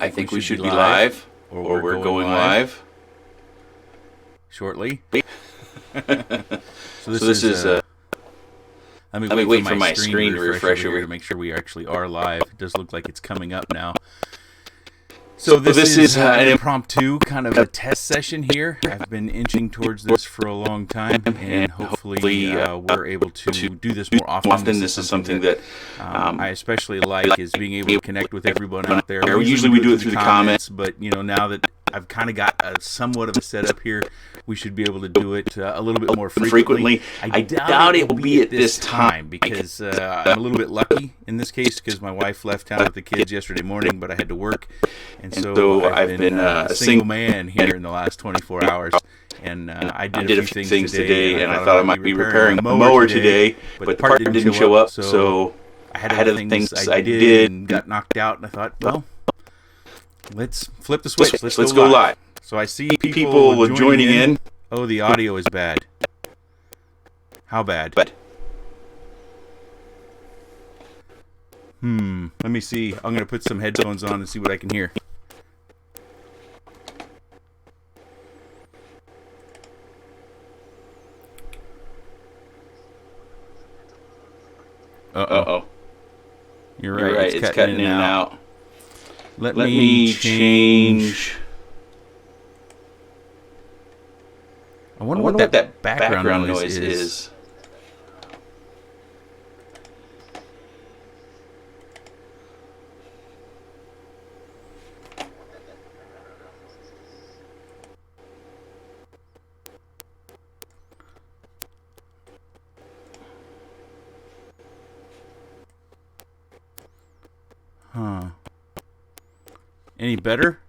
I think we should be live, or we're going live shortly. So this is let me wait for my screen to refresh over here to make sure we actually are live. It does look like it's coming up now. So this is an impromptu kind of a test session here. I've been inching towards this for a long time, and hopefully we're able to do this more often. This is something that I especially like is being able to connect with everyone out there. Usually we do it through the comments, but now that I've kind of got somewhat of a setup here, we should be able to do it a little bit more frequently. I doubt it will be at this time because I'm a little bit lucky in this case because my wife left town with the kids yesterday morning, but I had to work. And so I've been a single man here in the last 24 hours. And I did a few things today, and I thought I might be repairing a mower today, but the part didn't show up. So I had other things I did and got knocked out, and I thought, well, let's flip the switch. Let's go live. So I see people joining in. Oh, the audio is bad. How bad? Let me see. I'm going to put some headphones on and see what I can hear. Uh-oh. You're right. It's cutting in and out. Let me change. I wonder what that background noise is. Huh. Any better?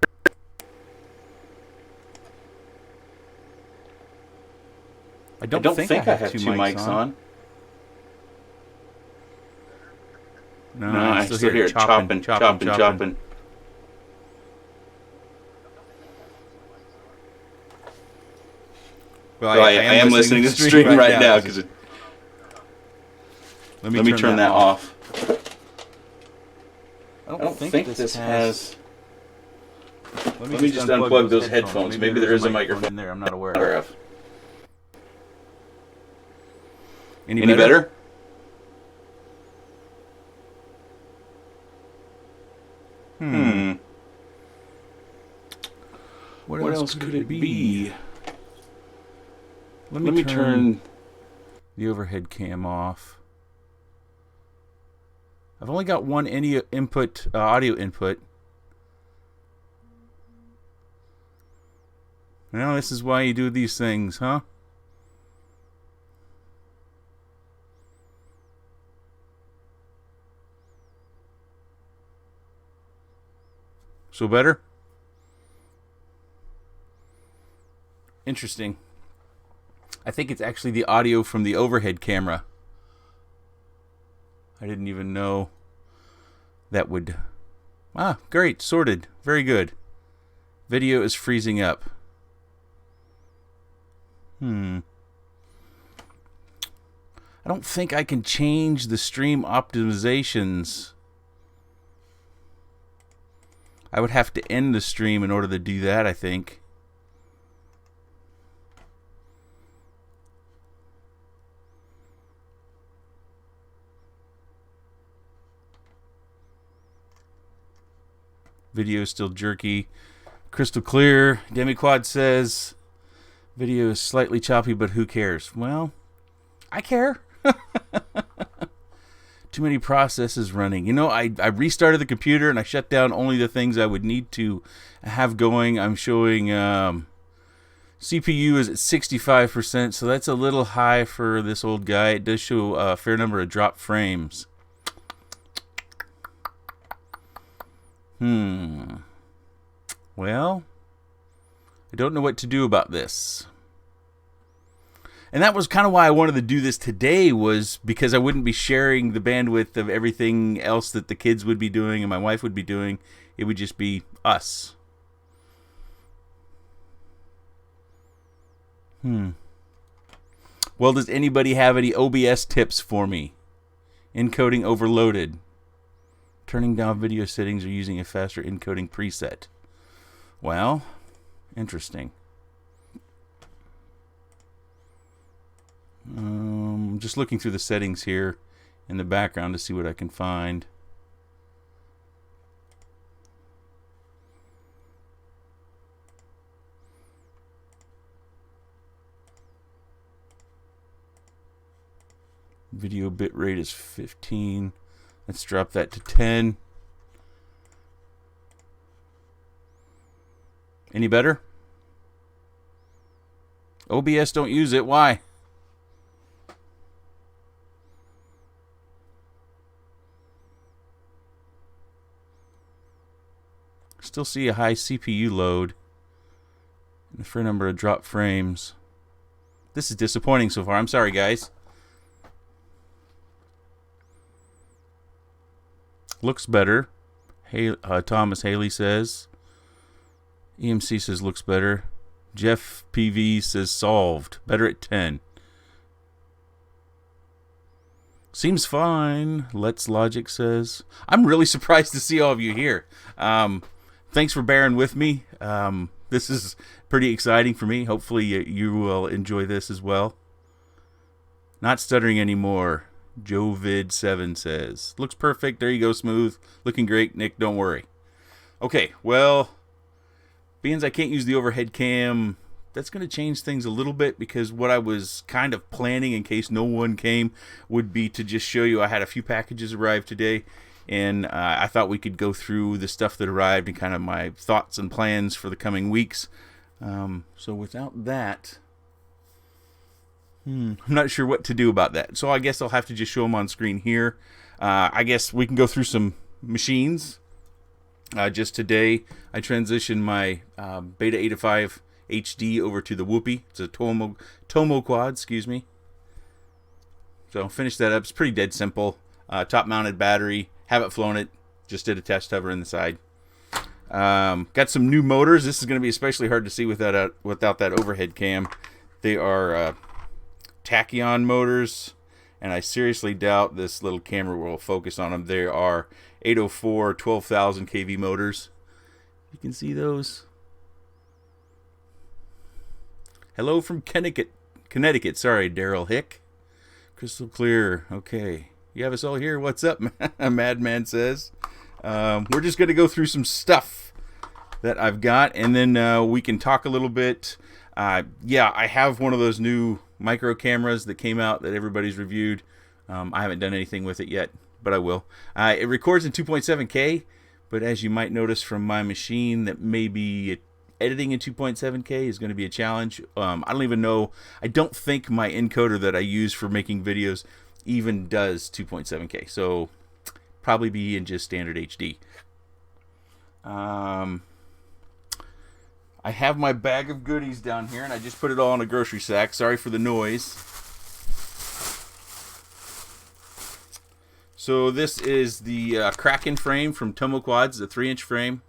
I don't think I have two mics on. No, I still hear it chopping. Well, I am listening to the stream right now. Let me turn that off. I don't think this has... Let me just unplug those headphones. Maybe there is a microphone in there I'm not aware of. Any better? What else could it be? Let me turn the overhead cam off. I've only got one audio input. Well, this is why you do these things, huh? So better? Interesting. I think it's actually the audio from the overhead camera. I didn't even know that would... Ah, great. Sorted. Very good. Video is freezing up. I don't think I can change the stream optimizations. I would have to end the stream in order to do that, I think. Video is still jerky. Crystal clear. Demiquad says video is slightly choppy, but who cares? Well, I care. Too many processes running. I restarted the computer and I shut down only the things I would need to have going. I'm showing CPU is at 65%, so that's a little high for this old guy. It does show a fair number of drop frames. Well, I don't know what to do about this. And that was kind of why I wanted to do this today, was because I wouldn't be sharing the bandwidth of everything else that the kids would be doing and my wife would be doing. It would just be us. Well, does anybody have any OBS tips for me? Encoding overloaded. Turning down video settings or using a faster encoding preset. Well, interesting. Just looking through the settings here in the background to see what I can find. Video bitrate is 15. Let's drop that to 10. Any better? OBS don't use it. Why? Still see a high CPU load and a fair number of drop frames. This is disappointing so far. I'm sorry, guys. Looks better. Hey, Thomas Haley says. EMC says looks better. Jeff PV says solved. Better at 10. Seems fine. Let's Logic says. I'm really surprised to see all of you here. Thanks for bearing with me. This is pretty exciting for me. Hopefully you will enjoy this as well. Not stuttering anymore. Jovid7 says. Looks perfect. There you go, Smooth. Looking great, Nick. Don't worry. Okay, well, being as I can't use the overhead cam, that's going to change things a little bit, because what I was kind of planning in case no one came would be to just show you I had a few packages arrive today, and I thought we could go through the stuff that arrived and kind of my thoughts and plans for the coming weeks. So without that, I'm not sure what to do about that. So I guess I'll have to just show them on screen here. I guess we can go through some machines. Just today, I transitioned my Beta 805 HD over to the Whoopee. It's a Tomo quad, excuse me. So finish that up. It's pretty dead simple. Top-mounted battery. Haven't flown it. Just did a test hover in the side. Got some new motors. This is going to be especially hard to see without that overhead cam. They are Tachyon motors, and I seriously doubt this little camera will focus on them. They are 804 12,000 kV motors. You can see those. Hello from Connecticut. Sorry, Daryl Hick. Crystal clear. Okay. You have us all here. What's up, Madman says. We're just going to go through some stuff that I've got, and then we can talk a little bit. Yeah, I have one of those new micro cameras that came out that everybody's reviewed. I haven't done anything with it yet, but I will. It records in 2.7K, but as you might notice from my machine, that maybe editing in 2.7K is going to be a challenge. I don't even know. I don't think my encoder that I use for making videos even does 2.7K, so probably be in just standard HD. I have my bag of goodies down here, and I just put it all in a grocery sack. Sorry for the noise. So this is the Kraken frame from Tomo Quads, the 3-inch frame,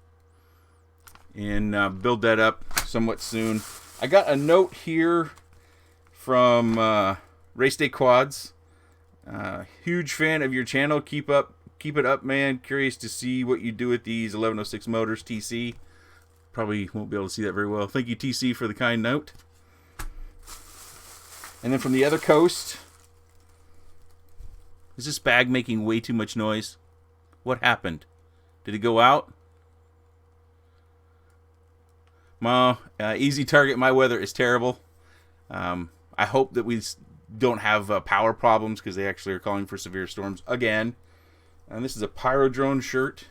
and build that up somewhat soon. I got a note here from Race Day Quads. Huge fan of your channel. Keep it up, man. Curious to see what you do with these 1106 motors, TC. Probably won't be able to see that very well. Thank you, TC, for the kind note. And then from the other coast, is this bag making way too much noise? What happened? Did it go out? Easy target. My weather is terrible. I hope that we don't have power problems, because they actually are calling for severe storms again. And this is a Pyro Drone shirt.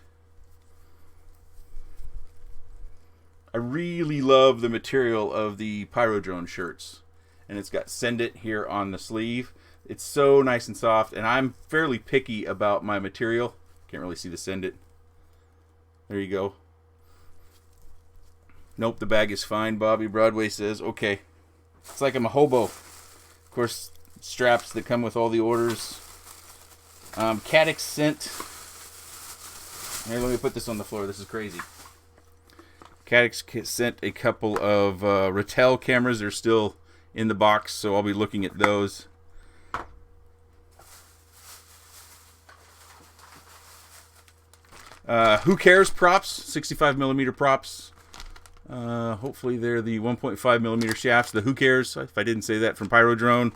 I really love the material of the Pyro Drone shirts, and it's got Send It here on the sleeve. It's so nice and soft, and I'm fairly picky about my material. Can't really see the Send It. There you go. Nope, the bag is fine, Bobby Broadway says. Okay. It's like I'm a hobo. Of course, straps that come with all the orders. Cadix sent... Here, let me put this on the floor. This is crazy. Cadix sent a couple of Rattel cameras. They're still in the box, so I'll be looking at those. Who cares props? 65 millimeter props. Hopefully they're the 1.5 millimeter shafts. The Who Cares, if I didn't say that, from Pyro Drone.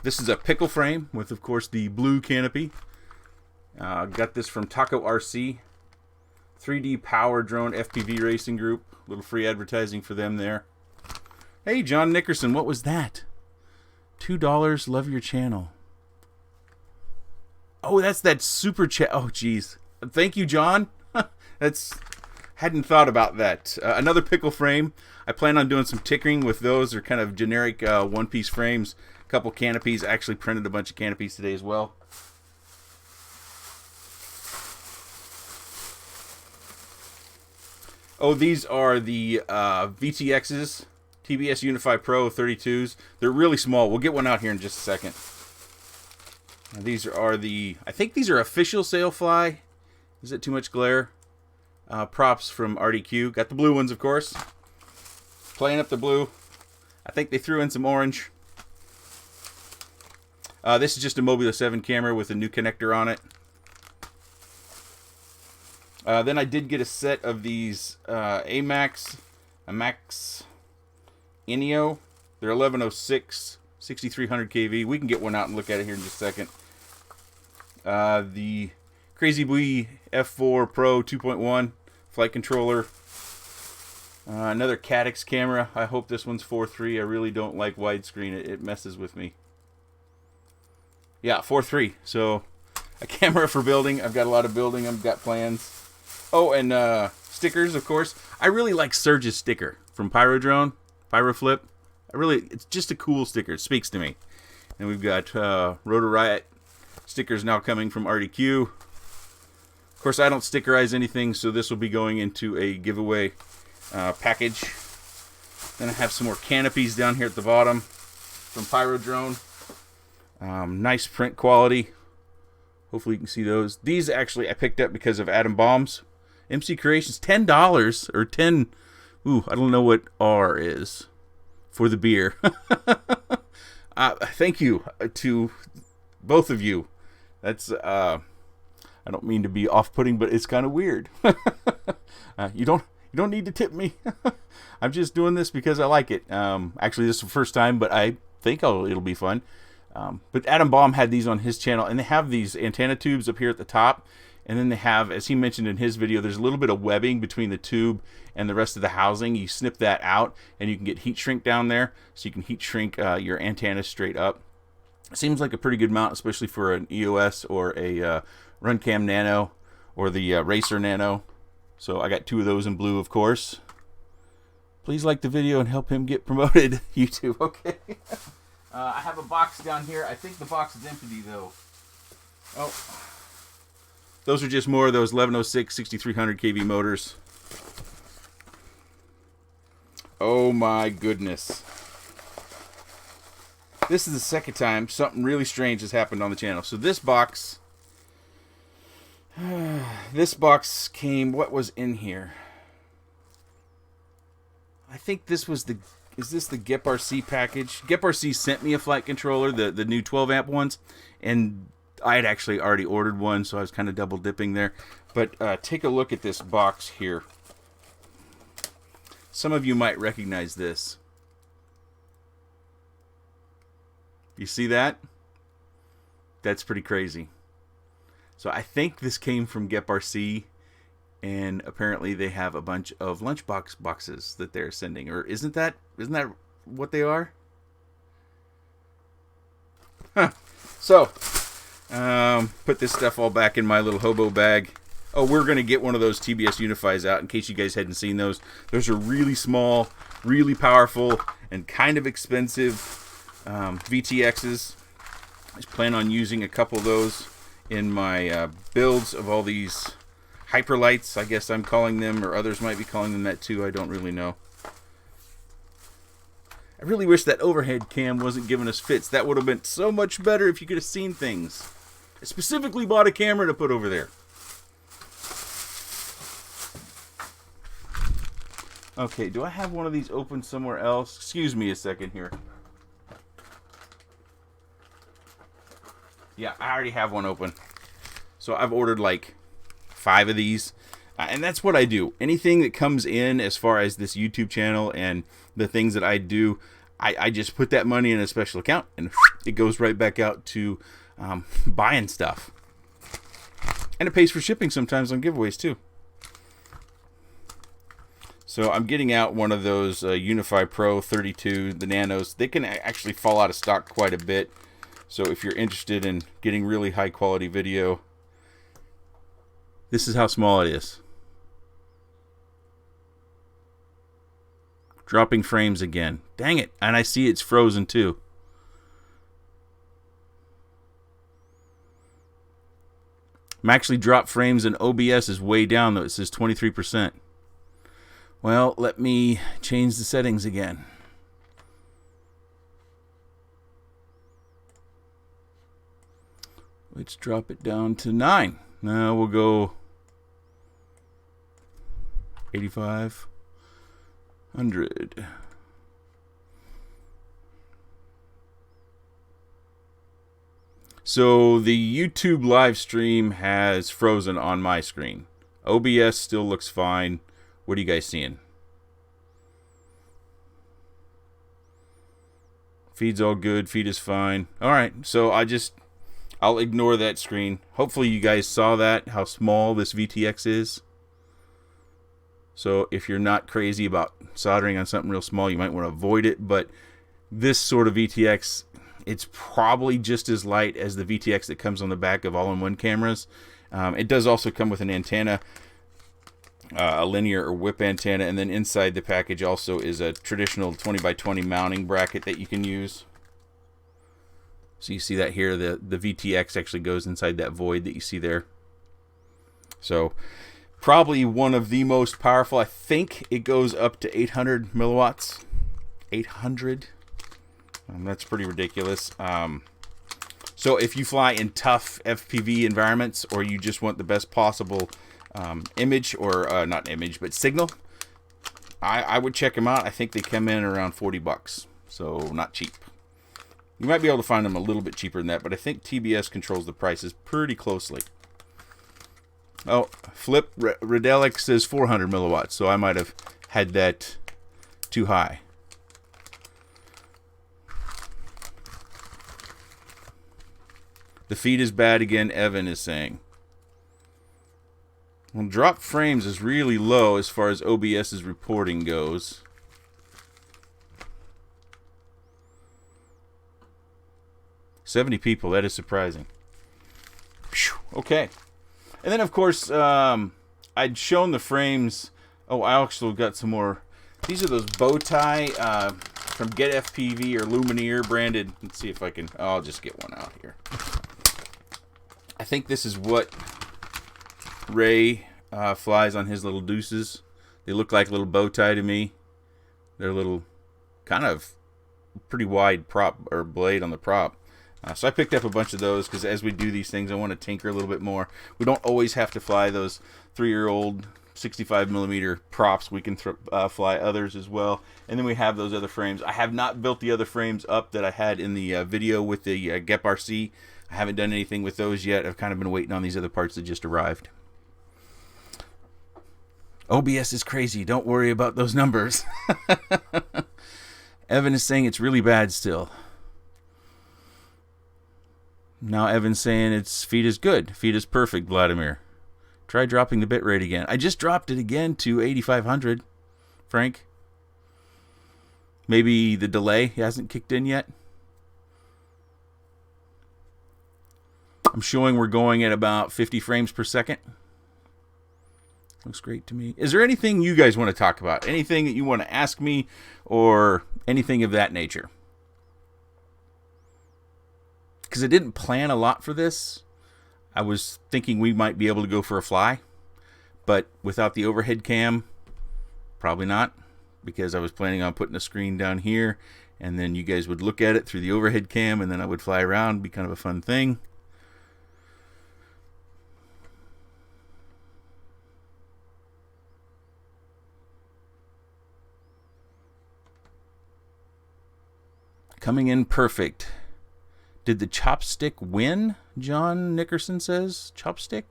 This is a pickle frame with, of course, the blue canopy. Got this from Taco RC. 3D Power Drone FPV Racing Group. Little free advertising for them there. Hey, John Nickerson, what was that? $2, love your channel. Oh, that's that super chat. Oh, geez. Thank you, John. Hadn't thought about that. Another pickle frame. I plan on doing some tickering with those. They're kind of generic one-piece frames. A couple canopies. I actually printed a bunch of canopies today as well. Oh, these are the VTXs, TBS Unify Pro 32s. They're really small. We'll get one out here in just a second. Now, these are the, I think these are official Sailfly. Is it too much glare? Props from RDQ. Got the blue ones, of course. Playing up the blue. I think they threw in some orange. This is just a Mobula 7 camera with a new connector on it. Then I did get a set of these Max Ineo. They're 1106, 6300 kV. We can get one out and look at it here in just a second. The Crazy Bee F4 Pro 2.1 flight controller. Another Caddx camera. I hope this one's 4.3. I really don't like widescreen. It messes with me. Yeah, 4.3. So a camera for building. I've got a lot of building. I've got plans. Oh, and stickers, of course. I really like Surge's sticker from Pyro Drone, Pyro Flip. It's just a cool sticker. It speaks to me. And we've got Rotor Riot stickers now coming from RDQ. Of course, I don't stickerize anything, so this will be going into a giveaway package. Then I have some more canopies down here at the bottom from Pyro Drone. Nice print quality. Hopefully you can see those. These actually I picked up because of Adam Bombs. MC Creations, $10 or 10. Ooh, I don't know what R is for the beer. Thank you to both of you. That's I don't mean to be off-putting, but it's kind of weird. You don't need to tip me. I'm just doing this because I like it. Actually, this is the first time, but I think it'll be fun. But Adam Baum had these on his channel, and they have these antenna tubes up here at the top, and then they have, as he mentioned in his video, there's a little bit of webbing between the tube and the rest of the housing. You snip that out, and you can get heat shrink down there, so you can heat shrink your antenna straight up. Seems like a pretty good mount, especially for an EOS or a Runcam Nano or the Racer Nano. So I got two of those in blue, of course. Please like the video and help him get promoted. YouTube, okay. I have a box down here. I think the box is empty, though. Oh. Those are just more of those 1106 6300 kV motors. Oh, my goodness. This is the second time something really strange has happened on the channel. So this box... this box came... What was in here? I think this was the... Is this the GEP RC package? GEP RC sent me a flight controller, the new 12 amp ones, and I had actually already ordered one, so I was kind of double dipping there. But take a look at this box here. Some of you might recognize this. You see that? That's pretty crazy. So I think this came from GEP RC. And apparently they have a bunch of lunchbox boxes that they're sending. Or isn't that what they are? Huh. So, put this stuff all back in my little hobo bag. Oh, we're going to get one of those TBS Unifies out in case you guys hadn't seen those. Those are really small, really powerful, and kind of expensive VTXs. I just plan on using a couple of those in my builds of all these Hyperlights, I guess I'm calling them, or others might be calling them that too. I don't really know. I really wish that overhead cam wasn't giving us fits. That would have been so much better if you could have seen things. I specifically bought a camera to put over there. Okay, do I have one of these open somewhere else? Excuse me a second here. Yeah, I already have one open. So I've ordered like 5 of these. And that's what I do. Anything that comes in as far as this YouTube channel and the things that I do, I just put that money in a special account and it goes right back out to buying stuff. And it pays for shipping sometimes on giveaways too. So I'm getting out one of those Unify Pro 32, the Nanos. They can actually fall out of stock quite a bit. So if you're interested in getting really high quality video, this is how small it is. Dropping frames again. Dang it. And I see it's frozen too. I'm actually drop frames and OBS is way down though. It says 23%. Well, let me change the settings again. Let's drop it down to 9. Now we'll go 8500. So the YouTube live stream has frozen on my screen. OBS still looks fine. What are you guys seeing? Feed's all good. Feed is fine. All right. So I'll ignore that screen. Hopefully you guys saw that, how small this VTX is. So if you're not crazy about soldering on something real small, you might want to avoid it. But this sort of VTX, it's probably just as light as the VTX that comes on the back of all-in-one cameras. It does also come with an antenna, a linear or whip antenna, and then inside the package also is a traditional 20x20 mounting bracket that you can use. So you see that here, the VTX actually goes inside that void that you see there. So probably one of the most powerful. I think it goes up to 800 milliwatts. 800. That's pretty ridiculous. So if you fly in tough FPV environments, or you just want the best possible image, or not image, but signal, I would check them out. I think they come in around 40 bucks, so not cheap. You might be able to find them a little bit cheaper than that, but I think TBS controls the prices pretty closely. Oh, Flip Redelic says 400 milliwatts, so I might have had that too high. The feed is bad again, Evan is saying. Well, drop frames is really low as far as OBS's reporting goes. $70 people, that is surprising. Whew, okay. And then, of course, I'd shown the frames. Oh, I also got some more. These are those bow tie from Get FPV or Lumineer branded. Let's see if I can. Oh, I'll just get one out here. I think this is what Ray flies on his little deuces. They look like a little bow tie to me. They're a little, kind of pretty wide prop or blade on the prop. So I picked up a bunch of those because as we do these things, I want to tinker a little bit more. We don't always have to fly those 3-year-old 65mm props. We can fly others as well. And then we have those other frames. I have not built the other frames up that I had in the video with the GEP RC. I haven't done anything with those yet. I've kind of been waiting on these other parts that just arrived. OBS is crazy. Don't worry about those numbers. Evan is saying it's really bad still. Now Evan's saying its feed is good. Feed is perfect, Vladimir. Try dropping the bitrate again. I just dropped it again to 8500, Frank. Maybe the delay hasn't kicked in yet. I'm showing we're going at about 50 frames per second. Looks great to me. Is there anything you guys want to talk about? Anything that you want to ask me or anything of that nature? Because I didn't plan a lot for this. I was thinking we might be able to go for a fly, but without the overhead cam, probably not, because I was planning on putting a screen down here, and then you guys would look at it through the overhead cam, and then I would fly around. It'd be kind of a fun thing. Coming in perfect. Did the chopstick win? John Nickerson says. Chopstick?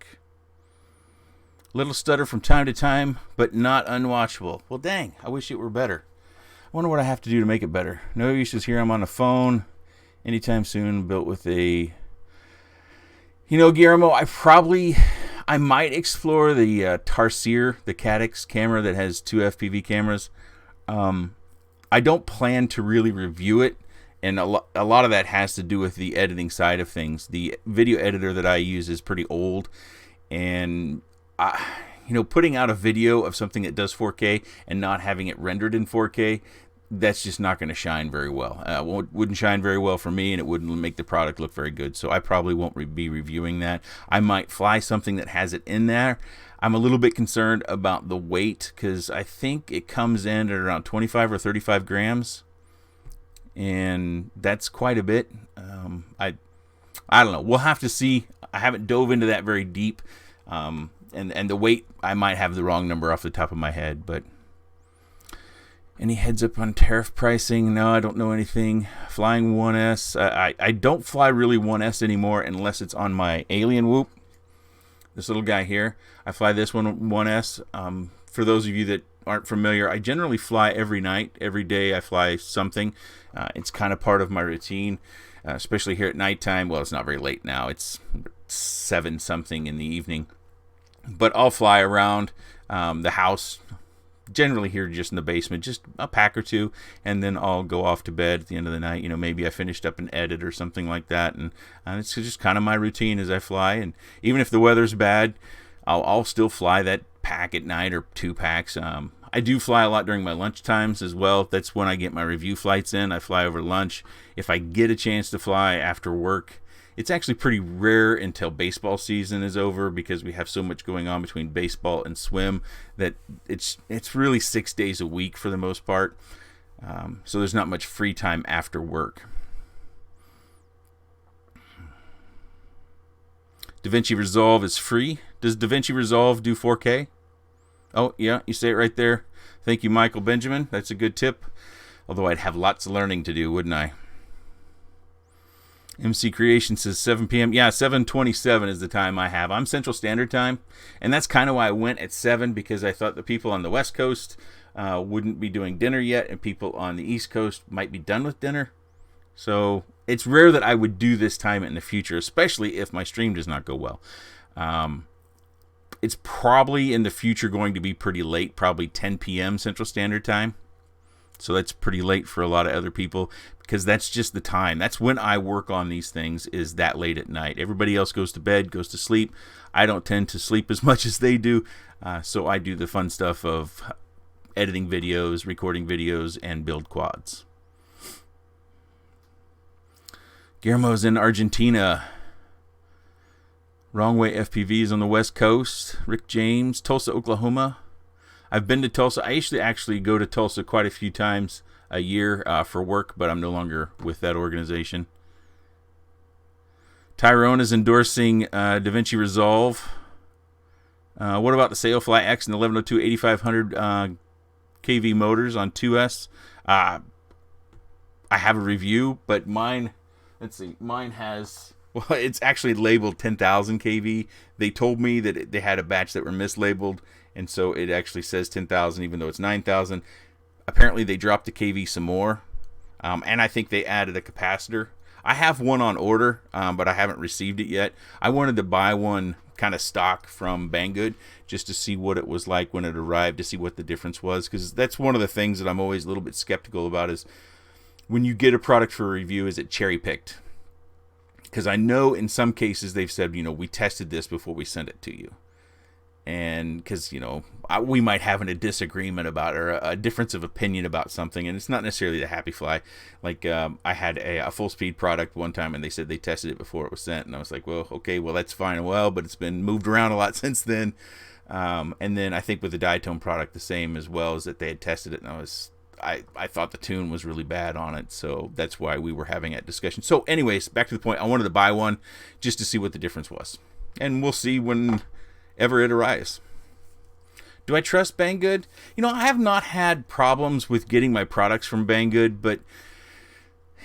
Little stutter from time to time, but not unwatchable. Well, dang, I wish it were better. I wonder what I have to do to make it better. No issues here. I'm on the phone anytime soon. Built with a... Guillermo, I might explore the Tarsier, the Caddx camera that has 2 FPV cameras. I don't plan to really review it, and a lot of that has to do with the editing side of things. The video editor that I use is pretty old, and putting out a video of something that does 4K and not having it rendered in 4K, that's just not going to shine very well. Wouldn't shine very well for me, and it wouldn't make the product look very good. So I probably won't be reviewing that. I might fly something that has it in there. I'm a little bit concerned about the weight because I think it comes in at around 25 or 35 grams, and that's quite a bit. I don't know. We'll have to see. I haven't dove into that very deep, and the weight, I might have the wrong number off the top of my head, but. Any heads up on tariff pricing? No, I don't know anything. Flying 1S. I don't fly really 1S anymore unless it's on my Alien Whoop. This little guy here. I fly this one 1S. For those of you that aren't familiar, I generally fly every night. Every day I fly something. It's kind of part of my routine, especially here at nighttime. Well, it's not very late now. It's 7-something in the evening. But I'll fly around the house. Generally here just in the basement, just a pack or two, and then I'll go off to bed at the end of the night. Maybe I finished up an edit or something like that, and it's just kind of my routine as I fly. And even if the weather's bad, I'll still fly that pack at night or 2 packs. I do fly a lot during my lunch times as well. That's when I get my review flights in. I fly over lunch. If I get a chance to fly after work, it's actually pretty rare until baseball season is over because we have so much going on between baseball and swim that it's really 6 days a week for the most part. So there's not much free time after work. DaVinci Resolve is free. Does DaVinci Resolve do 4K? Oh, yeah, you say it right there. Thank you, Michael Benjamin. That's a good tip. Although I'd have lots of learning to do, wouldn't I? MC Creation says 7 p.m. Yeah, 7:27 is the time I have. I'm Central Standard Time, and that's kind of why I went at 7, because I thought the people on the West Coast wouldn't be doing dinner yet, and people on the East Coast might be done with dinner. So it's rare that I would do this time in the future, especially if my stream does not go well. It's probably in the future going to be pretty late, probably 10 p.m. Central Standard Time. So that's pretty late for a lot of other people because that's just the time. That's when I work on these things, is that late at night. Everybody else goes to bed, goes to sleep. I don't tend to sleep as much as they do. So I do the fun stuff of editing videos, recording videos, and build quads. Guillermo's in Argentina. Wrong Way FPVs on the West Coast. Rick James, Tulsa, Oklahoma. I've been to Tulsa. I used to actually go to Tulsa quite a few times a year for work, but I'm no longer with that organization. Tyrone is endorsing DaVinci Resolve. What about the Sailfly X and the 1102 8500 kV motors on 2S? I have a review, but mine, let's see, mine has... Well, it's actually labeled 10,000 kV. They told me that they had a batch that were mislabeled, and so it actually says 10,000 even though it's 9,000. Apparently they dropped the kV some more, and I think they added a capacitor. I have one on order, but I haven't received it yet. I wanted to buy one kind of stock from Banggood just to see what it was like when it arrived, to see what the difference was, because that's one of the things that I'm always a little bit skeptical about, is when you get a product for a review, is it cherry-picked? Because I know in some cases they've said, we tested this before we sent it to you. And because, we might have a disagreement about, or a difference of opinion about something, and it's not necessarily the Happy Fly. Like, I had a full speed product one time, and they said they tested it before it was sent, and I was like, well, okay, well, that's fine and well, but it's been moved around a lot since then. And then I think with the Diatone product, the same as well, is that they had tested it, and I thought the tune was really bad on it, so that's why we were having that discussion. So anyways, back to the point, I wanted to buy one just to see what the difference was. And we'll see whenever it arrives. Do I trust Banggood? I have not had problems with getting my products from Banggood, but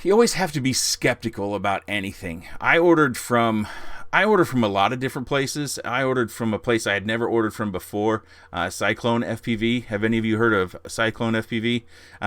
you always have to be skeptical about anything. I ordered from I order from a lot of different places. I ordered from a place I had never ordered from before, Cyclone FPV. Have any of you heard of Cyclone FPV?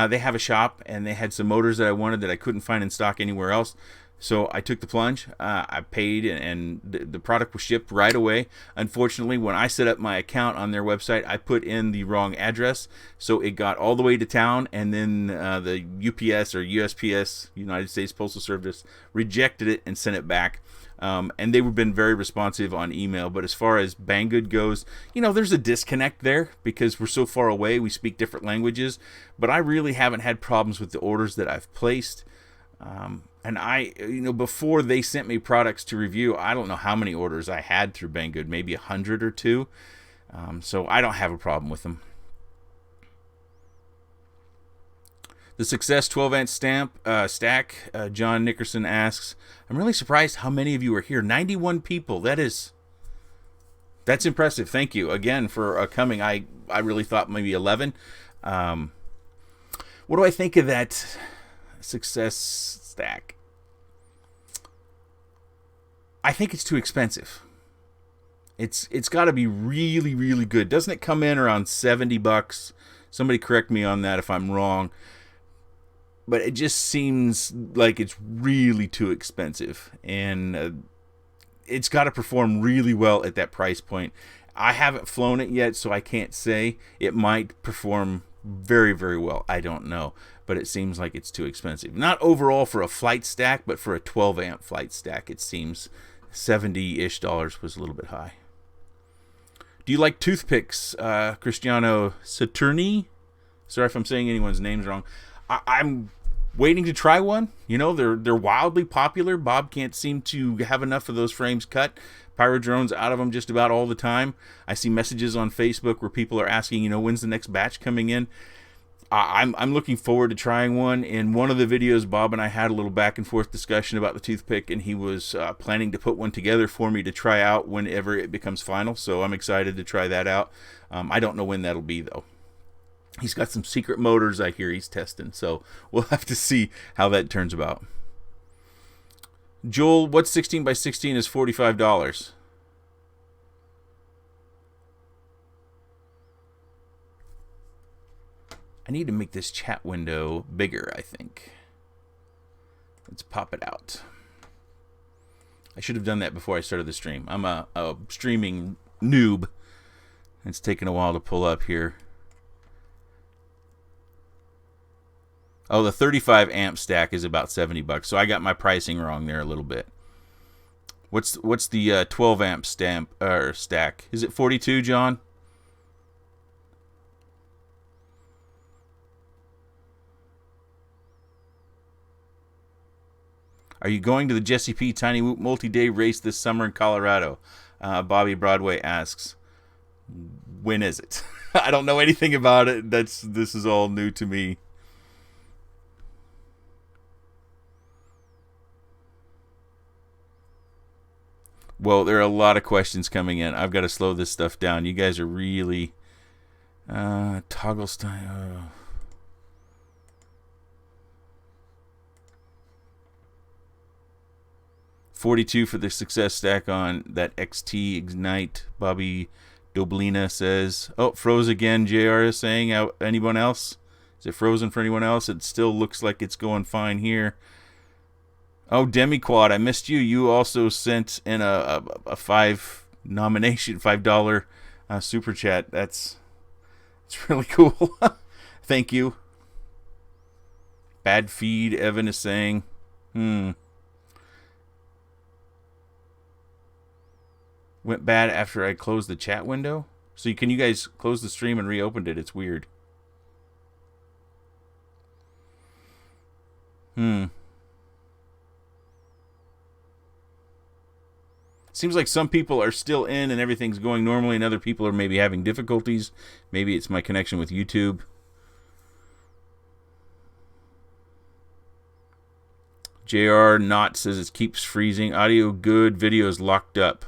They have a shop, and they had some motors that I wanted that I couldn't find in stock anywhere else. So I took the plunge. I paid, and the product was shipped right away. Unfortunately, when I set up my account on their website, I put in the wrong address, so it got all the way to town, and then the UPS or USPS, United States Postal Service, rejected it and sent it back. And they've been very responsive on email. But as far as Banggood goes, there's a disconnect there because we're so far away. We speak different languages. But I really haven't had problems with the orders that I've placed. And before they sent me products to review, I don't know how many orders I had through Banggood, maybe 100 or 2. So I don't have a problem with them. The Success 12-inch stack, John Nickerson asks, I'm really surprised how many of you are here. 91 people. That's impressive. Thank you again for coming. I really thought maybe 11. What do I think of that Success stack? I think it's too expensive. It's got to be really, really good. Doesn't it come in around $70? Somebody correct me on that if I'm wrong. But it just seems like it's really too expensive, and it's got to perform really well at that price point. I haven't flown it yet, so I can't say. It might perform very, very well. I don't know, but it seems like it's too expensive. Not overall for a flight stack, but for a 12-amp flight stack, it seems $70-ish was a little bit high. Do you like toothpicks, Cristiano Saturni? Sorry if I'm saying anyone's names wrong. I'm waiting to try one. They're wildly popular. Bob can't seem to have enough of those frames cut. Pyrodrone's out of them just about all the time. I see messages on Facebook where people are asking, when's the next batch coming in? I'm looking forward to trying one. In one of the videos, Bob and I had a little back and forth discussion about the toothpick, and he was planning to put one together for me to try out whenever it becomes final. So I'm excited to try that out. I don't know when that'll be, though. He's got some secret motors I hear he's testing, so we'll have to see how that turns about. Joel, what's 16 by 16 is $45? I need to make this chat window bigger, I think. Let's pop it out. I should have done that before I started the stream. I'm a streaming noob. It's taken a while to pull up here. Oh, the 35 amp stack is about $70, so I got my pricing wrong there a little bit. What's the 12 amp stack? Is it 42, John? Are you going to the Jesse P. Tiny Whoop multi-day race this summer in Colorado? Bobby Broadway asks. When is it? I don't know anything about it. This is all new to me. Well, there are a lot of questions coming in. I've got to slow this stuff down. You guys are really toggle style. 42 for the Success stack on that XT Ignite. Bobby Doblina says, oh, froze again. JR is saying, anyone else? Is it frozen for anyone else? It still looks like it's going fine here. Oh, Demiquad, I missed you. You also sent in a $5 super chat. It's really cool. Thank you. Bad feed, Evan is saying. Went bad after I closed the chat window? So can you guys close the stream and reopened it? It's weird. Seems like some people are still in and everything's going normally, and other people are maybe having difficulties. Maybe it's my connection with YouTube. JR Knott says it keeps freezing. Audio good, video is locked up.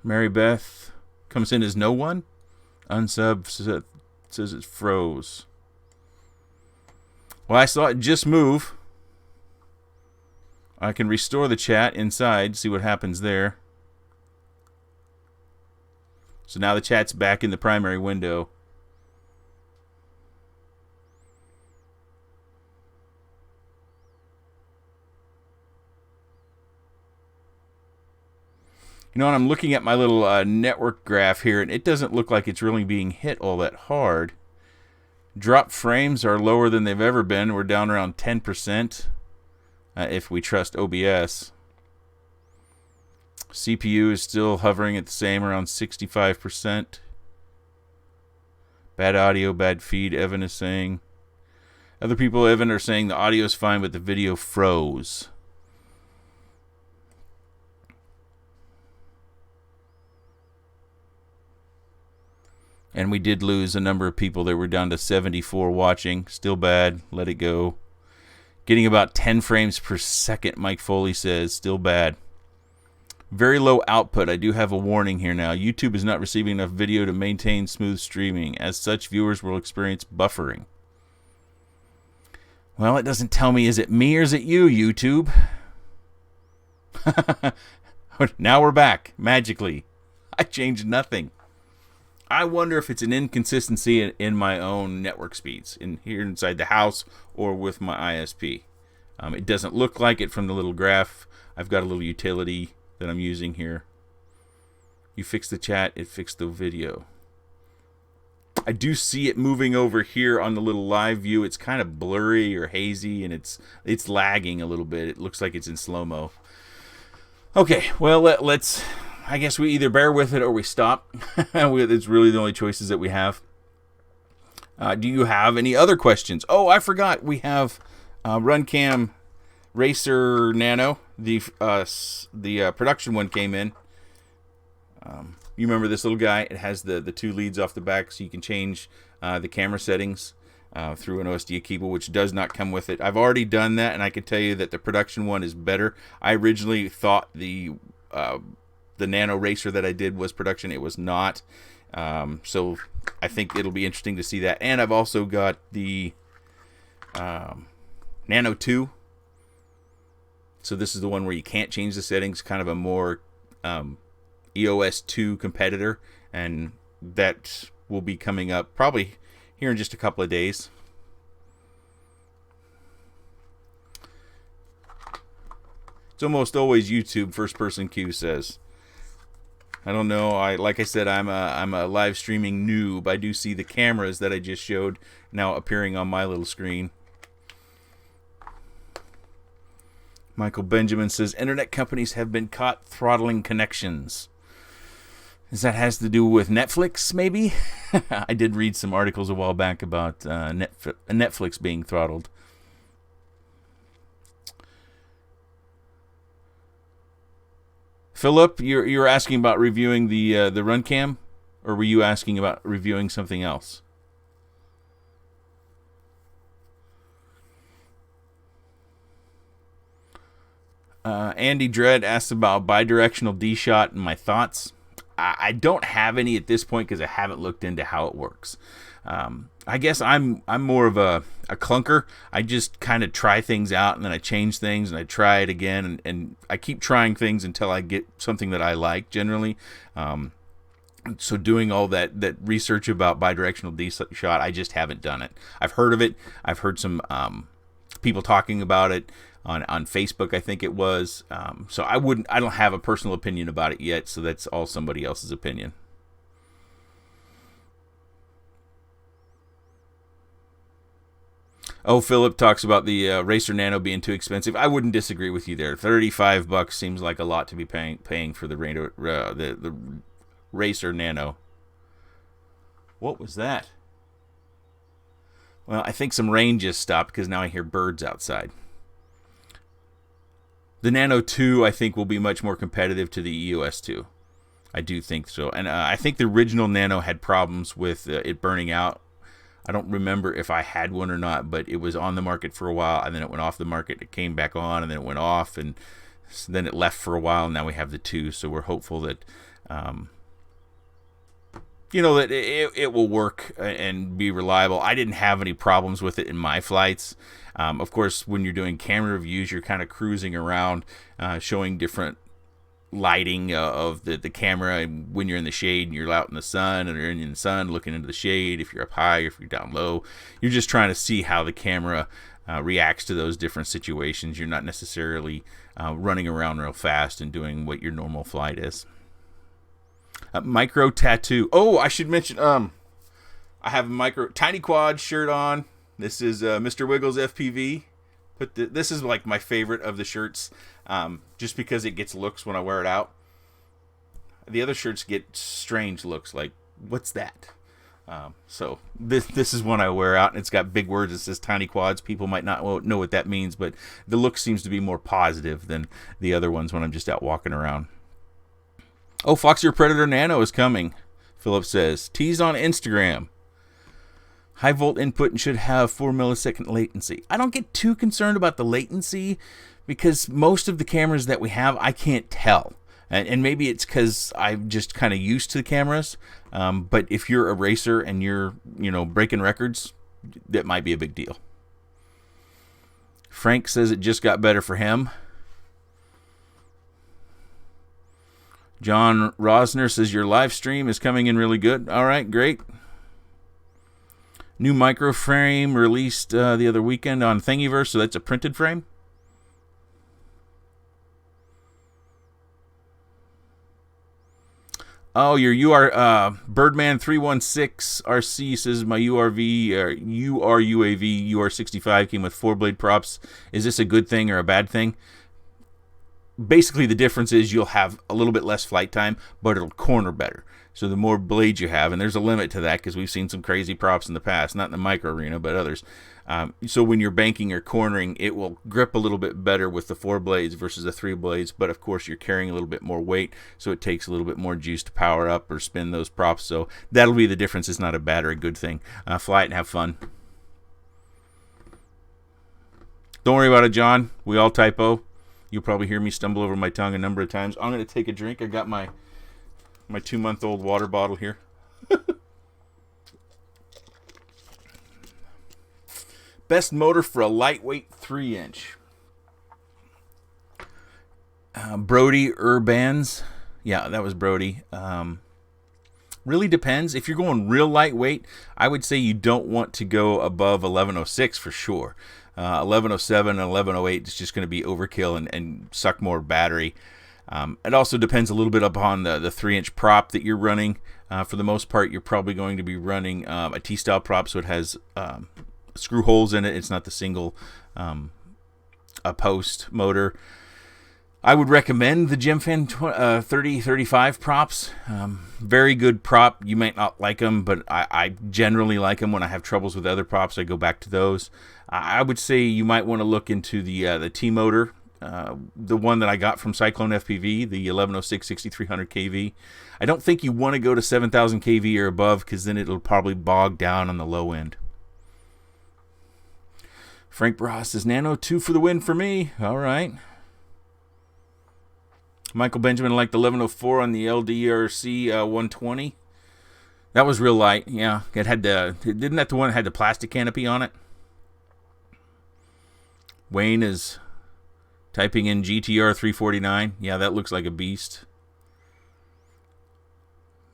Mary Beth comes in as no one. Unsub says it froze. Well, I saw it just move. I can restore the chat inside, see what happens there. So now the chat's back in the primary window. You know, and I'm looking at my little network graph here, and it doesn't look like it's really being hit all that hard. Drop frames are lower than they've ever been. We're down around 10% if we trust OBS. CPU is still hovering at the same, around 65%. Bad audio, bad feed, Evan is saying. Other people, Evan, are saying the audio is fine, but the video froze. And we did lose a number of people. They were down to 74 watching. Still bad. Let it go. Getting about 10 frames per second, Mike Foley says. Still bad. Very low output. I do have a warning here now. YouTube is not receiving enough video to maintain smooth streaming. As such, viewers will experience buffering. Well, it doesn't tell me. Is it me or is it you, YouTube? Now we're back. Magically. I changed nothing. I wonder if it's an inconsistency in my own network speeds in here inside the house or with my ISP. It doesn't look like it from the little graph. I've got a little utility that I'm using here. You fix the chat, it fixed the video. I do see it moving over here on the little live view. It's kind of blurry or hazy, and it's lagging a little bit. It looks like it's in slow-mo. Okay, well, let's... I guess we either bear with it or we stop. It's really the only choices that we have. Do you have any other questions? Oh, I forgot. We have RunCam Racer Nano. The production one came in. You remember this little guy? It has the two leads off the back, so you can change the camera settings through an OSD cable, which does not come with it. I've already done that, and I can tell you that the production one is better. I originally thought the Nano Racer that I did was production. It was not. So I think it'll be interesting to see that. And I've also got the Nano 2. So this is the one where you can't change the settings, kind of a more EOS 2 competitor. And that will be coming up probably here in just a couple of days. It's almost always YouTube, First Person Q says. I don't know. Like I said, I'm a live streaming noob. I do see the cameras that I just showed now appearing on my little screen. Michael Benjamin says internet companies have been caught throttling connections. Does that has to do with Netflix, maybe? I did read some articles a while back about Netflix being throttled. Philip, you're asking about reviewing the RunCam, or were you asking about reviewing something else? Andy Dredd asked about bidirectional D-Shot and my thoughts. I don't have any at this point because I haven't looked into how it works. I guess I'm more of a clunker. I just kind of try things out, and then I change things, and I try it again, and I keep trying things until I get something that I like, generally. So doing all that research about bidirectional D-Shot, I just haven't done it. I've heard of it. I've heard some people talking about it on Facebook, I think it was. So I don't have a personal opinion about it yet, so that's all somebody else's opinion. Oh, Philip talks about the Racer Nano being too expensive. I wouldn't disagree with you there. $35 seems like a lot to be paying for the Racer Nano. What was that? Well, I think some rain just stopped because now I hear birds outside. The Nano 2, I think, will be much more competitive to the EOS 2. I do think so. And I think the original Nano had problems with it burning out. I don't remember if I had one or not, but it was on the market for a while, and then it went off the market. It came back on, and then it went off, and then it left for a while, and now we have the 2. So we're hopeful that you know, that it will work and be reliable. I didn't have any problems with it in my flights. Of course, when you're doing camera reviews, you're kind of cruising around, showing different lighting of the camera when you're in the shade and you're out in the sun, and you're in the sun looking into the shade. If you're up high or if you're down low, you're just trying to see how the camera reacts to those different situations. You're not necessarily running around real fast and doing what your normal flight is. Micro tattoo. Oh, I should mention, I have a micro tiny quad shirt on. This is Mr. Wiggles FPV. But this is like my favorite of the shirts, just because it gets looks when I wear it out. The other shirts get strange looks, like, what's that? So this is one I wear out, and it's got big words. It says tiny quads. People might not know what that means, but the look seems to be more positive than the other ones when I'm just out walking around. Oh, Foxier Predator Nano is coming, Philip says. Tease on Instagram. High volt input and should have 4 millisecond latency. I don't get too concerned about the latency because most of the cameras that we have, I can't tell. And maybe it's because I'm just kind of used to the cameras. But if you're a racer and you're, breaking records, that might be a big deal. Frank says it just got better for him. John Rosner says your live stream is coming in really good. All right, great. New micro frame released the other weekend on Thingiverse, so that's a printed frame. Oh, your Birdman 316 RC says my URUAV UR65 came with 4-blade props. Is this a good thing or a bad thing? Basically, the difference is you'll have a little bit less flight time, but it'll corner better. So the more blades you have, and there's a limit to that because we've seen some crazy props in the past, not in the micro arena, but others. So when you're banking or cornering, it will grip a little bit better with the 4 blades versus the 3 blades. But of course, you're carrying a little bit more weight, so it takes a little bit more juice to power up or spin those props. So that'll be the difference. It's not a bad or a good thing. Fly it and have fun. Don't worry about it, John. We all typo. You'll probably hear me stumble over my tongue a number of times. I'm going to take a drink. I got my 2-month-old water bottle here. Best motor for a lightweight 3-inch. Brody Urbans. Yeah, that was Brody. Really depends. If you're going real lightweight, I would say you don't want to go above 1106 for sure. 1107 and 1108 is just going to be overkill and suck more battery. It also depends a little bit upon the 3-inch prop that you're running. For the most part, you're probably going to be running a T-style prop, so it has screw holes in it. It's not the single post motor. I would recommend the Gemfan 3035 props. Very good prop. You might not like them, but I generally like them. When I have troubles with other props, I go back to those. I would say you might want to look into the T-motor. The one that I got from Cyclone FPV, the 1106 6300 kV. I don't think you want to go to 7000 kV or above because then it'll probably bog down on the low end. Frank Bras says, Nano 2 for the win for me. All right. Michael Benjamin liked the 1104 on the LDRC 120. That was real light. Yeah, it had didn't that the one that had the plastic canopy on it? Wayne is typing in GTR 349. Yeah, that looks like a beast.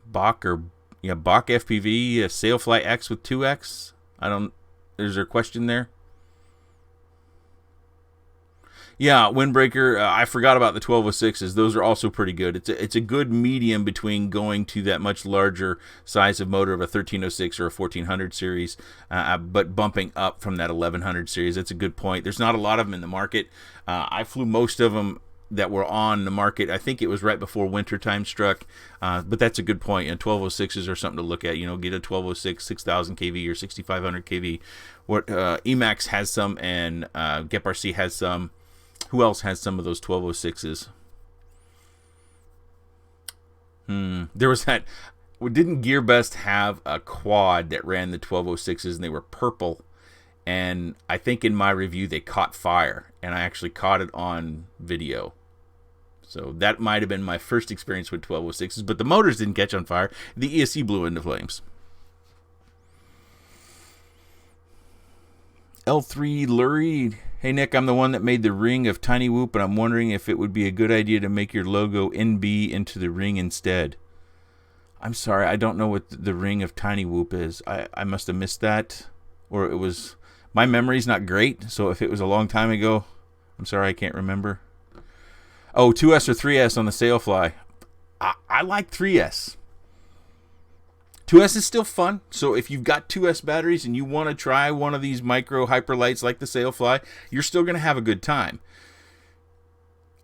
Bach FPV, Sailfly X with 2X. Is there a question there? Yeah, Windbreaker, I forgot about the 1206s. Those are also pretty good. It's a good medium between going to that much larger size of motor of a 1306 or a 1400 series, but bumping up from that 1100 series. That's a good point. There's not a lot of them in the market. I flew most of them that were on the market. I think it was right before winter time struck, but that's a good point. 1206s are something to look at. Get a 1206 6000 kV or 6500 kV. What Emax has some, and GepRC has some. Who else has some of those 1206s? There was that. Didn't GearBest have a quad that ran the 1206s and they were purple? And I think in my review they caught fire, and I actually caught it on video. So that might have been my first experience with 1206s, but the motors didn't catch on fire. The ESC blew into flames. L3 Lurie. Hey, Nick, I'm the one that made the ring of Tiny Whoop, and I'm wondering if it would be a good idea to make your logo NB into the ring instead. I'm sorry, I don't know what the ring of Tiny Whoop is. I must have missed that. Or it was... My memory's not great, so if it was a long time ago, I'm sorry, I can't remember. Oh, 2S or 3S on the Sailfly. I like 3S. 2S is still fun, so if you've got 2S batteries and you want to try one of these micro hyperlights like the Sailfly, you're still going to have a good time.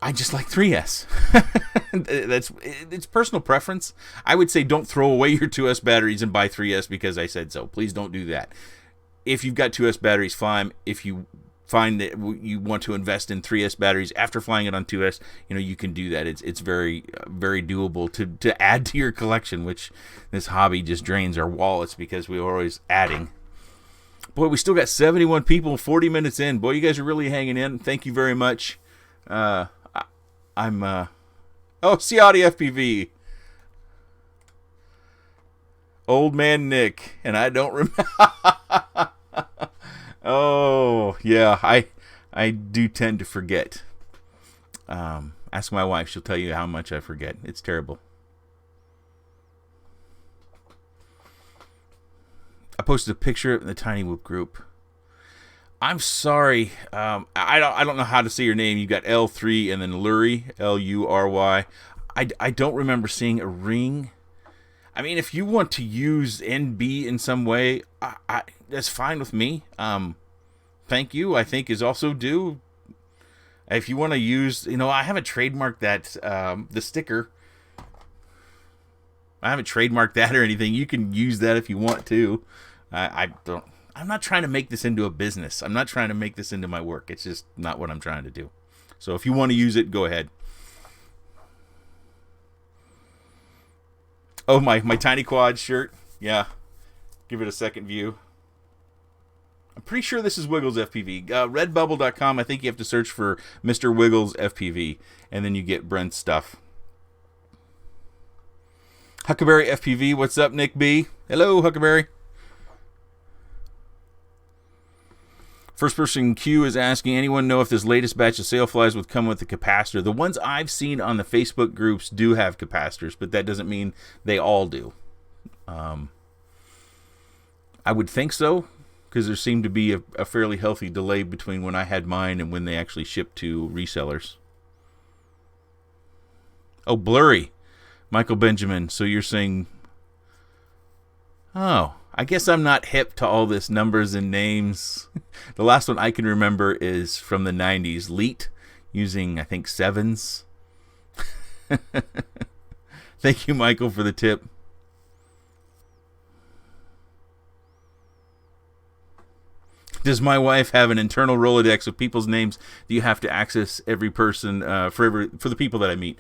I just like 3S. It's personal preference. I would say don't throw away your 2S batteries and buy 3S because I said so. Please don't do that. If you've got 2S batteries, fine. If you find that you want to invest in 3S batteries after flying it on 2S, you can do that. It's very, very doable to add to your collection, which this hobby just drains our wallets because we're always adding. Boy, we still got 71 people 40 minutes in. Boy, you guys are really hanging in. Thank you very much. Oh, Ciati FPV. Old man Nick, and I don't remember. Oh, yeah, I do tend to forget. Ask my wife, she'll tell you how much I forget. It's terrible. I posted a picture in the Tiny Whoop group. I'm sorry. I don't know how to say your name. You got L3 and then Lurie, Lury. I don't remember seeing a ring. I mean, if you want to use NB in some way, that's fine with me. Thank you, I think, is also due. If you want to use, I haven't trademarked that, the sticker. I haven't trademarked that or anything. You can use that if you want to. I'm not trying to make this into a business. I'm not trying to make this into my work. It's just not what I'm trying to do. So if you want to use it, go ahead. Oh, my Tiny Quad shirt. Yeah. Give it a second view. I'm pretty sure this is Wiggles FPV. Redbubble.com, I think you have to search for Mr. Wiggles FPV, and then you get Brent's stuff. Huckleberry FPV, what's up, Nick B? Hello, Huckleberry. First person Q is asking, anyone know if this latest batch of Sailflies would come with a capacitor? The ones I've seen on the Facebook groups do have capacitors, but that doesn't mean they all do. I would think so, because there seemed to be a fairly healthy delay between when I had mine and when they actually shipped to resellers. Oh, blurry. Michael Benjamin, so you're saying... Oh, I guess I'm not hip to all this numbers and names. The last one I can remember is from the 90s. Leet, using, I think, 7s. Thank you, Michael, for the tip. Does my wife have an internal Rolodex of people's names? Do you have to access every person for the people that I meet?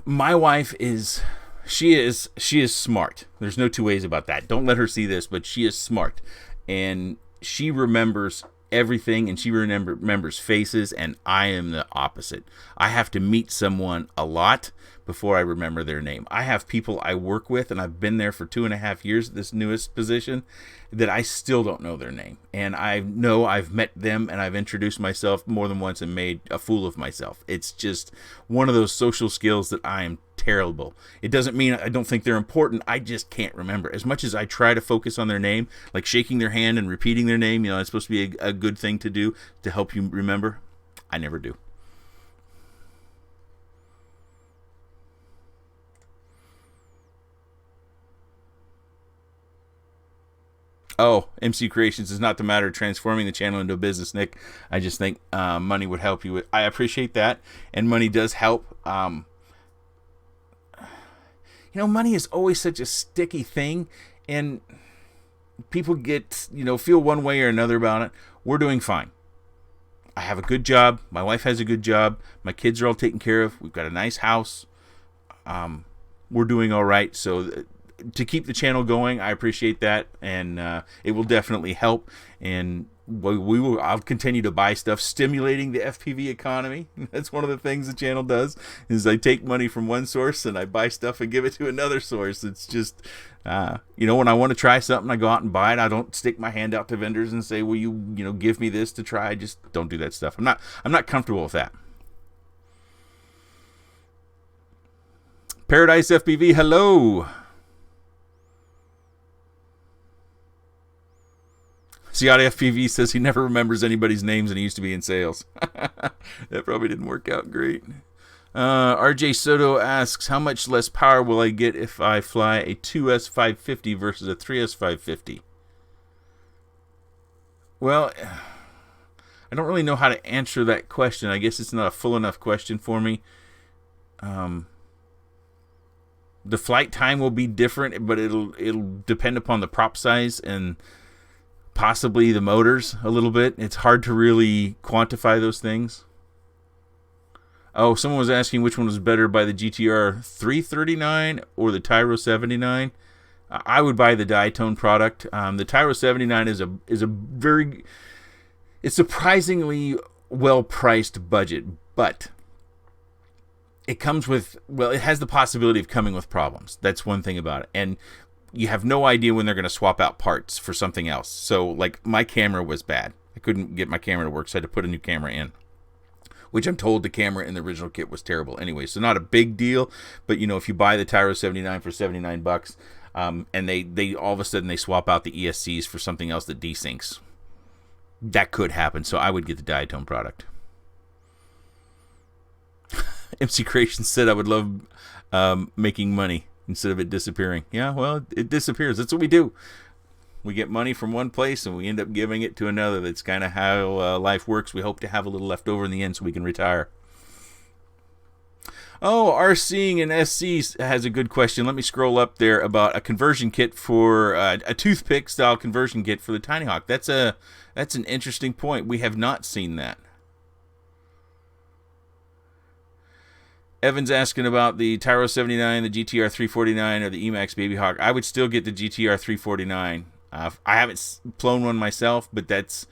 My wife is... She is smart. There's no two ways about that. Don't let her see this, but she is smart. And she remembers everything, and she remembers faces, and I am the opposite. I have to meet someone a lot before I remember their name. I have people I work with, and I've been there for 2.5 years at this newest position, that I still don't know their name. And I know I've met them, and I've introduced myself more than once and made a fool of myself. It's just one of those social skills that I am terrible. It doesn't mean I don't think they're important. I just can't remember. As much as I try to focus on their name, like shaking their hand and repeating their name, it's supposed to be a good thing to do to help you remember, I never do. Oh, MC Creations is not the matter of transforming the channel into a business, Nick. I just think money would help you with. I appreciate that, and money does help. Money is always such a sticky thing, and people get, feel one way or another about it. We're doing fine. I have a good job. My wife has a good job. My kids are all taken care of. We've got a nice house. We're doing all right. So to keep the channel going, I appreciate that, and it will definitely help. And I'll continue to buy stuff stimulating the FPV economy. That's one of the things the channel does, is I take money from one source and I buy stuff and give it to another source. It's just, when I want to try something, I go out and buy it. I don't stick my hand out to vendors and say, will you give me this to try? I just don't do that stuff. I'm not comfortable with that. Paradise FPV, hello. Seattle FPV says he never remembers anybody's names and he used to be in sales. That probably didn't work out great. RJ Soto asks, how much less power will I get if I fly a 2S550 versus a 3S550? Well, I don't really know how to answer that question. I guess it's not a full enough question for me. The flight time will be different, but it'll depend upon the prop size and possibly the motors a little bit. It's hard to really quantify those things. Oh, someone was asking which one was better, by the GTR 339 or the Tyro 79. I would buy the Diatone product. The Tyro 79 is a very, it's surprisingly well priced budget, but it comes with, it has the possibility of coming with problems. That's one thing about it. And you have no idea when they're going to swap out parts for something else. So, like, my camera was bad. I couldn't get my camera to work, so I had to put a new camera in, which I'm told the camera in the original kit was terrible anyway. So not a big deal, but, if you buy the Tyro 79 for $79, and they all of a sudden they swap out the ESCs for something else that desyncs, that could happen. So I would get the Diatone product. MC Creation said I would love making money instead of it disappearing. Yeah, well, it disappears. That's what we do. We get money from one place and we end up giving it to another. That's kind of how life works. We hope to have a little left over in the end so we can retire. Oh, RCing and SC has a good question. Let me scroll up there about a conversion kit for a toothpick style conversion kit for the Tiny Hawk. That's an interesting point. We have not seen that. Evan's asking about the Tyro 79, the GTR 349, or the Emax Baby Hawk. I would still get the GTR 349. I haven't flown one myself, but that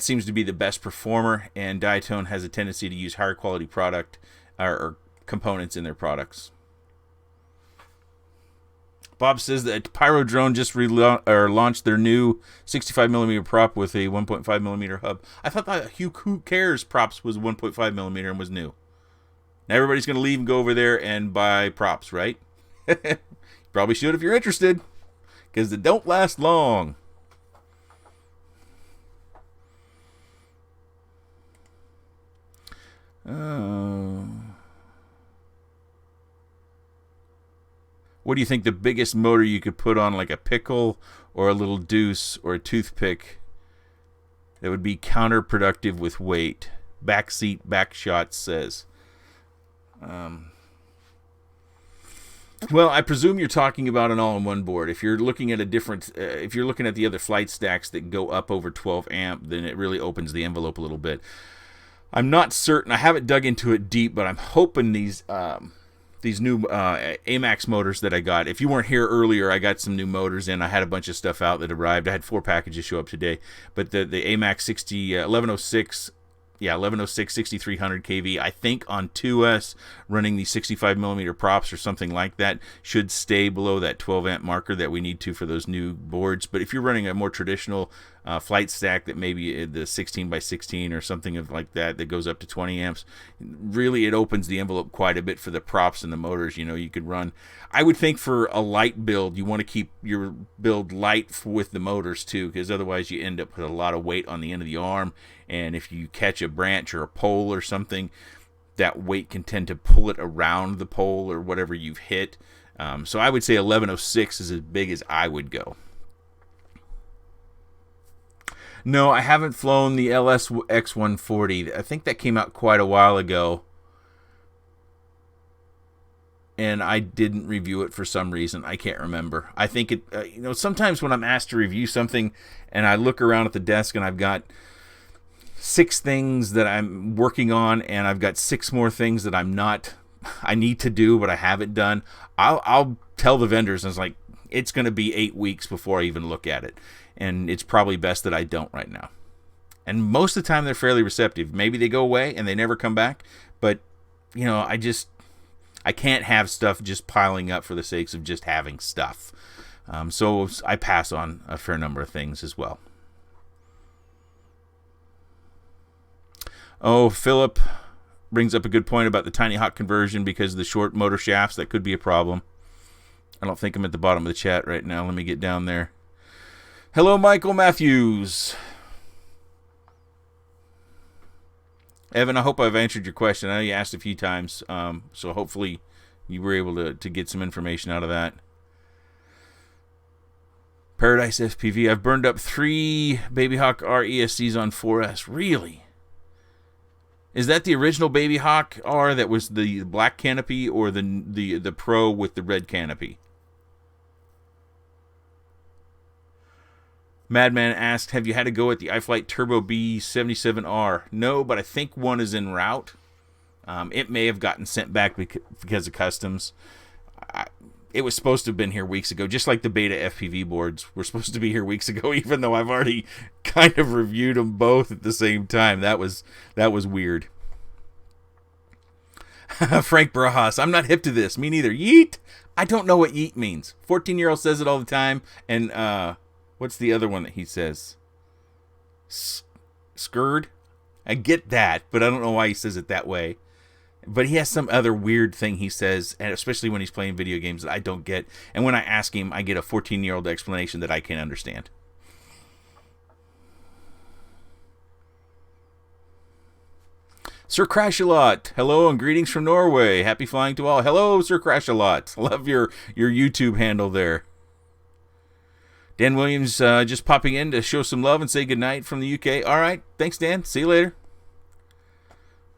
seems to be the best performer, and Diatone has a tendency to use higher quality product or components in their products. Bob says that Pyro Drone just launched their new 65mm prop with a 1.5mm hub. I thought that Who Cares props was 1.5mm and was new. Now everybody's going to leave and go over there and buy props, right? Probably should if you're interested, because they don't last long. What do you think the biggest motor you could put on, like a pickle or a little deuce or a toothpick, that would be counterproductive with weight? Backseat Backshot says. Well, I presume you're talking about an all-in-one board. If you're looking at if you're looking at the other flight stacks that go up over 12 amp, then it really opens the envelope a little bit. I'm not certain. I haven't dug into it deep, but I'm hoping these new AMAX motors that I got. If you weren't here earlier, I got some new motors in. I had a bunch of stuff out that arrived. I had 4 packages show up today, but the AMAX 1106. Yeah, 1106 6300 kV. I think on 2S running the 65mm props or something like that should stay below that 12 amp marker that we need to for those new boards. But if you're running a more traditional flight stack that maybe the 16x16 or something of like that goes up to 20 amps, really it opens the envelope quite a bit for the props and the motors. You could run. I would think for a light build, you want to keep your build light with the motors too, because otherwise you end up with a lot of weight on the end of the arm. And if you catch a branch or a pole or something, that weight can tend to pull it around the pole or whatever you've hit. So I would say 1106 is as big as I would go. No, I haven't flown the LS X140. I think that came out quite a while ago, and I didn't review it for some reason. I can't remember. I think it, sometimes when I'm asked to review something and I look around at the desk and I've got 6 things that I'm working on and I've got 6 more things that I need to do but I haven't done, I'll tell the vendors, and it's like, it's going to be 8 weeks before I even look at it. and it's probably best that I don't right now. And most of the time they're fairly receptive. Maybe they go away and they never come back, but I can't have stuff just piling up for the sakes of just having stuff. So I pass on a fair number of things as well. Oh, Philip brings up a good point about the tiny hawk conversion because of the short motor shafts. That could be a problem. I don't think I'm at the bottom of the chat right now. Let me get down there. Hello, Michael Matthews. Evan, I hope I've answered your question. I know you asked a few times, so hopefully you were able to get some information out of that. Paradise FPV. I've burned up 3 Baby Hawk R ESCs on 4S. Really? Is that the original Baby Hawk R that was the black canopy, or the Pro with the red canopy? Madman asked, have you had to go at the iFlight Turbo B77R? No, but I think one is en route. It may have gotten sent back because of customs. It was supposed to have been here weeks ago, just like the beta FPV boards were supposed to be here weeks ago, even though I've already kind of reviewed them both at the same time. That was weird. Frank Barajas, I'm not hip to this. Me neither. Yeet. I don't know what yeet means. 14-year-old says it all the time. And what's the other one that he says? Skurred? I get that, but I don't know why he says it that way. But he has some other weird thing he says, and especially when he's playing video games, that I don't get. And when I ask him, I get a 14-year-old explanation that I can't understand. Sir Crash-A-Lot, hello and greetings from Norway. Happy flying to all. Hello, Sir Crash-A-Lot. Love your YouTube handle there. Dan Williams just popping in to show some love and say goodnight from the UK. All right, thanks, Dan. See you later.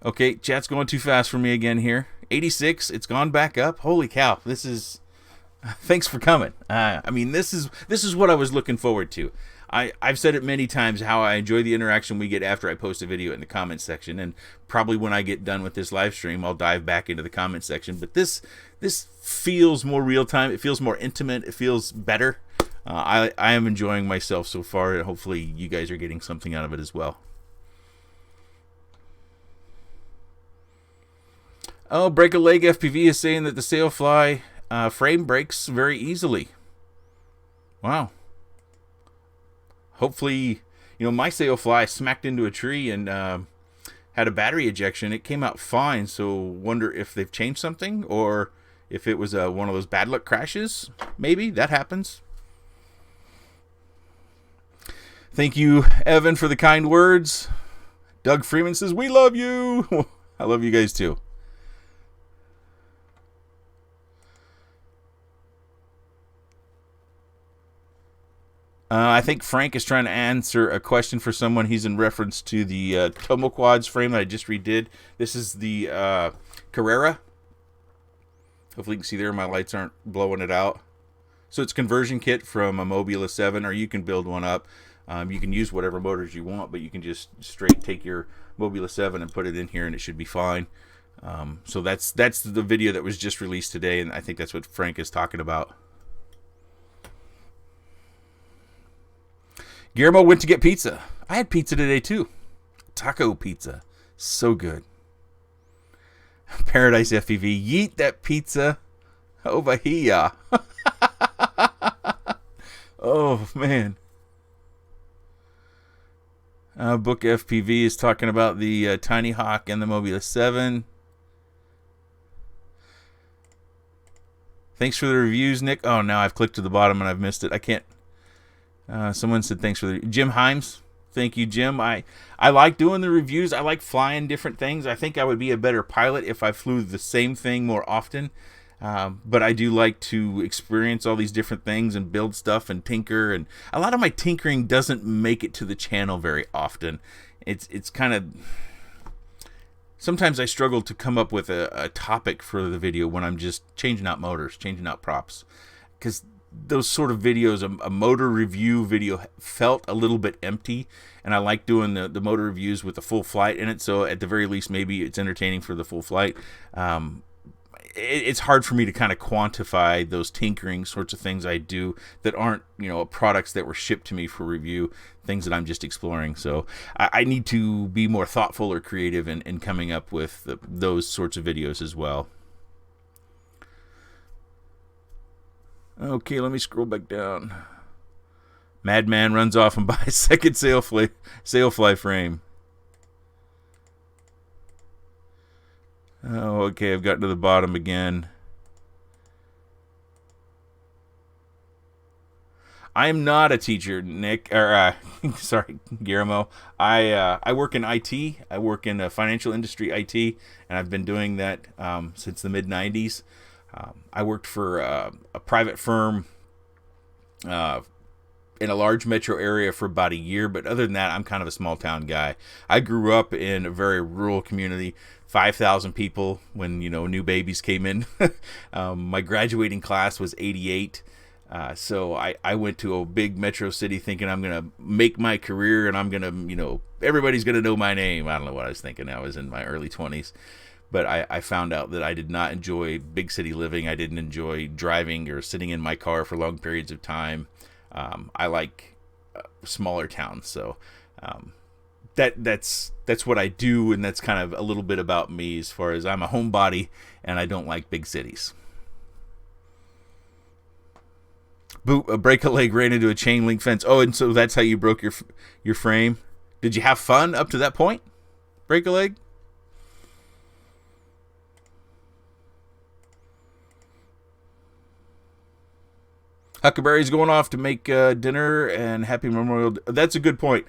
Okay, chat's going too fast for me again here. 86, it's gone back up. Holy cow, this is... Thanks for coming. I mean, this is what I was looking forward to. I've said it many times how I enjoy the interaction we get after I post a video in the comments section, and probably when I get done with this live stream, I'll dive back into the comments section. But this feels more real time. It feels more intimate. It feels better. I am enjoying myself so far, and hopefully you guys are getting something out of it as well. Oh, Break a Leg FPV is saying that the Sailfly frame breaks very easily. Wow. Hopefully, my Sailfly smacked into a tree and had a battery ejection. It came out fine, so wonder if they've changed something or if it was one of those bad luck crashes. Maybe, that happens. Thank you, Evan, for the kind words. Doug Freeman says, we love you. I love you guys too. I think Frank is trying to answer a question for someone. He's in reference to the Tomo Quads frame that I just redid. This is the Carrera. Hopefully you can see there. My lights aren't blowing it out. So it's a conversion kit from a Mobula 7, or you can build one up. You can use whatever motors you want, but you can just straight take your Mobula 7 and put it in here, and it should be fine. So that's the video that was just released today, and I think that's what Frank is talking about. Guillermo went to get pizza. I had pizza today too. Taco pizza. So good. Paradise FPV. Yeet that pizza over here. Oh, man. Book FPV is talking about the Tiny Hawk and the Mobula 7. Thanks for the reviews, Nick. Oh, now I've clicked to the bottom and I've missed it. I can't. Someone said thanks for the... Jim Himes. Thank you, Jim. I like doing the reviews. I like flying different things. I think I would be a better pilot if I flew the same thing more often. But I do like to experience all these different things and build stuff and tinker. And a lot of my tinkering doesn't make it to the channel very often. It's kind of... Sometimes I struggle to come up with a topic for the video when I'm just changing out motors, changing out props. Because those sort of videos, a motor review video felt a little bit empty, and I like doing the motor reviews with the full flight in it, so at the very least maybe it's entertaining for the full flight. it's hard for me to kind of quantify those tinkering sorts of things I do that aren't, products that were shipped to me for review, things that I'm just exploring. So I need to be more thoughtful or creative in coming up with those sorts of videos as well. Okay, let me scroll back down. Madman runs off and buys second sailfly frame. Oh, okay, I've gotten to the bottom again. I am not a teacher, Nick, or sorry, Guillermo. I work in IT. I work in financial industry IT, and I've been doing that since the mid '90s. I worked for a private firm in a large metro area for about a year, but other than that, I'm kind of a small town guy. I grew up in a very rural community, 5,000 people when new babies came in. My graduating class was 88. So I went to a big metro city thinking I'm going to make my career and I'm going to, everybody's going to know my name. I don't know what I was thinking. I was in my early 20s. But I found out that I did not enjoy big city living. I didn't enjoy driving or sitting in my car for long periods of time. I like smaller towns. So that's what I do, and that's kind of a little bit about me as far as I'm a homebody, and I don't like big cities. Boop, a break a leg, ran into a chain link fence. Oh, and so that's how you broke your frame. Did you have fun up to that point? Break a leg? Huckleberry's going off to make dinner, and happy Memorial Day. That's a good point.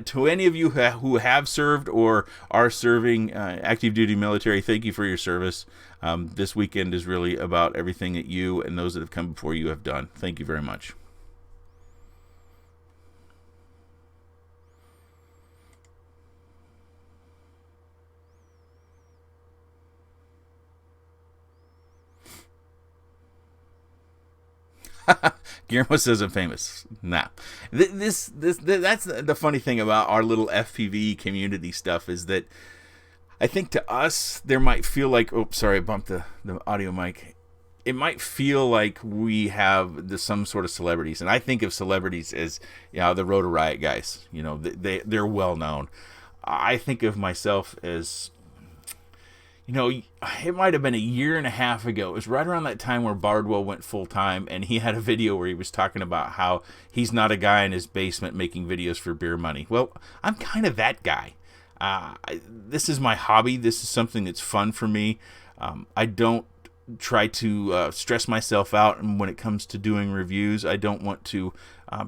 To any of you who have served or are serving active duty military, thank you for your service. This weekend is really about everything that you and those that have come before you have done. Thank you very much. Guillermo says I'm famous. Nah. That's the funny thing about our little FPV community stuff is that I think to us there might feel like, oops, sorry, I bumped the audio mic. It might feel like we have some sort of celebrities, and I think of celebrities as the Rotor Riot guys. They're well known. I think of myself as, it might have been a year and a half ago. It was right around that time where Bardwell went full time, and he had a video where he was talking about how he's not a guy in his basement making videos for beer money. Well, I'm kind of that guy. This is my hobby. This is something that's fun for me. I don't try to stress myself out when it comes to doing reviews. I don't want to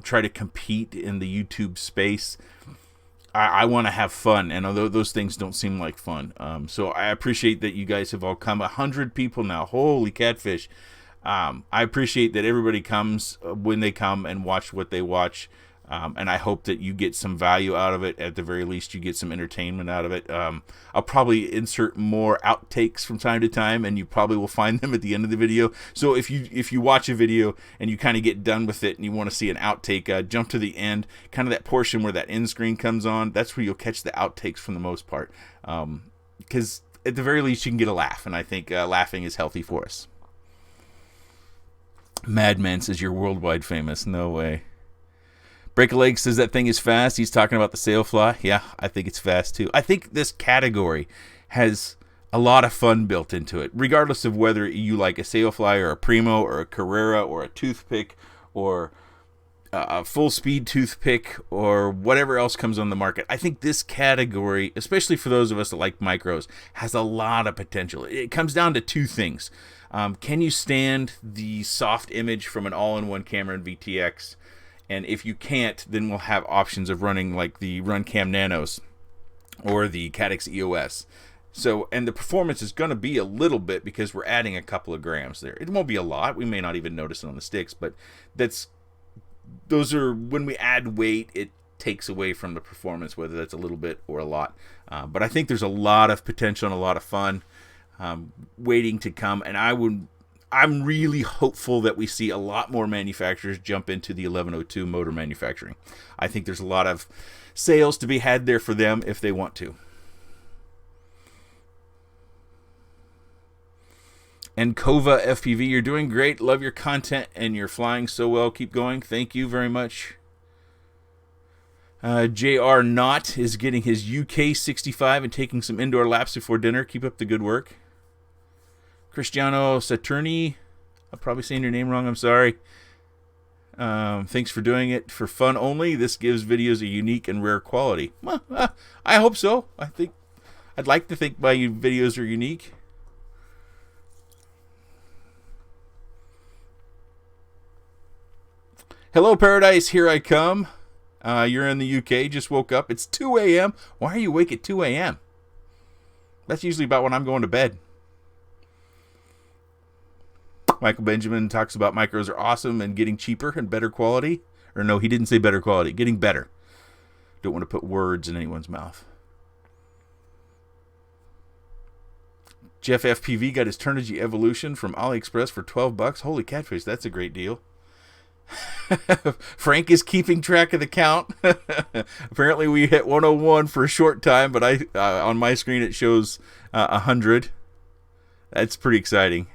try to compete in the YouTube space. I want to have fun, and although those things don't seem like fun, so I appreciate that you guys have all come. 100 people now, holy catfish! I appreciate that everybody comes when they come and watch what they watch, and I hope that you get some value out of it. At the very least, you get some entertainment out of it. I'll probably insert more outtakes from time to time, and you probably will find them at the end of the video. So if you watch a video and you kind of get done with it and you want to see an outtake, jump to the end, kind of that portion where that end screen comes on. That's where you'll catch the outtakes for the most part, because at the very least you can get a laugh, and I think laughing is healthy for us. Madman says you're worldwide famous. No way. Break a Leg says that thing is fast. He's talking about the Sailfly. Yeah, I think it's fast too. I think this category has a lot of fun built into it, regardless of whether you like a Sailfly or a Primo or a Carrera or a toothpick or a full speed toothpick or whatever else comes on the market. I think this category, especially for those of us that like micros, has a lot of potential. It comes down to two things. Can you stand the soft image from an all-in-one camera in VTX? And if you can't, then we'll have options of running like the RunCam Nanos or the Caddx EOS. So, and the performance is going to be a little bit because we're adding a couple of grams there. It won't be a lot. We may not even notice it on the sticks, but those are, when we add weight, it takes away from the performance, whether that's a little bit or a lot. But I think there's a lot of potential and a lot of fun waiting to come, and I'm really hopeful that we see a lot more manufacturers jump into the 1102 motor manufacturing. I think there's a lot of sales to be had there for them if they want to. And Kova FPV, you're doing great. Love your content and you're flying so well. Keep going. Thank you very much. JR Knott is getting his UK 65 and taking some indoor laps before dinner. Keep up the good work. Cristiano Saturni, I'm probably saying your name wrong. I'm sorry. Thanks for doing it for fun only. This gives videos a unique and rare quality. Well, I hope so. I'd like to think my videos are unique. Hello, Paradise. Here I come. You're in the UK. Just woke up. It's 2 a.m. Why are you awake at 2 a.m.? That's usually about when I'm going to bed. Michael Benjamin talks about micros are awesome and getting cheaper and better quality. Or no, he didn't say better quality. Getting better. Don't want to put words in anyone's mouth. Jeff FPV got his Turnigy Evolution from AliExpress for $12. Holy catfish, that's a great deal. Frank is keeping track of the count. Apparently we hit 101 for a short time, but on my screen it shows 100. That's pretty exciting.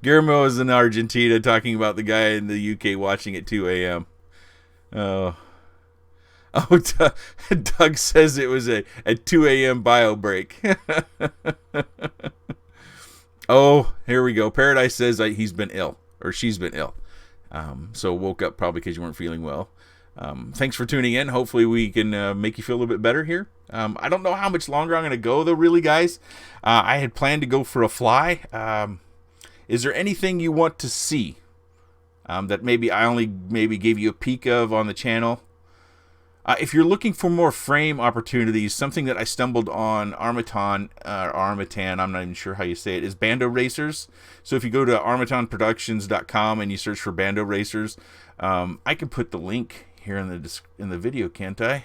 Guillermo is in Argentina talking about the guy in the UK watching at 2 a.m. Oh, Doug says it was a 2 a.m. bio break. Oh, here we go. Paradise says he's been ill, or she's been ill. So woke up probably because you weren't feeling well. Thanks for tuning in. Hopefully we can make you feel a little bit better here. I don't know how much longer I'm going to go, though, really, guys. I had planned to go for a fly. Is there anything you want to see that maybe I only gave you a peek of on the channel? If you're looking for more frame opportunities, something that I stumbled on Armatan, I'm not even sure how you say it, is Bando Racers. So if you go to armatanproductions.com and you search for Bando Racers, I can put the link here in the video, can't I?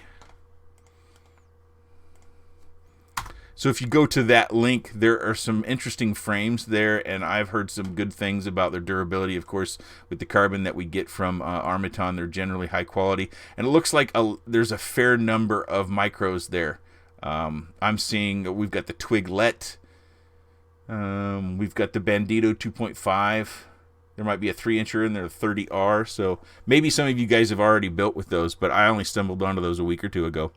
So if you go to that link, there are some interesting frames there, and I've heard some good things about their durability. Of course, with the carbon that we get from Armatan, they're generally high quality. And it looks like there's a fair number of micros there. I'm seeing we've got the Twiglet. We've got the Bandito 2.5. There might be a 3-incher in there, a 30R. So maybe some of you guys have already built with those, but I only stumbled onto those a week or two ago.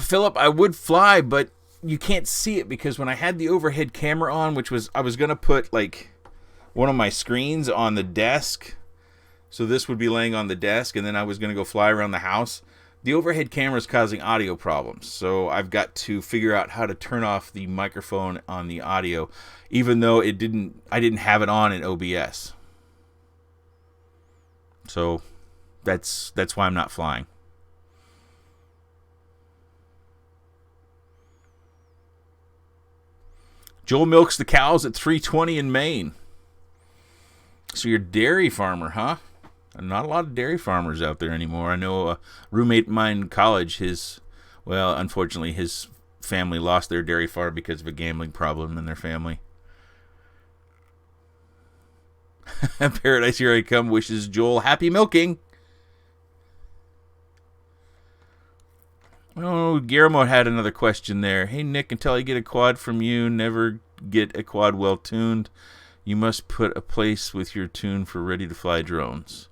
Philip, I would fly, but you can't see it because when I had the overhead camera on, I was going to put like one of my screens on the desk. So this would be laying on the desk, and then I was going to go fly around the house. The overhead camera is causing audio problems, so I've got to figure out how to turn off the microphone on the audio, even though I didn't have it on in OBS. So that's why I'm not flying. Joel milks the cows at 3:20 in Maine. So you're a dairy farmer, huh? Not a lot of dairy farmers out there anymore. I know a roommate of mine in college, unfortunately, his family lost their dairy farm because of a gambling problem in their family. Paradise, here I come, wishes Joel happy milking. Oh, Guillermo had another question there. Hey, Nick, until I get a quad from you, never get a quad well tuned. You must put a place with your tune for ready-to-fly drones.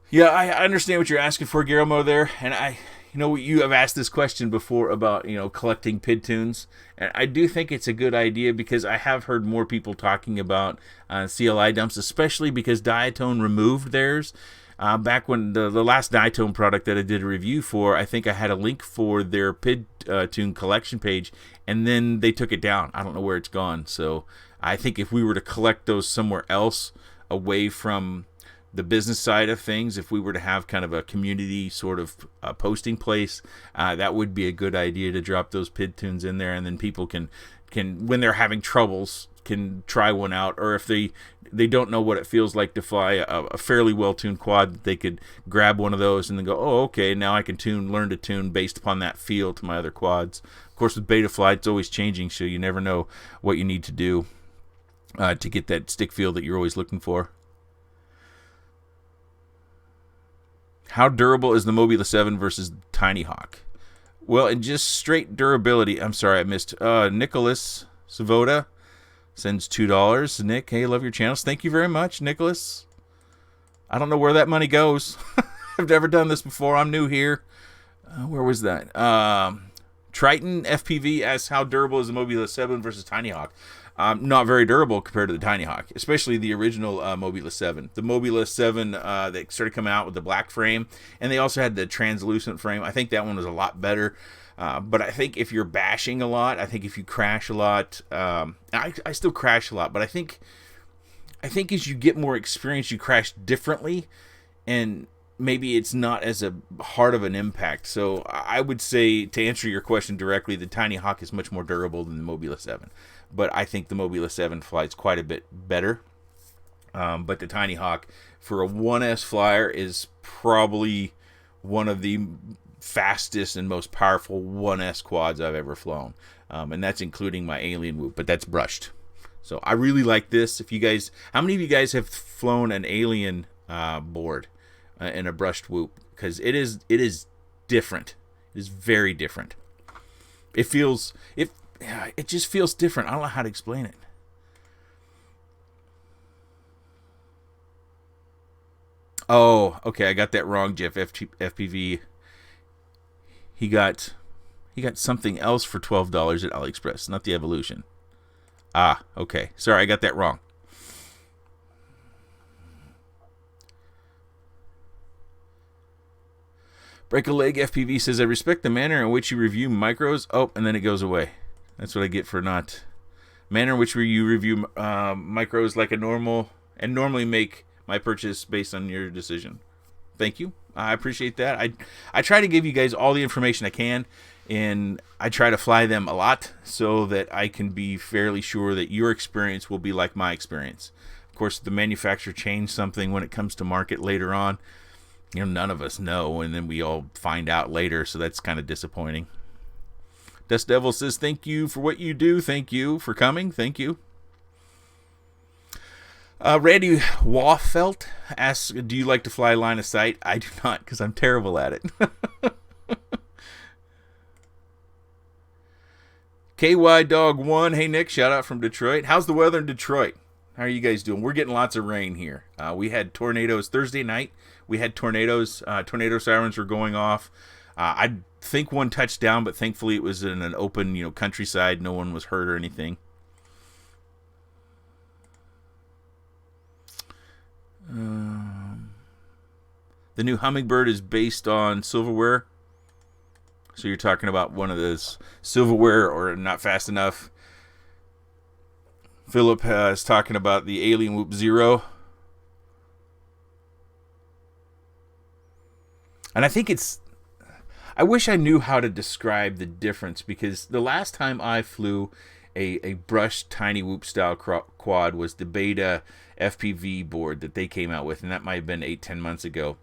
Yeah, I understand what you're asking for, Guillermo, there. And you have asked this question before about, collecting PID tunes. And I do think it's a good idea because I have heard more people talking about CLI dumps, especially because Diatone removed theirs. Back when the last Diatone product that I did a review for, I think I had a link for their PID tune collection page, and then they took it down. I don't know where it's gone. So I think if we were to collect those somewhere else away from the business side of things, if we were to have kind of a community sort of posting place, that would be a good idea to drop those PID tunes in there, and then people can when they're having troubles, can try one out, or if they don't know what it feels like to fly a fairly well-tuned quad, they could grab one of those and then go, oh, okay, now I can learn to tune based upon that feel to my other quads. Of course, with Betafly, it's always changing, so you never know what you need to do to get that stick feel that you're always looking for. How durable is the Mobula 7 versus Tiny Hawk? Well, in just straight durability, I'm sorry I missed. Nicholas Savoda sends $2. Nick, hey, love your channels. Thank you very much, Nicholas. I don't know where that money goes. I've never done this before. I'm new here. Where was that? Triton FPV asks, how durable is the Mobula 7 versus Tiny Hawk? Not very durable compared to the Tiny Hawk, especially the original Mobula 7. The Mobula 7, they started coming out with the black frame, and they also had the translucent frame. I think that one was a lot better. But I think if you're bashing a lot, I think if you crash a lot, I still crash a lot, but I think as you get more experience, you crash differently, and maybe it's not as hard of an impact. So I would say, to answer your question directly, the Tiny Hawk is much more durable than the Mobula 7. But I think the Mobula 7 flies quite a bit better. But the Tiny Hawk, for a 1S flyer, is probably one of the fastest and most powerful 1S quads I've ever flown. And that's including my Alien Whoop, but that's brushed. So I really like this. If you guys, how many of you guys have flown an Alien board in a brushed Whoop? Because it is different. It is very different. It just feels different. I don't know how to explain it. Oh, okay, I got that wrong, Jeff. FPV. He got something else for $12 at AliExpress, not the Evolution. Ah, okay. Sorry, I got that wrong. Break a Leg FPV says, I respect the manner in which you review micros. Oh, and then it goes away. That's what I get for not. Manner in which you review micros like a normal, and normally make my purchase based on your decision. Thank you. I appreciate that. I try to give you guys all the information I can, and I try to fly them a lot so that I can be fairly sure that your experience will be like my experience. Of course, the manufacturer changed something when it comes to market later on. None of us know, and then we all find out later, so that's kind of disappointing. Dust Devil says, thank you for what you do. Thank you for coming. Thank you. Randy Wafelt asks, do you like to fly line of sight? I do not, because I'm terrible at it. KY Dog 1, hey Nick, shout out from Detroit. How's the weather in Detroit? How are you guys doing? We're getting lots of rain here. We had tornadoes Thursday night. We had tornadoes. Tornado sirens were going off. I think one touched down, but thankfully it was in an open, countryside. No one was hurt or anything. The new Hummingbird is based on silverware. So you're talking about one of those silverware or not fast enough. Philip is talking about the Alien Whoop Zero. And I think I wish I knew how to describe the difference, because the last time I flew a brushed Tiny Whoop style quad was the Beta FPV board that they came out with, and that might have been 8-10 months ago.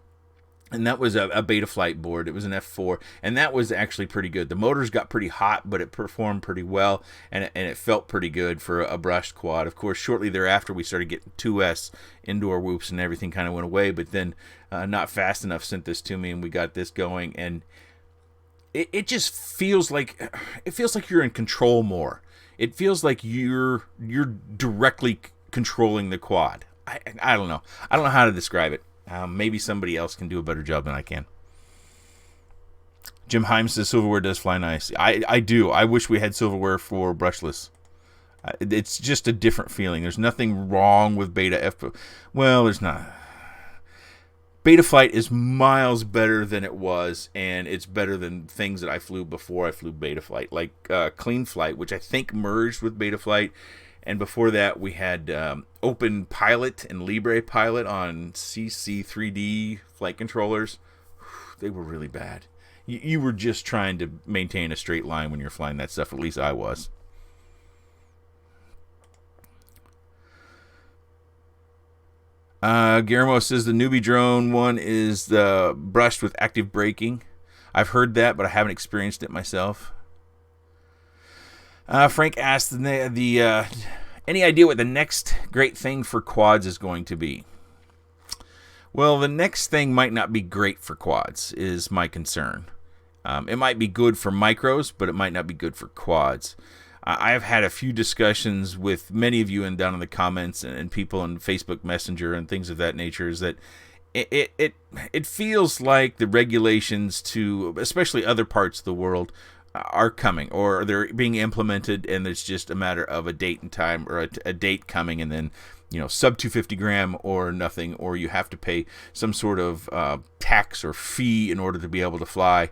And that was a Beta Flight board. It was an F4, and that was actually pretty good. The motors got pretty hot, but it performed pretty well, and it felt pretty good for a brushed quad. Of course, shortly thereafter, we started getting 2S indoor whoops, and everything kind of went away. But then Not Fast Enough sent this to me, and we got this going, and it just feels like you're in control more. It feels like you're directly controlling the quad. I don't know. I don't know how to describe it. Maybe somebody else can do a better job than I can. Jim Himes says silverware does fly nice. I do. I wish we had silverware for brushless. It's just a different feeling. There's nothing wrong with Beta F. Well, there's not. Beta Flight is miles better than it was, and it's better than things that I flew before I flew Beta Flight, like Clean Flight, which I think merged with Beta Flight. And before that, we had Open Pilot and Libre Pilot on CC3D flight controllers. They were really bad. You were just trying to maintain a straight line when you're flying that stuff. At least I was. Guillermo says the newbie drone one is the brushed with active braking. I've heard that, but I haven't experienced it myself. Frank asked any idea what the next great thing for quads is going to be? Well, the next thing might not be great for quads, is my concern. It might be good for micros, but it might not be good for quads. I have had a few discussions with many of you and down in the comments and people in Facebook Messenger and things of that nature, is that it feels like the regulations to especially other parts of the world are coming, or they're being implemented, and it's just a matter of a date and time, or a date coming, and then sub 250 gram or nothing, or you have to pay some sort of tax or fee in order to be able to fly.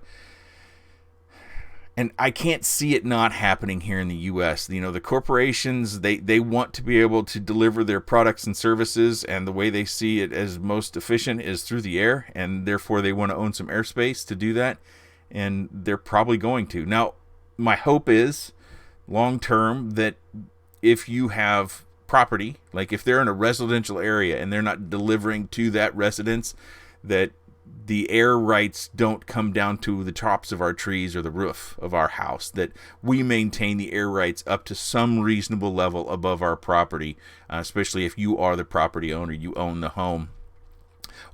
And I can't see it not happening here in the U.S. The corporations, they want to be able to deliver their products and services, and the way they see it as most efficient is through the air, and therefore they want to own some airspace to do that, and they're probably going to. Now, my hope is, long term, that if you have property, like if they're in a residential area and they're not delivering to that residence, that the air rights don't come down to the tops of our trees or the roof of our house, that we maintain the air rights up to some reasonable level above our property, especially if you are the property owner, you own the home,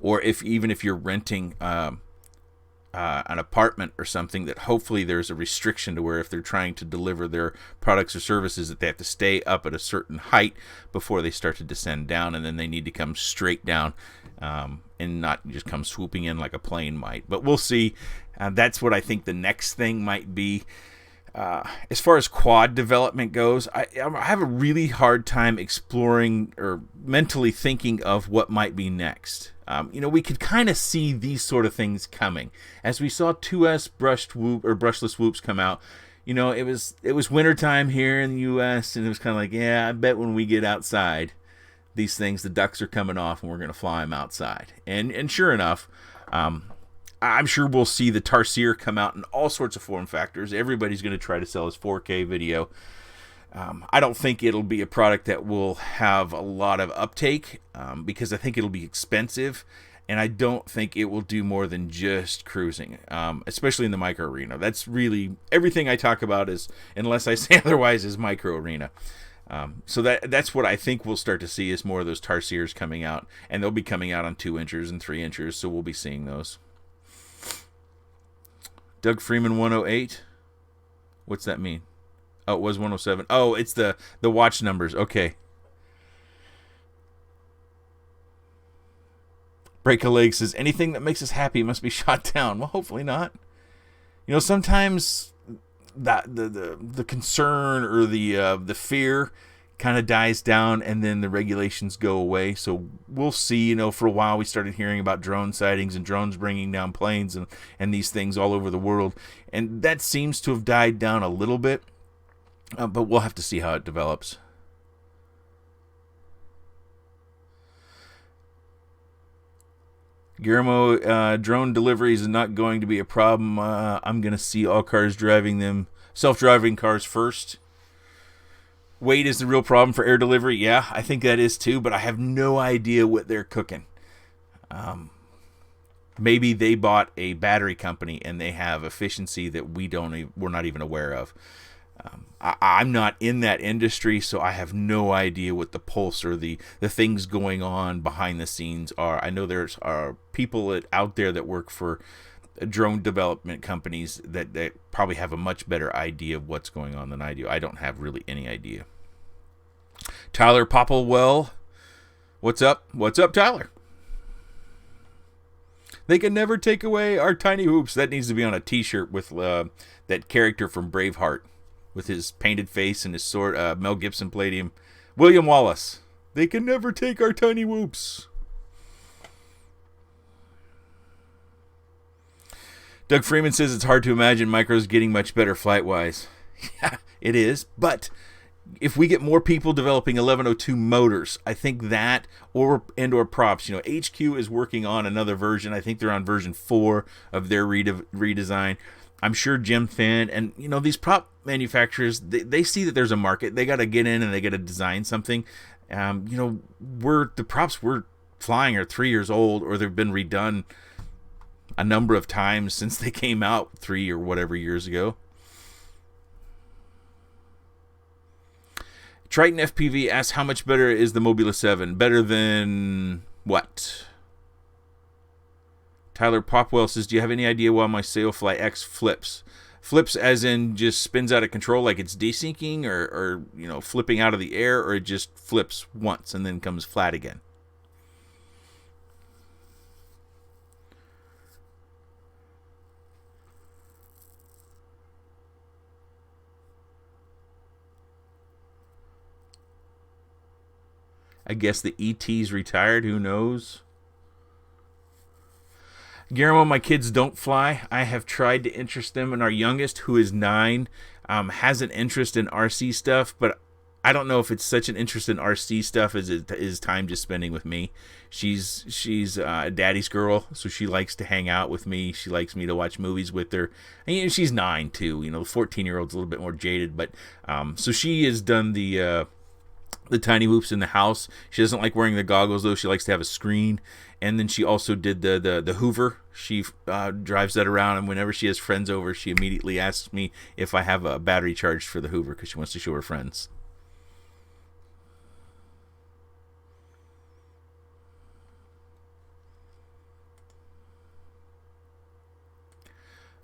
or even if you're renting an apartment or something, that hopefully there's a restriction to where if they're trying to deliver their products or services, that they have to stay up at a certain height before they start to descend down, and then they need to come straight down and not just come swooping in like a plane might. But we'll see. That's what I think the next thing might be. As far as quad development goes, I have a really hard time exploring or mentally thinking of what might be next. We could kind of see these sort of things coming. As we saw 2S brushless whoops come out, it was wintertime here in the U.S., and it was kind of like, yeah, I bet when we get outside, these things, the ducks are coming off, and we're going to fly them outside. And sure enough, I'm sure we'll see the Tarsier come out in all sorts of form factors. Everybody's going to try to sell his 4K video. I don't think it'll be a product that will have a lot of uptake, because I think it'll be expensive, and I don't think it will do more than just cruising, especially in the micro arena. That's really everything I talk about, is, unless I say otherwise, is micro arena. So that's what I think we'll start to see, is more of those Tarsiers coming out, and they'll be coming out on 2 inchers and 3 inchers, so we'll be seeing those. Doug Freeman 108. What's that mean? Oh, it was 107. Oh, it's the watch numbers. Okay. Break a Leg says, anything that makes us happy must be shot down. Well, hopefully not. Sometimes that the concern or the fear kind of dies down, and then the regulations go away. So we'll see. For a while we started hearing about drone sightings and drones bringing down planes and these things all over the world, and that seems to have died down a little bit, but we'll have to see how it develops. Guillermo, drone deliveries is not going to be a problem. I'm going to see all cars driving them, self-driving cars first. Weight is the real problem for air delivery. Yeah, I think that is too, but I have no idea what they're cooking. Maybe they bought a battery company and they have efficiency that we're not even aware of. I'm not in that industry, so I have no idea what the pulse or the things going on behind the scenes are. I know there's people out there that work for drone development companies that probably have a much better idea of what's going on than I do. I don't have really any idea. Tyler Popplewell, what's up? What's up, Tyler? They can never take away our tiny hoops. That needs to be on a t-shirt with that character from Braveheart with his painted face and his sword. Mel Gibson played him. William Wallace. They can never take our tiny whoops. Doug Freeman says it's hard to imagine micros getting much better flight-wise. Yeah, it is. But if we get more people developing 1102 motors, I think that, or props. HQ is working on another version. I think they're on version 4 of their redesign. I'm sure Jim Finn and these prop manufacturers, they see that there's a market. They got to get in and they got to design something. The props we're flying are 3 years old, or they've been redone a number of times since they came out 3 or whatever years ago. Triton FPV asks, how much better is the Mobula 7? Better than what? Tyler Popwell says, do you have any idea why my Sailfly X flips? Flips as in just spins out of control like it's desyncing or flipping out of the air, or it just flips once and then comes flat again? I guess the ET's retired. Who knows? Guillermo, my kids don't fly. I have tried to interest them, and our youngest, who is 9, has an interest in RC stuff, but I don't know if it's such an interest in RC stuff as it is time just spending with me. She's a daddy's girl, so she likes to hang out with me. She likes me to watch movies with her. And, she's 9 too. The 14-year-old's a little bit more jaded, but so she has done the tiny whoops in the house. She doesn't like wearing the goggles though. She likes to have a screen. And then she also did the Hoover. She drives that around, and whenever she has friends over, she immediately asks me if I have a battery charged for the Hoover because she wants to show her friends.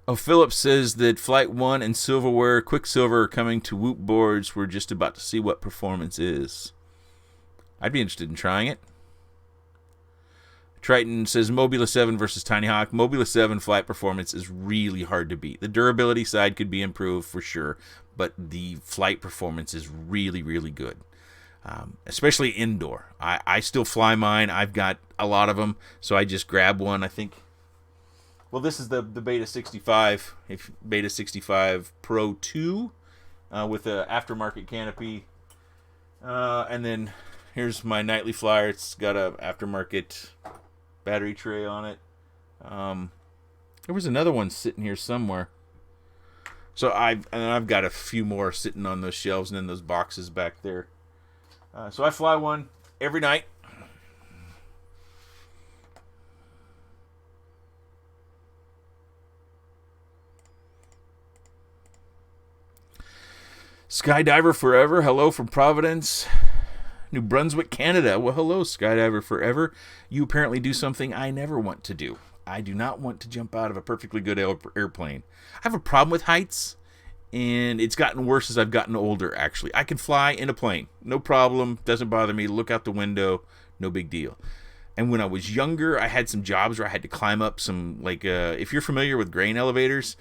Oh, Philip says that Flight 1 and Silverware Quicksilver are coming to Whoop boards. We're just about to see what performance is. I'd be interested in trying it. Triton says Mobula 7 versus Tiny Hawk. Mobula 7 flight performance is really hard to beat. The durability side could be improved for sure, but the flight performance is really, really good, especially indoor. I still fly mine. I've got a lot of them, so I just grab one. I think, well, this is the Beta 65, Beta 65 Pro 2 with an aftermarket canopy. And then here's my nightly flyer. It's got an aftermarket battery tray on it. There was another one sitting here somewhere. So I've got a few more sitting on those shelves and in those boxes back there. So I fly one every night. Skydiver Forever, hello from Providence, New Brunswick, Canada. Well, hello, Skydiver Forever. You apparently do something I never want to do. I do not want to jump out of a perfectly good airplane. I have a problem with heights, and it's gotten worse as I've gotten older, actually. I can fly in a plane. No problem. Doesn't bother me. Look out the window. No big deal. And when I was younger, I had some jobs where I had to climb up some, if you're familiar with grain elevators,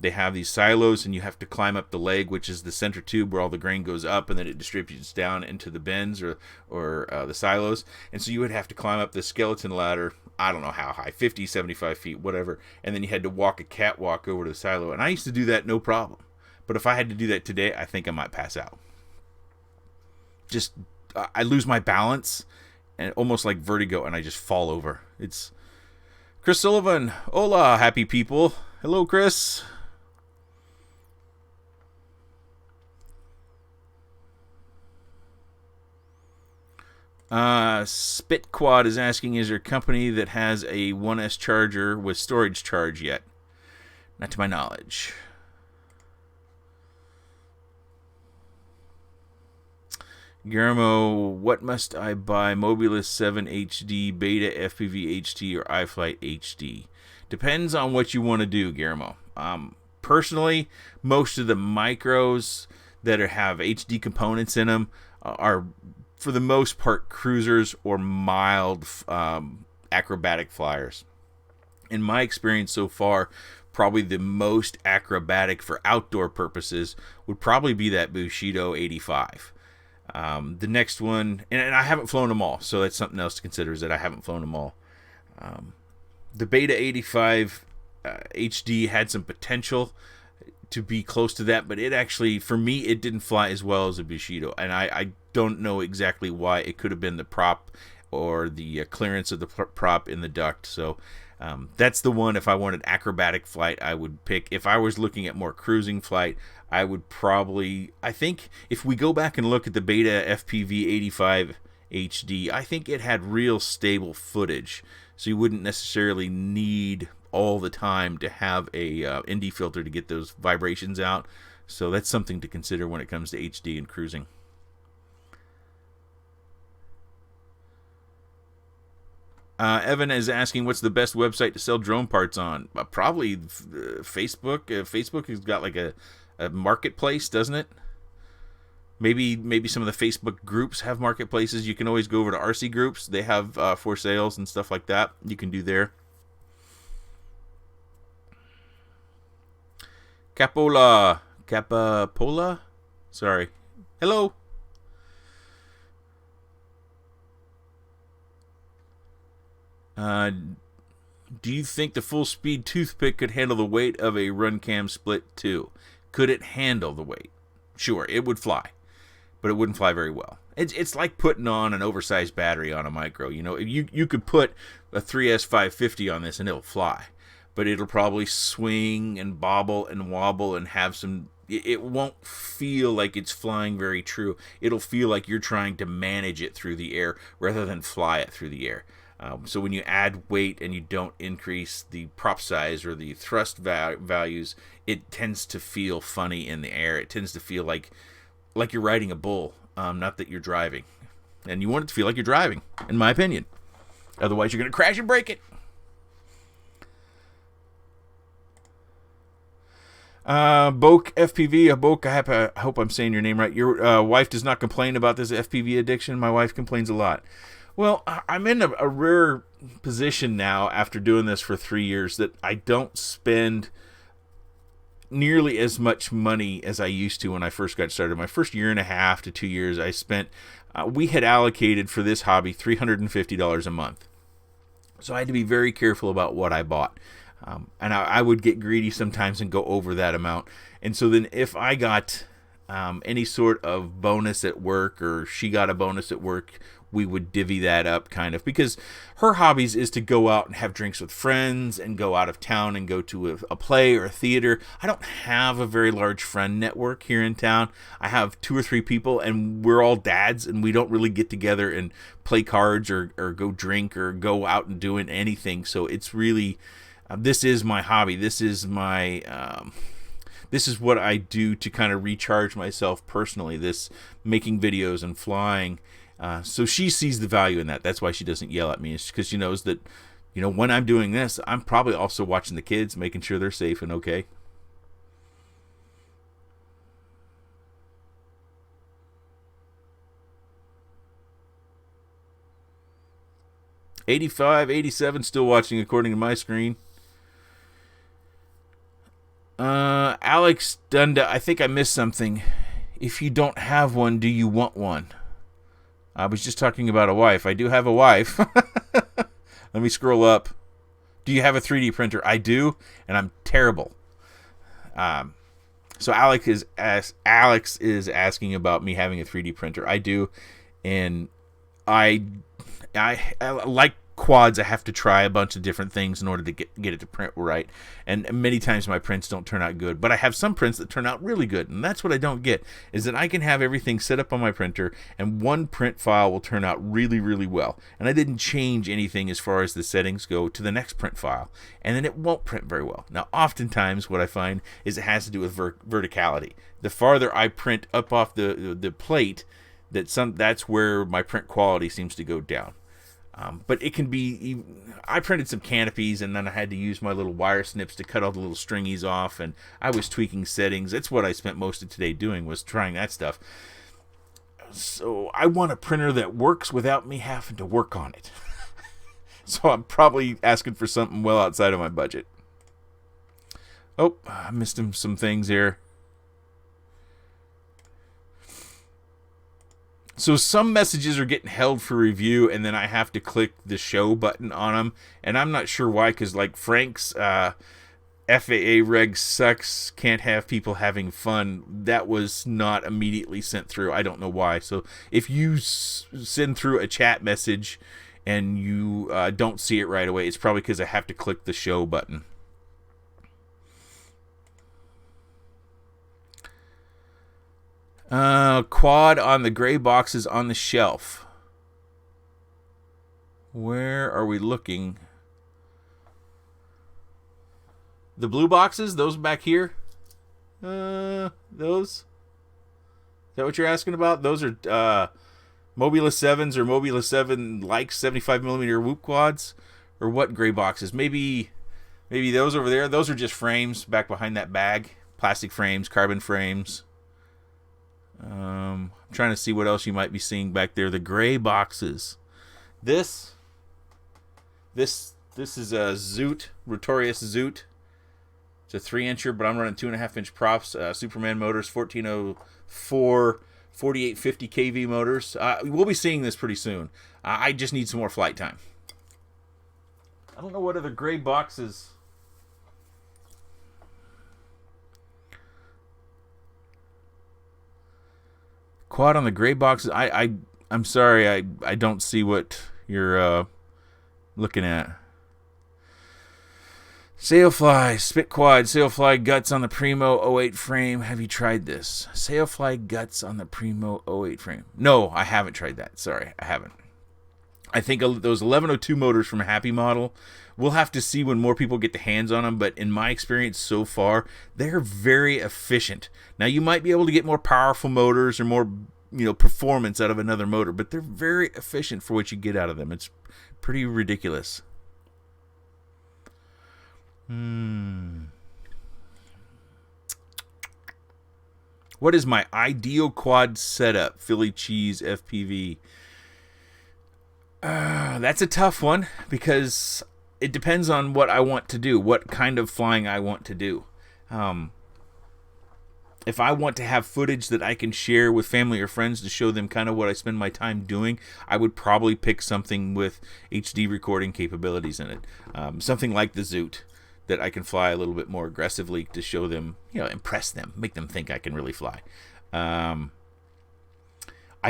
they have these silos, and you have to climb up the leg, which is the center tube where all the grain goes up, and then it distributes down into the bins or the silos. And so you would have to climb up the skeleton ladder, I don't know how high, 50, 75 feet, whatever. And then you had to walk a catwalk over to the silo. And I used to do that no problem. But if I had to do that today, I think I might pass out. Just, I lose my balance, and almost like vertigo, and I just fall over. It's Chris Sullivan. Hola, happy people. Hello, Chris. Spit Quad is asking, is there a company that has a 1S charger with storage charge yet? Not to my knowledge. Guillermo, what must I buy? Mobula 7 HD, Beta FPV HT, or iFlight HD? Depends on what you want to do, Guillermo. Personally, most of the micros that have HD components in them are, for the most part, cruisers or mild acrobatic flyers. In my experience so far, probably the most acrobatic for outdoor purposes would probably be that Bushido 85. The next one, and I haven't flown them all, so that's something else to consider, is that I haven't flown them all. The Beta 85 HD had some potential to be close to that, but it actually, for me, it didn't fly as well as a Bushido, and I don't know exactly why. It could have been the prop or the clearance of the prop in the duct. So that's the one, if I wanted acrobatic flight, I would pick. If I was looking at more cruising flight, I would probably, I think if we go back and look at the Beta FPV 85 HD, I think it had real stable footage, so you wouldn't necessarily need all the time to have a ND filter to get those vibrations out. So that's something to consider when it comes to HD and cruising. Evan is asking, what's the best website to sell drone parts on? Probably Facebook. Facebook has got like a marketplace, doesn't it? Maybe some of the Facebook groups have marketplaces. You can always go over to RC groups. They have for sales and stuff like that. You can do there. Capola. Sorry. Hello. Do you think the full speed toothpick could handle the weight of a run cam split 2? Could it handle the weight? Sure, it would fly, but it wouldn't fly very well. It's like putting on an oversized battery on a micro. You know, you could put a 3S 550 on this and it'll fly, but it'll probably swing and bobble and wobble and have some. It won't feel like it's flying very true. It'll feel like you're trying to manage it through the air rather than fly it through the air. So when you add weight and you don't increase the prop size or the thrust values, it tends to feel funny in the air. It tends to feel like you're riding a bull, not that you're driving. And you want it to feel like you're driving, in my opinion. Otherwise, you're going to crash and break it. Boke FPV, Boke, I hope I'm saying your name right. Your wife does not complain about this FPV addiction. My wife complains a lot. Well, I'm in a rare position now after doing this for 3 years that I don't spend nearly as much money as I used to when I first got started. My first year and a half to 2 years, I spent, we had allocated for this hobby $350 a month. So I had to be very careful about what I bought. And I would get greedy sometimes and go over that amount. And so then if I got any sort of bonus at work or she got a bonus at work, we would divvy that up kind of, because her hobbies is to go out and have drinks with friends and go out of town and go to a play or a theater. I don't have a very large friend network here in town. I have 2 or 3 people and we're all dads and we don't really get together and play cards or go drink or go out and do anything. So it's really, this is my hobby. This is my, this is what I do to kind of recharge myself personally, this making videos and flying. So she sees the value in that. That's why she doesn't yell at me. It's because she knows that, you know, when I'm doing this, I'm probably also watching the kids, making sure they're safe and okay. $85, $87 still watching according to my screen. Alex Dunda, I think I missed something. If you don't have one, do you want one? I was just talking about a wife. I do have a wife. Let me scroll up. Do you have a 3D printer? I do, and I'm terrible. So Alex is asking about me having a 3D printer. I do, and I like quads. I have to try a bunch of different things in order to get it to print right, and many times my prints don't turn out good, but I have some prints that turn out really good, and that's what I don't get, is that I can have everything set up on my printer and one print file will turn out really, really well, and I didn't change anything as far as the settings go to the next print file, and then it won't print very well. Now oftentimes what I find is it has to do with verticality. The farther I print up off the plate, that's where my print quality seems to go down. But it can be, I printed some canopies and then I had to use my little wire snips to cut all the little stringies off, and I was tweaking settings. That's what I spent most of today doing, was trying that stuff. So I want a printer that works without me having to work on it. So I'm probably asking for something well outside of my budget. Oh, I missed some things here. So some messages are getting held for review, and then I have to click the show button on them, and I'm not sure why, because like Frank's FAA reg sucks, can't have people having fun, that was not immediately sent through. I don't know why. So if you send through a chat message and you don't see it right away, it's probably because I have to click the show button. Quad on the gray boxes on the shelf. Where are we looking? The blue boxes? Those back here? Those? Is that what you're asking about? Those are Mobula 7s or Mobula 7 like 75 millimeter whoop quads, or what gray boxes? Maybe those over there. Those are just frames back behind that bag. Plastic frames, carbon frames. I'm trying to see what else you might be seeing back there. The gray boxes. This is a Zoot, Rotorius Zoot. It's a 3-incher, but I'm running 2.5-inch props. Superman motors, 1404, 4850 kV motors. We'll be seeing this pretty soon. I just need some more flight time. I don't know what other gray boxes. Quad on the gray boxes. I'm sorry. I don't see what you're looking at. Sailfly, Spit Quad, Sailfly Guts on the Primo 08 frame. Have you tried this? Sailfly Guts on the Primo 08 frame. No, I haven't tried that. Sorry, I haven't. I think those 1102 motors from a Happy Model, we'll have to see when more people get their hands on them, but in my experience so far, they're very efficient. Now, you might be able to get more powerful motors or more performance out of another motor, but they're very efficient for what you get out of them. It's pretty ridiculous. What is my ideal quad setup? Philly Cheese FPV. That's a tough one because it depends on what I want to do, what kind of flying I want to do. If I want to have footage that I can share with family or friends to show them kind of what I spend my time doing, I would probably pick something with HD recording capabilities in it. Something like the Zoot that I can fly a little bit more aggressively to show them, impress them, make them think I can really fly. I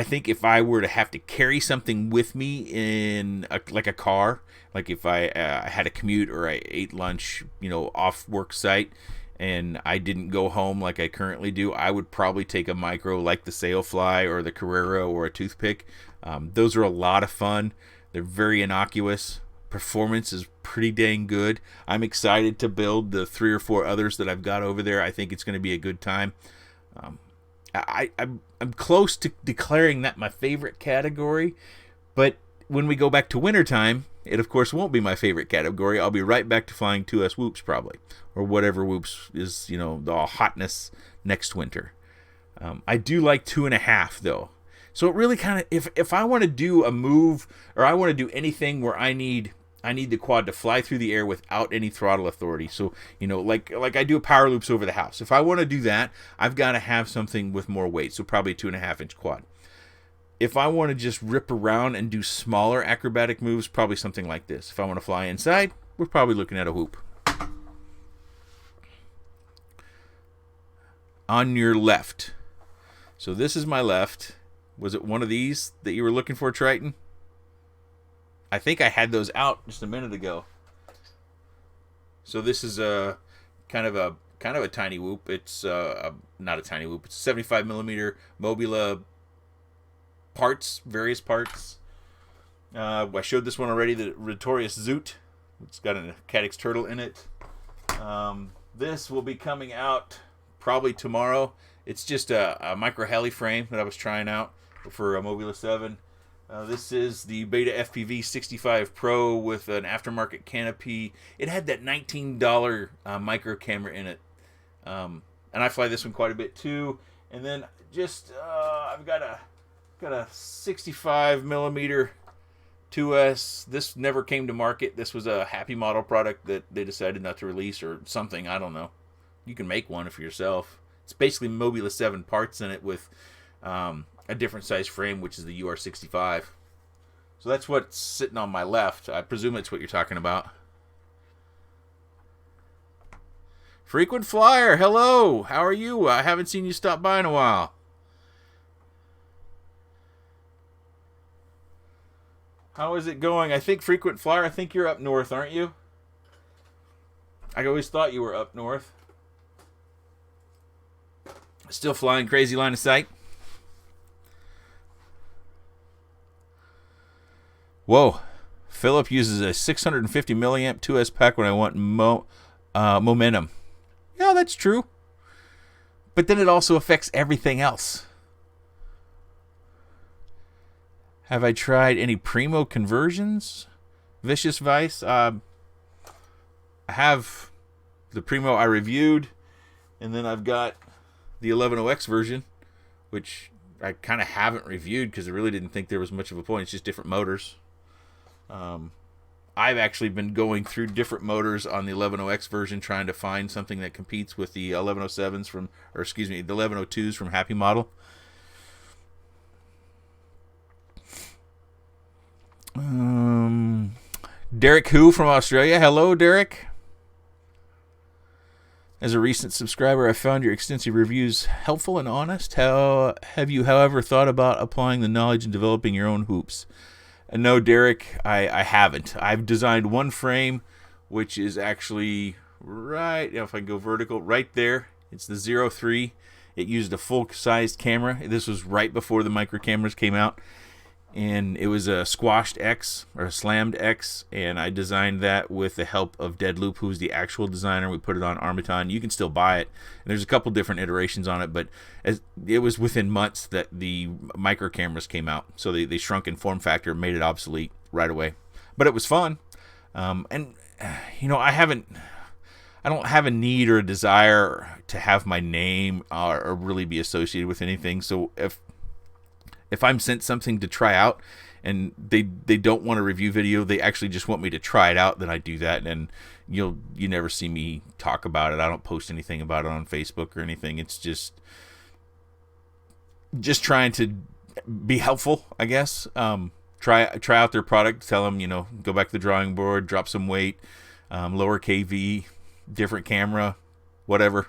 think if I were to have to carry something with me in like a car, like if I had a commute or I ate lunch, off work site, and I didn't go home like I currently do, I would probably take a micro like the Sailfly or the Carrera or a toothpick. Those are a lot of fun. They're very innocuous. Performance is pretty dang good. I'm excited to build the 3 or 4 others that I've got over there. I think it's going to be a good time. I'm close to declaring that my favorite category, but when we go back to wintertime, it of course won't be my favorite category. I'll be right back to flying 2S whoops probably, or whatever whoops is, the hotness next winter. I do like 2.5 though. So it really kind of, if I want to do a move or I want to do anything where I need the quad to fly through the air without any throttle authority. So, like I do power loops over the house. If I want to do that, I've got to have something with more weight. So probably a 2.5-inch quad. If I want to just rip around and do smaller acrobatic moves, probably something like this. If I want to fly inside, we're probably looking at a whoop. On your left. So this is my left. Was it one of these that you were looking for, Triton? I think I had those out just a minute ago. So this is a kind of a tiny whoop. It's not a tiny whoop. It's 75 millimeter Mobula parts, various parts. I showed this one already, the Rotorius Zoot. It's got a Cadix turtle in it. This will be coming out probably tomorrow. It's just a micro heli frame that I was trying out for a Mobula 7. This is the Beta FPV 65 Pro with an aftermarket canopy. It had that $19 micro camera in it. And I fly this one quite a bit too. And then just I've got a 65 millimeter 2S. This never came to market. This was a Happy Model product that they decided not to release or something. I don't know. You can make one for yourself. It's basically Mobula 7 parts in it with a different size frame, which is the UR65. So that's what's sitting on my left. I presume it's what you're talking about. Frequent Flyer, hello. How are you? I haven't seen you stop by in a while. How is it going? I think Frequent Flyer, I think you're up north, aren't you? I always thought you were up north. Still flying crazy line of sight? Whoa. Philip uses a 650 milliamp 2S pack when I want momentum. Yeah, that's true. But then it also affects everything else. Have I tried any Primo conversions? Vicious Vice. I have the Primo I reviewed, and then I've got the 1100X version, which I kind of haven't reviewed because I really didn't think there was much of a point. It's just different motors. I've actually been going through different motors on the 1100X version, trying to find something that competes with the 1107s the 1102s from Happy Model. Derek Hu from Australia. Hello, Derek. As a recent subscriber, I found your extensive reviews helpful and honest. How have you, however, thought about applying the knowledge and developing your own hoops? No, Derek, I haven't. I've designed one frame, which is actually right, if I can go vertical, right there. It's the 03. It used a full-sized camera. This was right before the micro cameras came out. And it was a squashed X, or a slammed X, and I designed that with the help of Deadloop, who's the actual designer. We put it on Armaton. You can still buy it. And there's a couple different iterations on it, but it was within months that the micro cameras came out. So they shrunk in form factor and made it obsolete right away. But it was fun. And, you know, I don't have a need or a desire to have my name or really be associated with anything. So if I'm sent something to try out and they don't want a review video, they actually just want me to try it out, then I do that, and you never see me talk about it. I don't post anything about it on Facebook or anything. It's just trying to be helpful, I guess. Try out their product, tell them, go back to the drawing board, drop some weight, lower KV, different camera, whatever.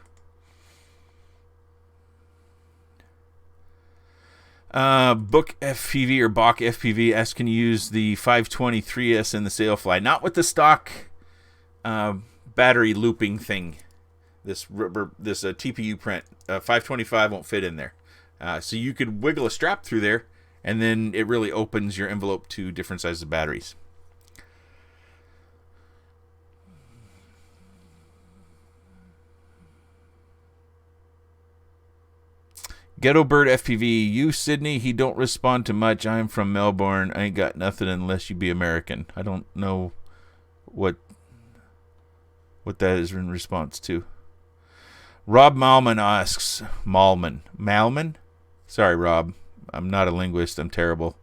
Book FPV or Bach FPV asks, can you use the 523S in the Sailfly? Not with the stock battery looping thing. This TPU print 525 won't fit in there. So you could wiggle a strap through there, and then it really opens your envelope to different sizes of batteries. Ghetto Bird FPV, you Sydney, he don't respond to much. I'm from Melbourne. I ain't got nothing unless you be American. I don't know what that is in response to. Rob Malman asks, Malman? Sorry, Rob. I'm not a linguist. I'm terrible.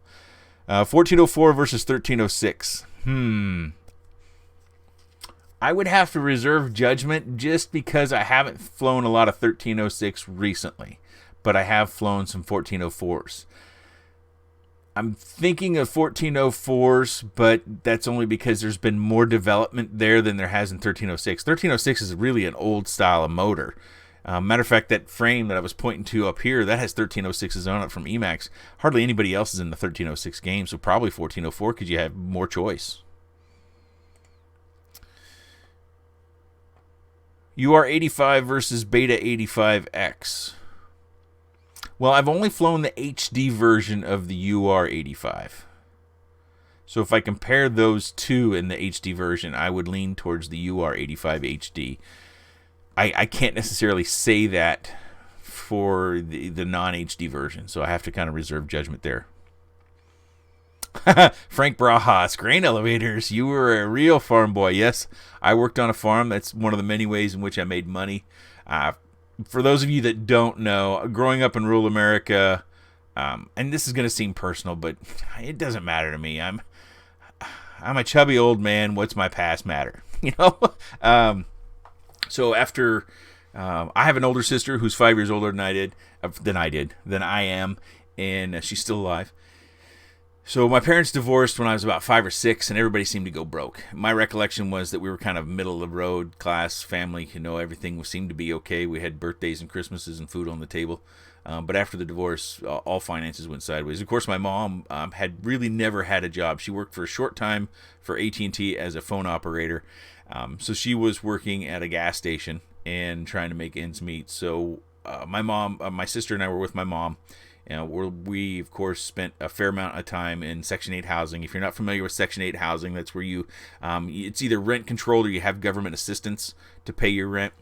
1404 versus 1306. I would have to reserve judgment just because I haven't flown a lot of 1306 recently. But I have flown some 1404s. I'm thinking of 1404s, but that's only because there's been more development there than there has in 1306. 1306 is really an old style of motor. Matter of fact, that frame that I was pointing to up here, that has 1306s on it from Emax. Hardly anybody else is in the 1306 game, so probably 1404 because you have more choice. UR85 versus Beta 85X. Well, I've only flown the HD version of the UR85. So if I compare those two in the HD version, I would lean towards the UR85 HD. I can't necessarily say that for the non-HD version, so I have to kind of reserve judgment there. Frank Brajas, grain elevators. You were a real farm boy. Yes, I worked on a farm. That's one of the many ways in which I made money. For those of you that don't know, growing up in rural America, and this is going to seem personal, but it doesn't matter to me. I'm a chubby old man. What's my past matter? So after I have an older sister who's 5 years older than I am, and she's still alive. So my parents divorced when I was about 5 or 6, and everybody seemed to go broke. My recollection was that we were kind of middle of the road class family. Everything seemed to be okay. We had birthdays and Christmases and food on the table. But after the divorce, all finances went sideways. Of course, my mom had really never had a job. She worked for a short time for AT&T as a phone operator. So she was working at a gas station and trying to make ends meet. So my sister and I were with my mom. We, of course, spent a fair amount of time in Section 8 housing. If you're not familiar with Section 8 housing, that's where it's either rent controlled or you have government assistance to pay your rent.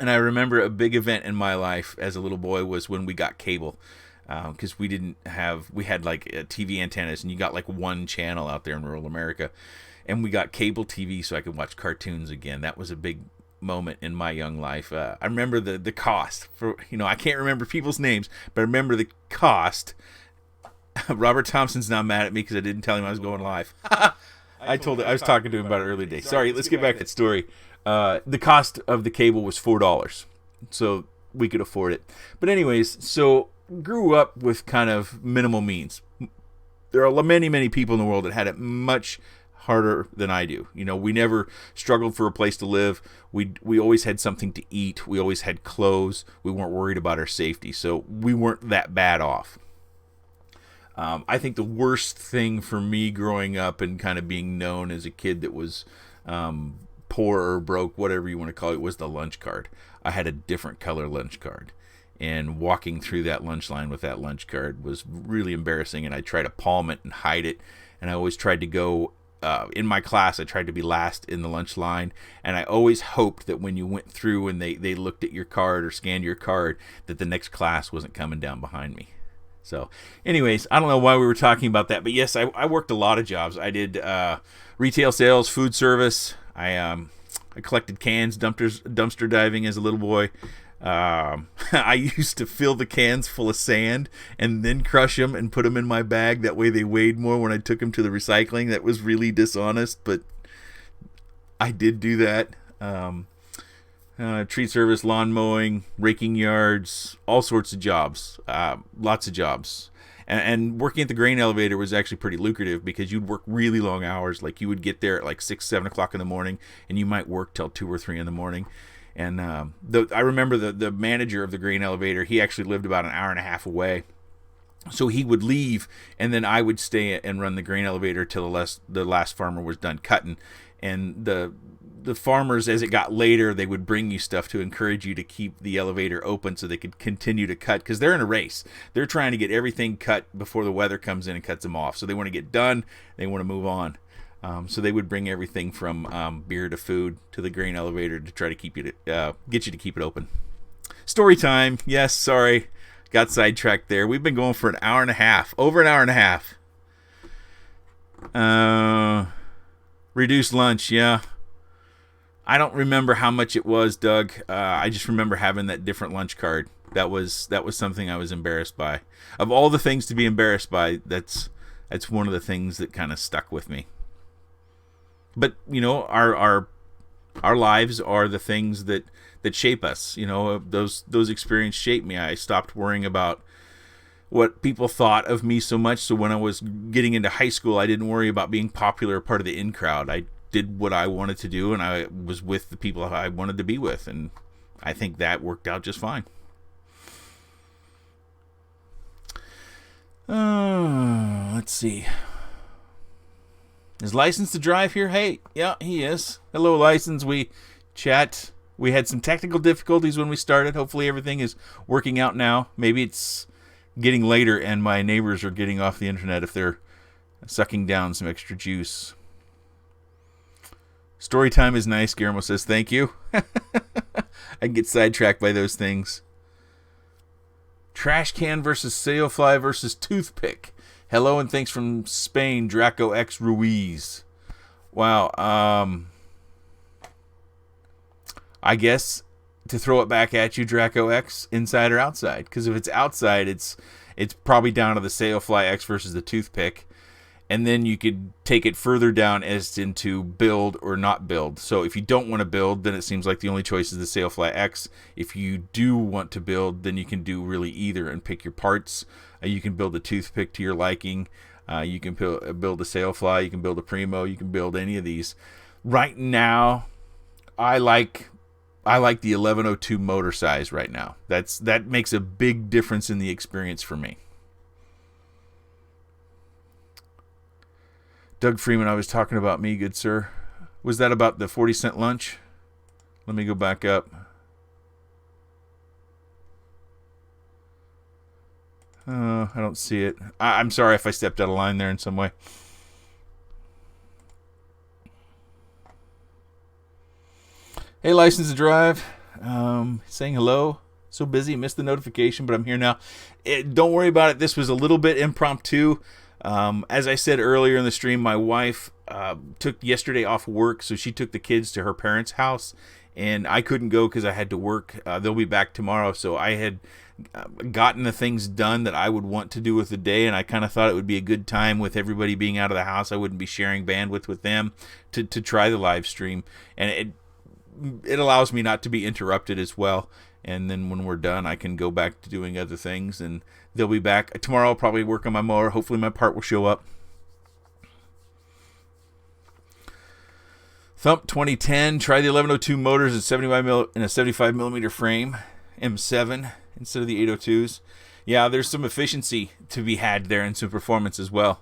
And I remember a big event in my life as a little boy was when we got cable. because we had like TV antennas, and you got like one channel out there in rural America, and we got cable TV so I could watch cartoons again. That was a big moment in my young life. I remember the cost for, I can't remember people's names, but I remember the cost. Robert Thompson's now mad at me because I didn't tell him I was going live. I was talking to him about it earlier today. Sorry, let's get back to that story. The cost of the cable was $4, so we could afford it. But anyways, so grew up with kind of minimal means. There are many, many people in the world that had it much harder than I do. We never struggled for a place to live. We always had something to eat. We always had clothes. We weren't worried about our safety, so we weren't that bad off. I think the worst thing for me growing up and kind of being known as a kid that was poor or broke, whatever you want to call it, was the lunch card. I had a different color lunch card. And walking through that lunch line with that lunch card was really embarrassing, and I tried to palm it and hide it. And I always tried to go, in my class, I tried to be last in the lunch line. And I always hoped that when you went through and they looked at your card or scanned your card, that the next class wasn't coming down behind me. So, anyways, I don't know why we were talking about that, but yes, I worked a lot of jobs. I did retail sales, food service. I collected cans, dumpster diving as a little boy. I used to fill the cans full of sand and then crush them and put them in my bag. That way they weighed more when I took them to the recycling. That was really dishonest, but I did do that. Tree service, lawn mowing, raking yards, all sorts of jobs, lots of jobs. And working at the grain elevator was actually pretty lucrative because you'd work really long hours. Like you would get there at like 6, 7 o'clock in the morning, and you might work till 2 or 3 in the morning. And I remember the manager of the grain elevator, he actually lived about an hour and a half away. So he would leave, and then I would stay and run the grain elevator till the last farmer was done cutting. And the farmers, as it got later, they would bring you stuff to encourage you to keep the elevator open so they could continue to cut, because they're in a race. They're trying to get everything cut before the weather comes in and cuts them off. So they want to get done. They want to move on. So they would bring everything from beer to food to the grain elevator to try to keep you to get you to keep it open. Story time. Yes, sorry. Got sidetracked there. We've been going for an hour and a half. Over an hour and a half. Reduced lunch, yeah. I don't remember how much it was, Doug. I just remember having that different lunch card. That was something I was embarrassed by. Of all the things to be embarrassed by, that's one of the things that kind of stuck with me. But our lives are the things that shape us. Those experiences shape me. I stopped worrying about what people thought of me so much. So when I was getting into high school, I didn't worry about being popular, part of the in crowd. I did what I wanted to do, and I was with the people I wanted to be with, and I think that worked out just fine. Let's see. Is License to drive here? Hey, yeah, he is. Hello, License. We chat. We had some technical difficulties when we started. Hopefully everything is working out now. Maybe it's getting later and my neighbors are getting off the internet if they're sucking down some extra juice. Story time is nice, Guillermo says. Thank you. I get sidetracked by those things. Trash can versus sailfly versus toothpick. Hello and thanks from Spain, Draco X Ruiz. Wow. I guess to throw it back at you, Draco X, inside or outside? Because if it's outside, it's probably down to the sailfly X versus the toothpick. And then you could take it further down as into build or not build. So if you don't want to build, then it seems like the only choice is the sailfly X. If you do want to build, then you can do really either and pick your parts. You can build a toothpick to your liking. You can build a sailfly. You can build a Primo. You can build any of these. Right now, I like the 1102 motor size right now. That makes a big difference in the experience for me. Doug Freeman, I was talking about me, good sir. Was that about the 40-cent lunch? Let me go back up. I don't see it. I'm sorry if I stepped out of line there in some way. Hey, License to Drive. Saying hello. So busy, missed the notification, but I'm here now. Don't worry about it. This was a little bit impromptu. As I said earlier in the stream, my wife took yesterday off work, so she took the kids to her parents' house, and I couldn't go because I had to work. They'll be back tomorrow, so I had gotten the things done that I would want to do with the day, and I kind of thought it would be a good time with everybody being out of the house. I wouldn't be sharing bandwidth with them to try the live stream, and it allows me not to be interrupted as well. And then when we're done, I can go back to doing other things, and they'll be back tomorrow. I'll probably work on my mower. Hopefully my part will show up. Thump 2010. Try the 1102 motors in 75 millimeter frame, M7 instead of the 802s. Yeah, there's some efficiency to be had there and some performance as well.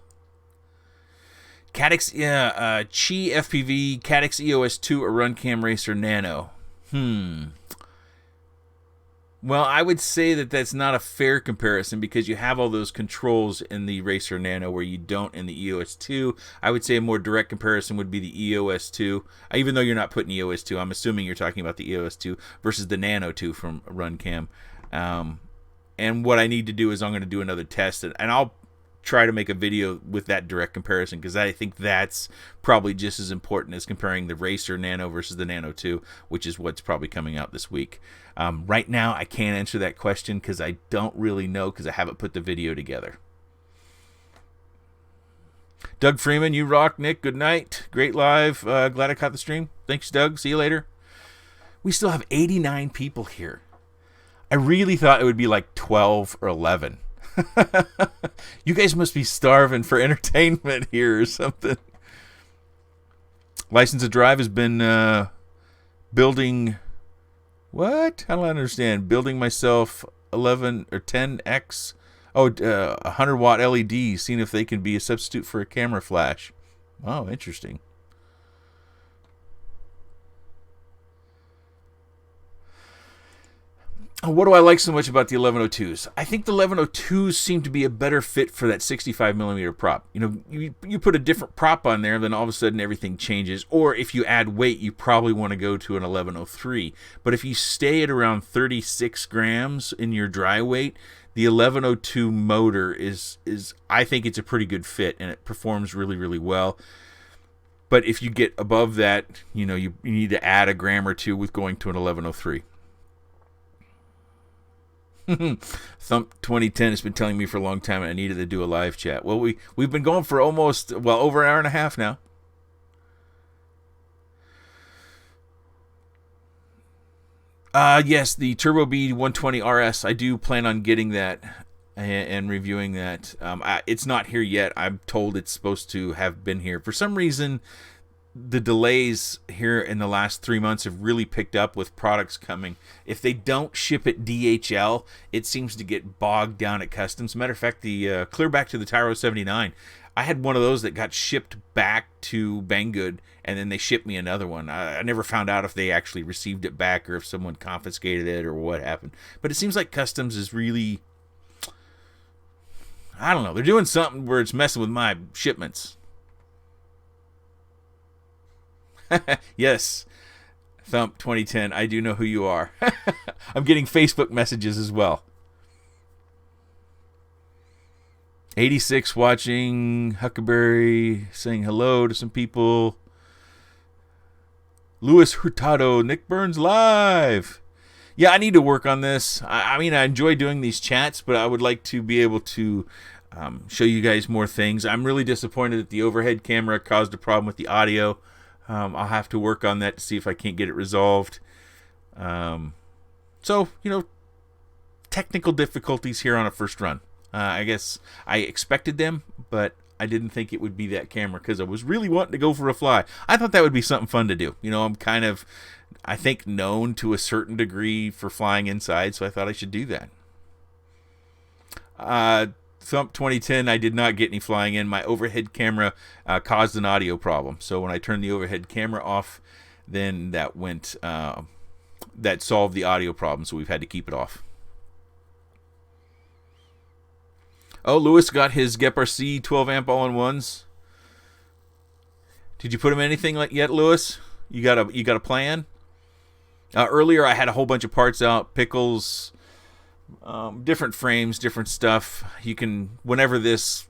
Caddx, Qi FPV, Caddx EOS 2 or Runcam Racer Nano. Well, I would say that that's not a fair comparison because you have all those controls in the Racer Nano where you don't in the EOS 2. I would say a more direct comparison would be the EOS 2. Even though you're not putting EOS 2, I'm assuming you're talking about the EOS 2 versus the Nano 2 from Runcam. And what I need to do is I'm going to do another test, and I'll try to make a video with that direct comparison because I think that's probably just as important as comparing the Racer Nano versus the Nano 2, which is what's probably coming out this week. Right now, I can't answer that question because I don't really know because I haven't put the video together. Doug Freeman, you rock. Nick, good night. Great live. Glad I caught the stream. Thanks, Doug. See you later. We still have 89 people here. I really thought it would be like 12 or 11. You guys must be starving for entertainment here or something. License to Drive has been building... What? I don't understand. Building myself 11 or 10x... 100 watt LED, seeing if they can be a substitute for a camera flash. Oh, interesting. What do I like so much about the 1102s? I think the 1102s seem to be a better fit for that 65 millimeter prop. You know, you put a different prop on there, then all of a sudden everything changes. Or if you add weight, you probably want to go to an 1103. But if you stay at around 36 grams in your dry weight, the 1102 motor is I think it's a pretty good fit, and it performs really, really well. But if you get above that, you know, you need to add a gram or two with going to an 1103. Thump 2010 has been telling me for a long time I needed to do a live chat. Well, we've been going for over an hour and a half now. Yes, the Turbo B 120 RS. I do plan on getting that and reviewing that. It's not here yet. I'm told it's supposed to have been here. For some reason, the delays here in the last 3 months have really picked up with products coming. If they don't ship at DHL, it seems to get bogged down at customs. Matter of fact, the clear back to the Tyro 79, I had one of those that got shipped back to Banggood, and then they shipped me another one. I never found out if they actually received it back or if someone confiscated it or what happened. But it seems like customs is really, I don't know, they're doing something where it's messing with my shipments. Yes, Thump 2010, I do know who you are. I'm getting Facebook messages as well. 86 watching, Huckleberry saying hello to some people. Luis Hurtado, Nick Burns live. Yeah, I need to work on this. I mean, I enjoy doing these chats, but I would like to be able to show you guys more things. I'm really disappointed that the overhead camera caused a problem with the audio. I'll have to work on that to see if I can't get it resolved. So, you know, technical difficulties here on a first run. I guess I expected them, but I didn't think it would be that camera because I was really wanting to go for a fly. I thought that would be something fun to do. You know, I'm kind of, I think, known to a certain degree for flying inside, so I thought I should do that. Thump 2010, I did not get any flying in. My overhead camera caused an audio problem. So when I turned the overhead camera off, then that went, that solved the audio problem. So we've had to keep it off. Oh, Lewis got his GEP-RC 12 amp all-in-ones. Did you put him in anything like yet, Lewis? You got a plan? Earlier I had a whole bunch of parts out, Pickles, different frames, different stuff. You can, whenever this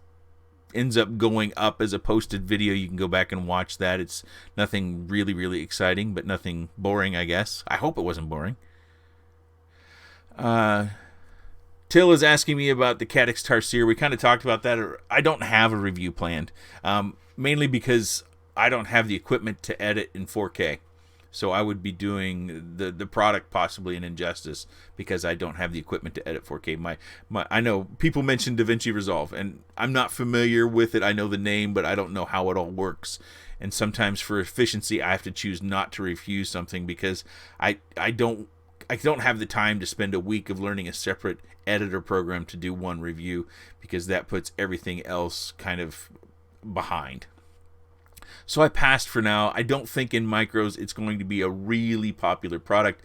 ends up going up as a posted video, you can go back and watch that. It's nothing really, really exciting, but nothing boring, I guess. I hope it wasn't boring. Till is asking me about the Caddx Tarsier. We kind of talked about that. I don't have a review planned, mainly because I don't have the equipment to edit in 4K. So I would be doing the product possibly an injustice because I don't have the equipment to edit 4K. I know people mentioned DaVinci Resolve, and I'm not familiar with it. I know the name, but I don't know how it all works. And sometimes for efficiency, I have to choose not to review something because I don't have the time to spend a week of learning a separate editor program to do one review, because that puts everything else kind of behind. So I passed for now. I don't think in micros it's going to be a really popular product,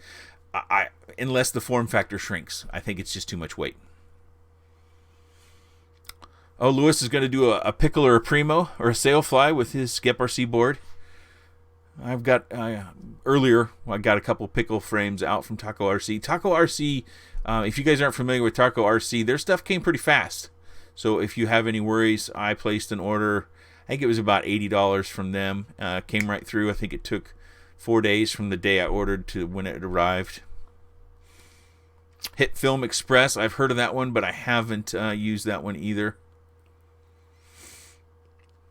unless the form factor shrinks. I think it's just too much weight. Oh, Lewis is going to do a pickle or a primo or a sailfly with his Skep RC board. I've got earlier I got a couple pickle frames out from Taco RC. Taco RC, if you guys aren't familiar with Taco RC, their stuff came pretty fast. So if you have any worries, I placed an order. I think it was about $80 from them. Came right through. I think it took 4 days from the day I ordered to when it arrived. Hit Film Express. I've heard of that one, but I haven't used that one either.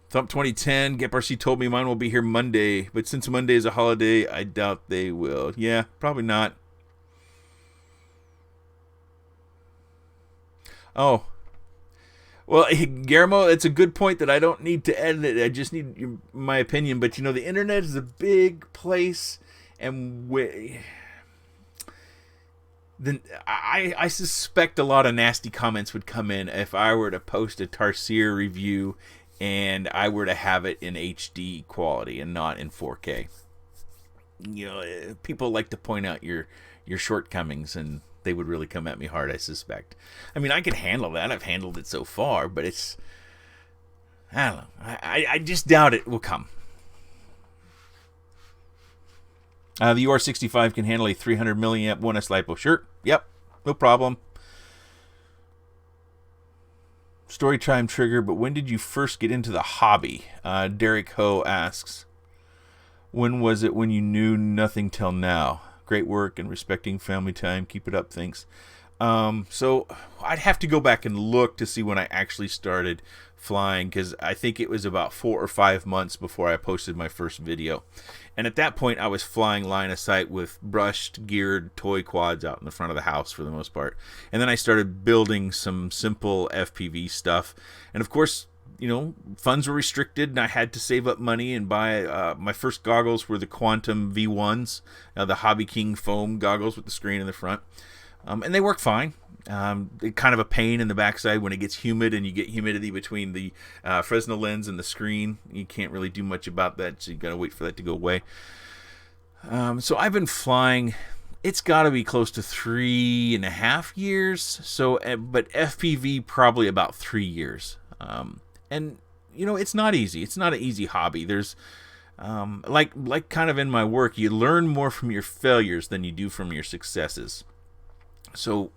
Thump 2010. GepRC told me mine will be here Monday, but since Monday is a holiday, I doubt they will. Yeah, probably not. Oh. Well, Guillermo, it's a good point that I don't need to edit it. I just need my opinion. But, you know, the internet is a big place, and then I suspect a lot of nasty comments would come in if I were to post a Tarsier review and I were to have it in HD quality and not in 4K. You know, people like to point out your shortcomings, and they would really come at me hard, I suspect. I mean, I can handle that. I've handled it so far, but it's... I don't know. I just doubt it will come. The UR65 can handle a 300 milliamp 1S LiPo. Sure. Yep. No problem. Story time trigger, but when did you first get into the hobby? Derek Ho asks. When was it when you knew nothing till now? Great work and respecting family time. Keep it up. Thanks. So I'd have to go back and look to see when I actually started flying, because I think it was about 4 or 5 months before I posted my first video. And at that point, I was flying line of sight with brushed, geared toy quads out in the front of the house for the most part. And then I started building some simple FPV stuff. And of course, you know, funds were restricted, and I had to save up money and buy my first goggles were the Quantum V1s, the Hobby King foam goggles with the screen in the front. And they work fine. It's kind of a pain in the backside when it gets humid and you get humidity between the Fresnel lens and the screen. You can't really do much about that, so you got to wait for that to go away. So I've been flying. It's got to be close to 3.5 years. So, but FPV probably about 3 years. And you know, it's not easy. It's not an easy hobby. There's like kind of in my work, you learn more from your failures than you do from your successes. So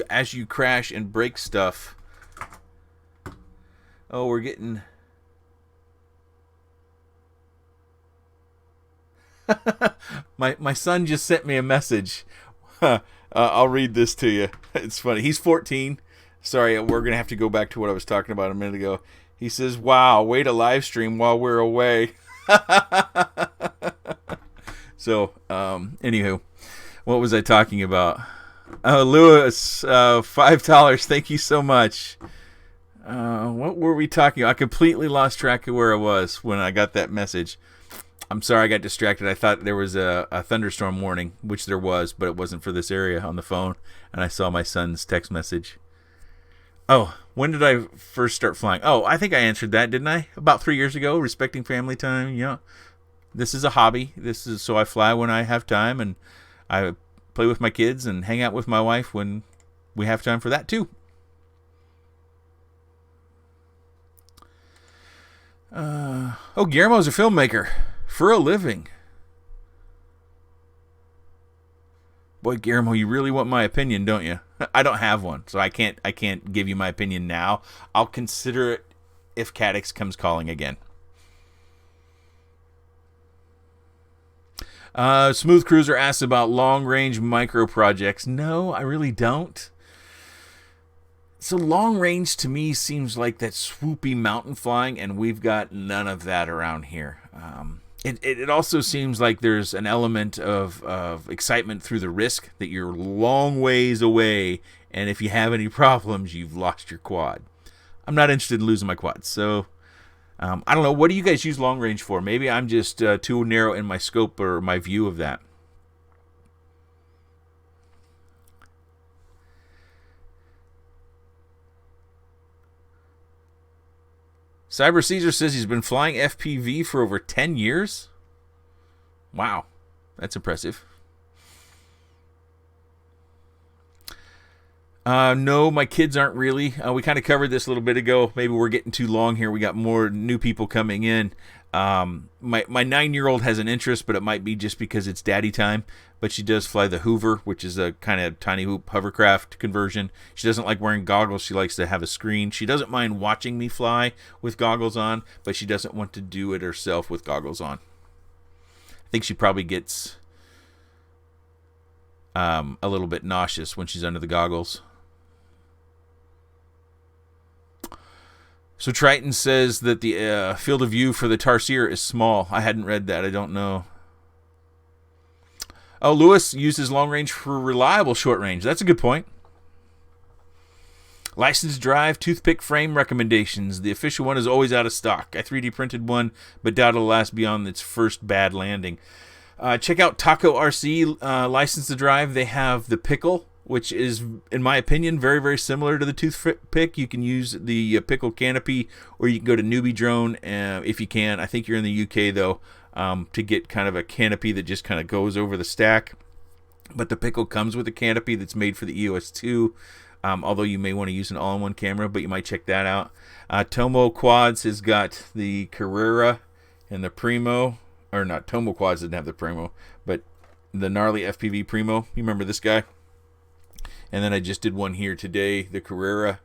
as you crash and break stuff... Oh, we're getting... my son just sent me a message. I'll read this to you. It's funny. He's 14. Sorry, we're going to have to go back to what I was talking about a minute ago. He says, wow, way to live stream while we're away. So, anywho, what was I talking about? Oh, Lewis, $5. Thank you so much. What were we talking about? I completely lost track of where I was when I got that message. I'm sorry, I got distracted. I thought there was a thunderstorm warning, which there was, but it wasn't for this area on the phone. And I saw my son's text message. Oh, when did I first start flying? Oh, I think I answered that, didn't I? About 3 years ago, respecting family time. Yeah, this is a hobby. So I fly when I have time, and I play with my kids and hang out with my wife when we have time for that too. Guillermo's a filmmaker for a living. Boy, Guillermo, you really want my opinion, don't you? I don't have one, so I can't give you my opinion now. I'll consider it if Cadix comes calling again. Smooth Cruiser asks about long-range micro projects. No, I really don't. So long range to me seems like that swoopy mountain flying, and we've got none of that around here. It also seems like there's an element of excitement through the risk that you're long ways away, and if you have any problems, you've lost your quad. I'm not interested in losing my quad, so I don't know. What do you guys use long range for? Maybe I'm just too narrow in my scope or my view of that. Cyber Caesar says he's been flying FPV for over 10 years. Wow, that's impressive. No, my kids aren't really. We kind of covered this a little bit ago. Maybe we're getting too long here. We got more new people coming in. My 9-year-old has an interest, but it might be just because it's daddy time. But she does fly the Hoover, which is a kind of tiny hoop hovercraft conversion. She doesn't like wearing goggles. She likes to have a screen. She doesn't mind watching me fly with goggles on, but she doesn't want to do it herself with goggles on. I think she probably gets a little bit nauseous when she's under the goggles. So Triton says that the field of view for the Tarsier is small. I hadn't read that. I don't know. Oh, Lewis uses long range for reliable short range. That's a good point. License drive, toothpick frame recommendations. The official one is always out of stock. I 3D printed one, but doubt it'll last beyond its first bad landing. Check out Taco RC license to drive. They have the Pickle, which is, in my opinion, very, very similar to the toothpick. You can use the Pickle canopy, or you can go to Newbie Drone if you can. I think you're in the UK, though, to get kind of a canopy that just kind of goes over the stack. But the Pickle comes with a canopy that's made for the EOS 2, although you may want to use an all-in-one camera, but you might check that out. Tomo Quads has got the Carrera and the Primo, or not, Tomo Quads didn't have the Primo, but the gnarly FPV Primo. You remember this guy? And then I just did one here today, the Carrera.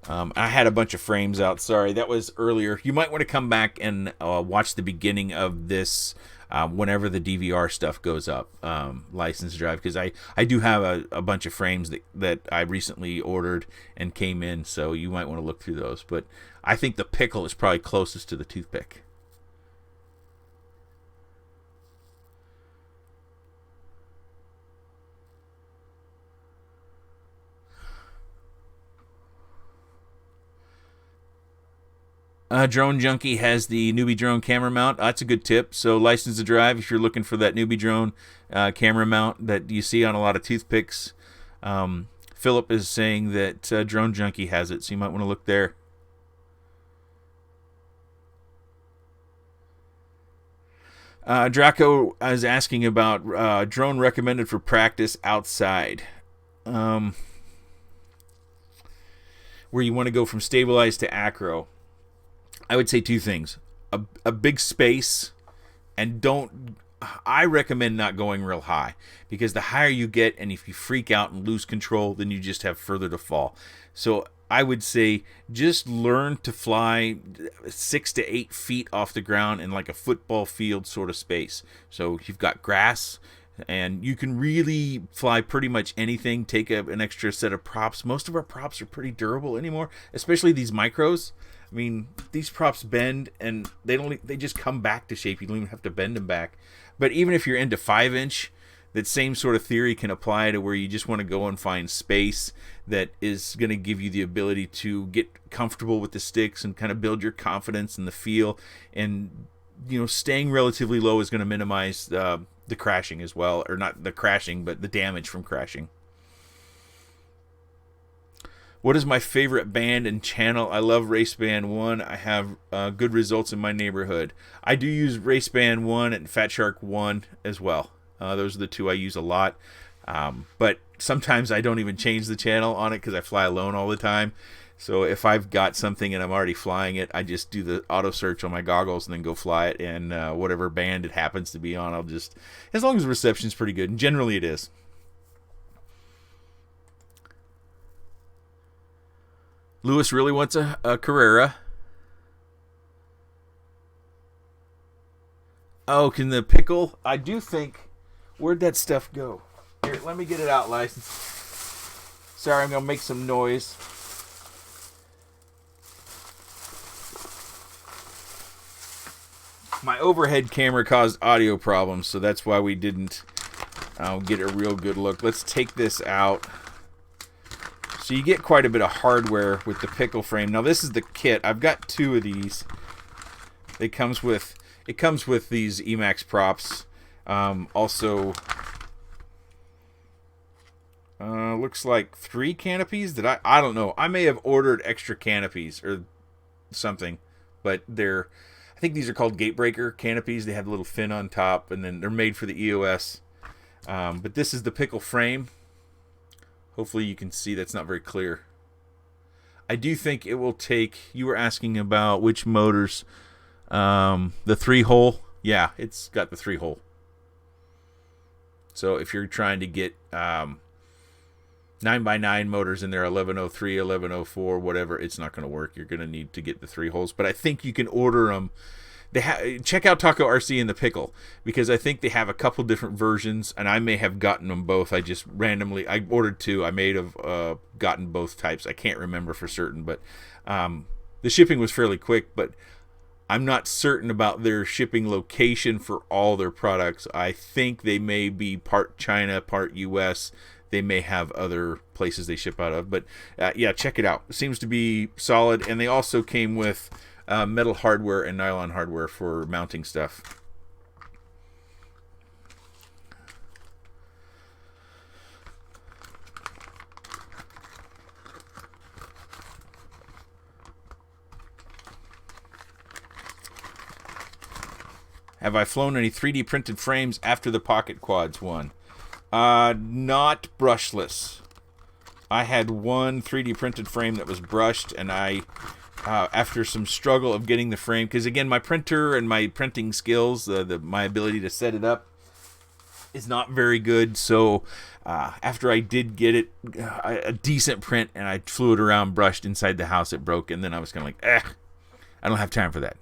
I had a bunch of frames out. Sorry, that was earlier. You might want to come back and watch the beginning of this whenever the DVR stuff goes up, license drive, because I do have a bunch of frames that I recently ordered and came in, so you might want to look through those. But I think the Pickle is probably closest to the toothpick. Drone Junkie has the Newbie Drone camera mount. That's a good tip. So license to drive if you're looking for that Newbie Drone camera mount that you see on a lot of toothpicks. Philip is saying that Drone Junkie has it, so you might want to look there. Draco is asking about drone recommended for practice outside. Where you want to go from stabilized to acro. I would say two things. A big space, and I recommend not going real high, because the higher you get, and if you freak out and lose control, then you just have further to fall. So I would say just learn to fly 6 to 8 feet off the ground in like a football field sort of space. So you've got grass, and you can really fly pretty much anything. Take an extra set of props. Most of our props are pretty durable anymore, especially these micros. I mean, these props bend, and they just come back to shape. You don't even have to bend them back. But even if you're into 5-inch, that same sort of theory can apply to where you just want to go and find space that is going to give you the ability to get comfortable with the sticks and kind of build your confidence in the feel. And, staying relatively low is going to minimize the crashing as well. Or not the crashing, but the damage from crashing. What is my favorite band and channel? I love Race Band 1. I have good results in my neighborhood. I do use Race Band 1 and Fat Shark 1 as well. Those are the two I use a lot. But sometimes I don't even change the channel on it because I fly alone all the time. So if I've got something and I'm already flying it, I just do the auto search on my goggles and then go fly it. And whatever band it happens to be on, I'll just, as long as the reception's pretty good. And generally it is. Lewis really wants a Carrera. Oh, can the pickle? I do think. Where'd that stuff go? Here, let me get it out, license. Sorry, I'm going to make some noise. My overhead camera caused audio problems, so that's why we didn't get a real good look. Let's take this out. So you get quite a bit of hardware with the pickle frame. Now this is the kit. I've got 2 of these. It comes with these Emax props. Also, looks like 3 canopies. I don't know. I may have ordered extra canopies or something, but I think these are called Gatebreaker canopies. They have a little fin on top, and then they're made for the EOS. But this is the pickle frame. Hopefully you can see that's not very clear. I do think it will take... You were asking about which motors. The 3-hole. Yeah, it's got the 3-hole. So if you're trying to get 9x9 motors in there, 1103, 1104, whatever, it's not going to work. You're going to need to get the 3 holes. But I think you can order them. Check out Taco RC and the Pickle, because I think they have a couple different versions, and I may have gotten them both. I just randomly, I ordered 2. I may have gotten both types. I can't remember for certain, but the shipping was fairly quick, but I'm not certain about their shipping location for all their products. I think they may be part China, part US. They may have other places they ship out of, but yeah, check it out. It seems to be solid, and they also came with metal hardware and nylon hardware for mounting stuff. Have I flown any 3D printed frames after the Pocket Quads one? Not brushless. I had one 3D printed frame that was brushed, and I, after some struggle of getting the frame, because again, my printer and my printing skills, my ability to set it up is not very good. So after I did get it a decent print, and I flew it around brushed inside the house, it broke, and then I was kind of like, I don't have time for that.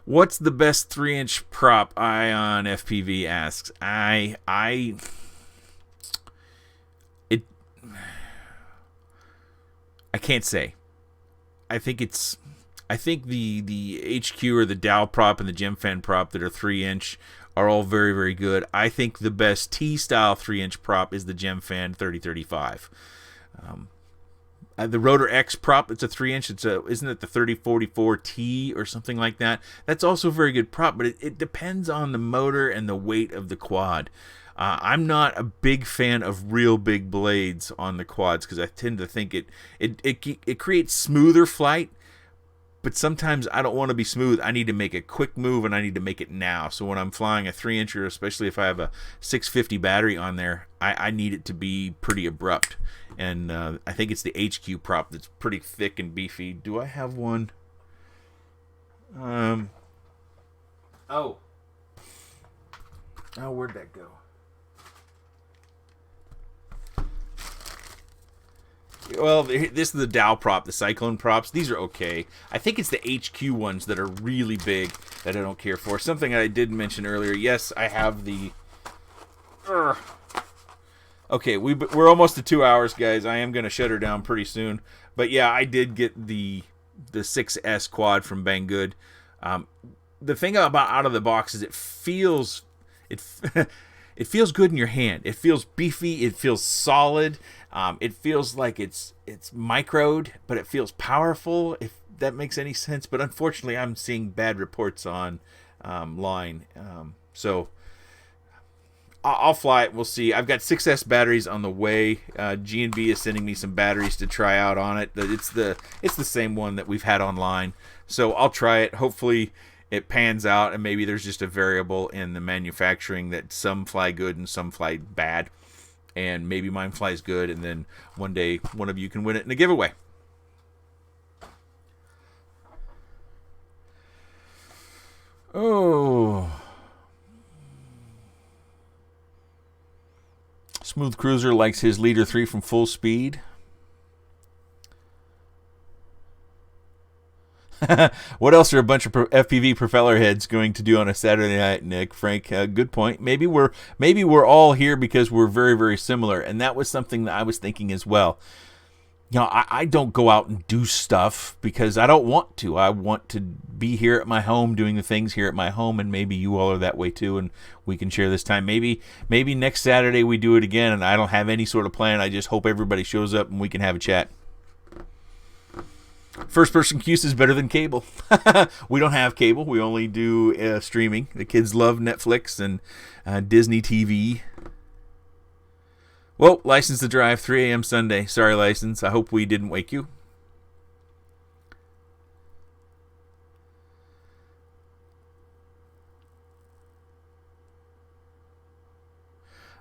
What's the best 3-inch prop? Ion FPV asks. I can't say. I think the HQ or the Dow prop and the Gemfan prop that are 3-inch are all very, very good. I think the best T-style 3-inch prop is the Gemfan 3035. The Rotor X prop, it's a 3-inch. Isn't it the 3044T or something like that? That's also a very good prop, but it depends on the motor and the weight of the quad. I'm not a big fan of real big blades on the quads, because I tend to think it creates smoother flight, but sometimes I don't want to be smooth. I need to make a quick move, and I need to make it now. So when I'm flying a 3-incher, especially if I have a 650 battery on there, I need it to be pretty abrupt. And I think it's the HQ prop that's pretty thick and beefy. Do I have one? Oh, where'd that go? Well, this is the Dow prop, the Cyclone props. These are okay. I think it's the HQ ones that are really big that I don't care for. Something I did mention earlier. Yes, I have the... Okay, we're almost to 2 hours, guys. I am going to shut her down pretty soon. But yeah, I did get the 6S quad from Banggood. The thing about out of the box is it feels good in your hand. It feels beefy. It feels solid. It feels like it's microed, but it feels powerful, if that makes any sense. But unfortunately, I'm seeing bad reports on line. So I'll fly it. We'll see. I've got 6S batteries on the way. G&B is sending me some batteries to try out on it. It's the same one that we've had online. So I'll try it. Hopefully it pans out, and maybe there's just a variable in the manufacturing that some fly good and some fly bad. And maybe mine flies good, and then one day one of you can win it in a giveaway. Oh. Smooth Cruiser likes his Leader 3 from Full Speed. What else are a bunch of FPV propeller heads going to do on a Saturday night, Nick? Frank, good point. Maybe we're all here because we're very, very similar, and that was something that I was thinking as well. You know, I don't go out and do stuff because I don't want to. I want to be here at my home doing the things here at my home, and maybe you all are that way too, and we can share this time. Maybe next Saturday we do it again, and I don't have any sort of plan. I just hope everybody shows up and we can have a chat. First-person Q's is better than cable. We don't have cable. We only do streaming. The kids love Netflix and Disney TV. Well, License to Drive, 3 a.m. Sunday. Sorry, License. I hope we didn't wake you.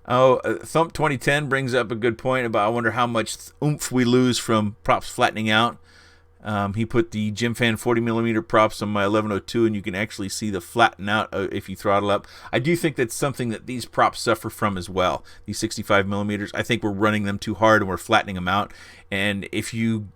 Oh, Thump 2010 brings up a good point about I wonder how much oomph we lose from props flattening out. He put the GymFan 40mm props on my 1102, and you can actually see the flatten out if you throttle up. I do think that's something that these props suffer from as well. These 65mm, I think we're running them too hard and we're flattening them out. And if you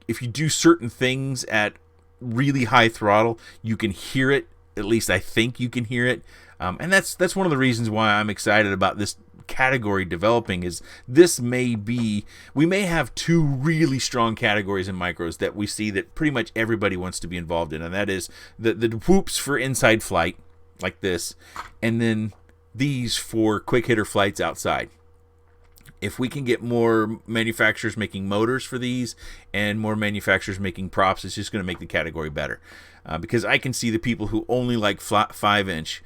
do certain things at really high throttle, you can hear it. At least I think you can hear it. And that's one of the reasons why I'm excited about this category developing. Is this we may have two really strong categories in micros that we see that pretty much everybody wants to be involved in, and that is the whoops for inside flight like this, and then these for quick hitter flights outside. If we can get more manufacturers making motors for these and more manufacturers making props, it's just going to make the category better. Because I can see the people who only like 5-inch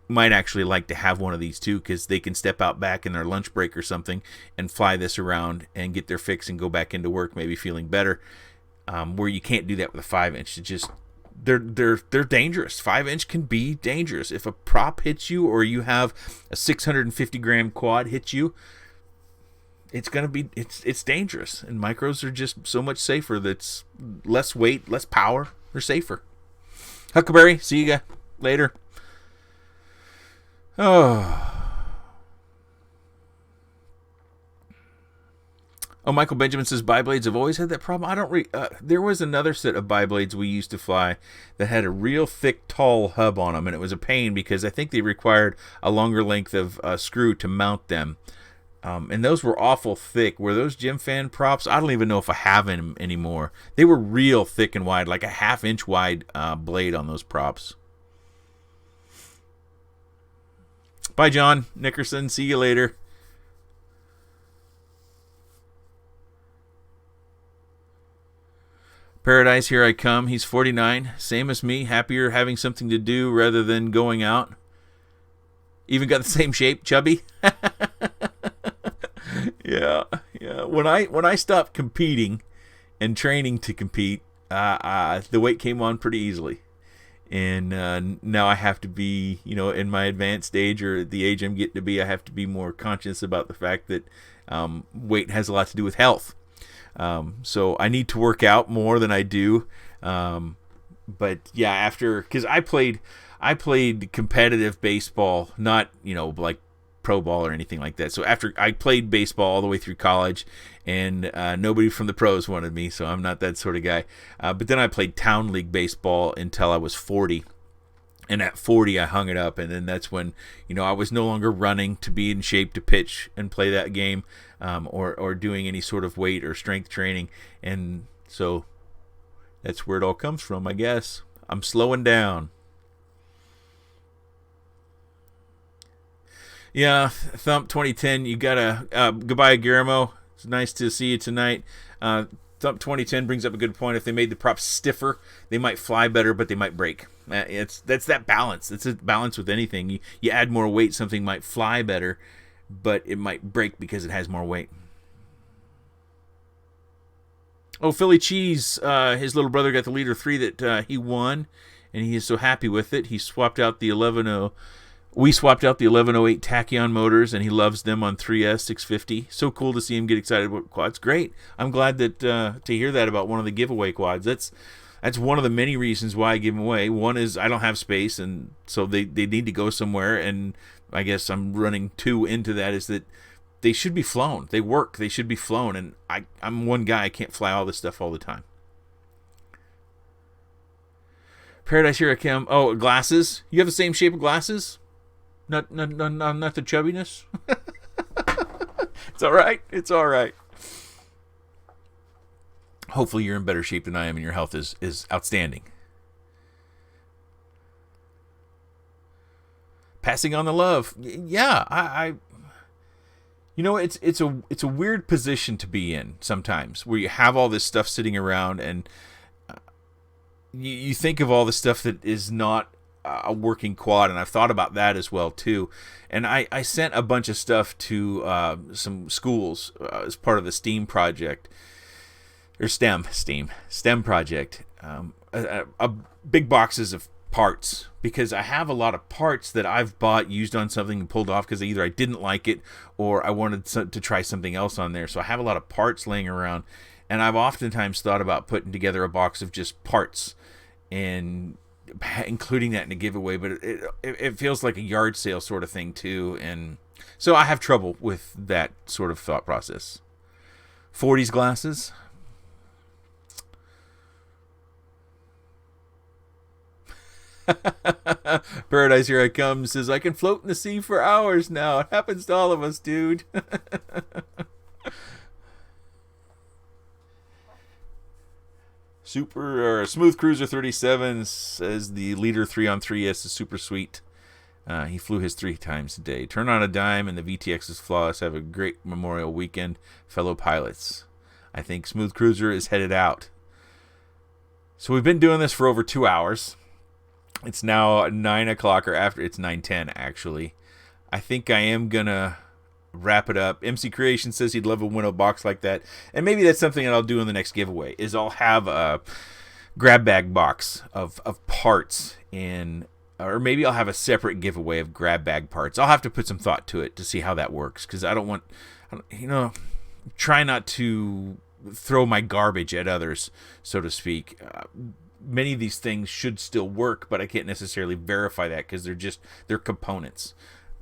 might actually like to have one of these too, because they can step out back in their lunch break or something and fly this around and get their fix and go back into work maybe feeling better. Where you can't do that with a 5-inch. It just they're dangerous. 5-inch can be dangerous. If a prop hits you or you have a 650-gram quad hit you, it's dangerous. And micros are just so much safer. That's less weight, less power. They're safer. Huckleberry, see you guys later. Oh, Michael Benjamin says bi-blades have always had that problem. I don't there was another set of bi-blades we used to fly that had a real thick, tall hub on them, and it was a pain because I think they required a longer length of screw to mount them. And those were awful thick. Were those GymFan props? I don't even know if I have them anymore. They were real thick and wide, like a 1/2-inch wide blade on those props. Bye, John Nickerson. See you later. Paradise, here I come. He's 49. Same as me. Happier having something to do rather than going out. Even got the same shape, chubby. Yeah. When I stopped competing and training to compete, the weight came on pretty easily, and now I have to be, in my advanced age or the age I'm getting to be, I have to be more conscious about the fact that weight has a lot to do with health. So I need to work out more than I do. But yeah, because I played competitive baseball, not like pro ball or anything like that. So after I played baseball all the way through college, and nobody from the pros wanted me, so I'm not that sort of guy. But then I played town league baseball until I was 40, and at 40 I hung it up, and then that's when I was no longer running to be in shape to pitch and play that game, or doing any sort of weight or strength training, and so that's where it all comes from, I guess. I'm slowing down. Yeah, Thump 2010, you gotta goodbye, Guillermo. It's nice to see you tonight. Thump 2010 brings up a good point. If they made the props stiffer, they might fly better, but they might break. That's that balance. It's a balance with anything. You add more weight, something might fly better, but it might break because it has more weight. Oh, Philly Cheese, his little brother got the Leader 3 that he won, and he is so happy with it. He swapped out the 11.0. We swapped out the 1108 Tachyon motors, and he loves them on 3S 650. So cool to see him get excited about quads. Great. I'm glad that to hear that about one of the giveaway quads. That's one of the many reasons why I give them away. One is I don't have space, and so they need to go somewhere, and I guess I'm running two into that, is that they should be flown. They work. They should be flown, and I'm one guy. I can't fly all this stuff all the time. Paradise Here I Come. Oh, glasses. You have the same shape of glasses? Not the chubbiness? It's all right. It's all right. Hopefully you're in better shape than I am and your health is outstanding. Passing on the love. Yeah, I you know, it's a weird position to be in sometimes, where you have all this stuff sitting around and you think of all the stuff that is not a working quad, and I've thought about that as well too. And I sent a bunch of stuff to some schools as part of the STEAM project, or STEM project. Big boxes of parts, because I have a lot of parts that I've bought, used on something, and pulled off because either I didn't like it or I wanted to try something else on there. So I have a lot of parts laying around, and I've oftentimes thought about putting together a box of just parts and including that in a giveaway, but it feels like a yard sale sort of thing too, and so I have trouble with that sort of thought process. 40s glasses. Paradise Here I Come says, I can float in the sea for hours now. It happens to all of us, dude. Smooth Cruiser 37 says the Leader 3-on-3S is super sweet. He flew his 3 times a day. Turn on a dime and the VTX is flawless. Have a great Memorial weekend, fellow pilots. I think Smooth Cruiser is headed out. So we've been doing this for over 2 hours. It's now 9 o'clock, or after. It's 9:10 actually. I think I am gonna wrap it up. MC Creation says he'd love to win a box like that, and maybe that's something that I'll do in the next giveaway. Is I'll have a grab bag box of parts in, or maybe I'll have a separate giveaway of grab bag parts. I'll have to put some thought to it to see how that works, because I don't want, try not to throw my garbage at others, so to speak. Many of these things should still work, but I can't necessarily verify that because they're components,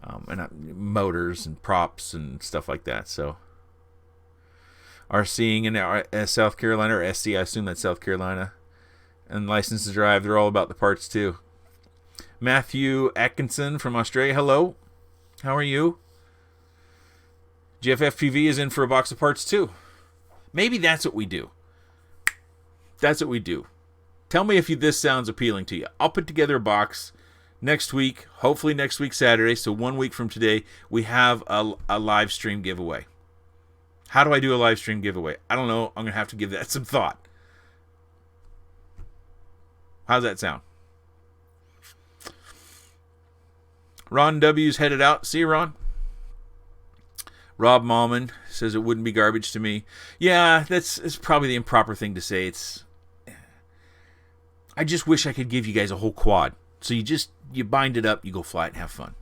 and motors and props and stuff like that. So, RCing in South Carolina, or SC, I assume that's South Carolina, and license to drive, they're all about the parts too. Matthew Atkinson from Australia, hello, how are you? GFFPV is in for a box of parts too. Maybe that's what we do. That's what we do. Tell me if this sounds appealing to you. I'll put together a box next week, hopefully next week Saturday, so 1 week from today, we have a live stream giveaway. How do I do a live stream giveaway? I don't know. I'm going to have to give that some thought. How's that sound? Ron W's headed out. See you, Ron. Rob Mallman says it wouldn't be garbage to me. Yeah, it's probably the improper thing to say. I just wish I could give you guys a whole quad. So you bind it up, you go fly it and have fun.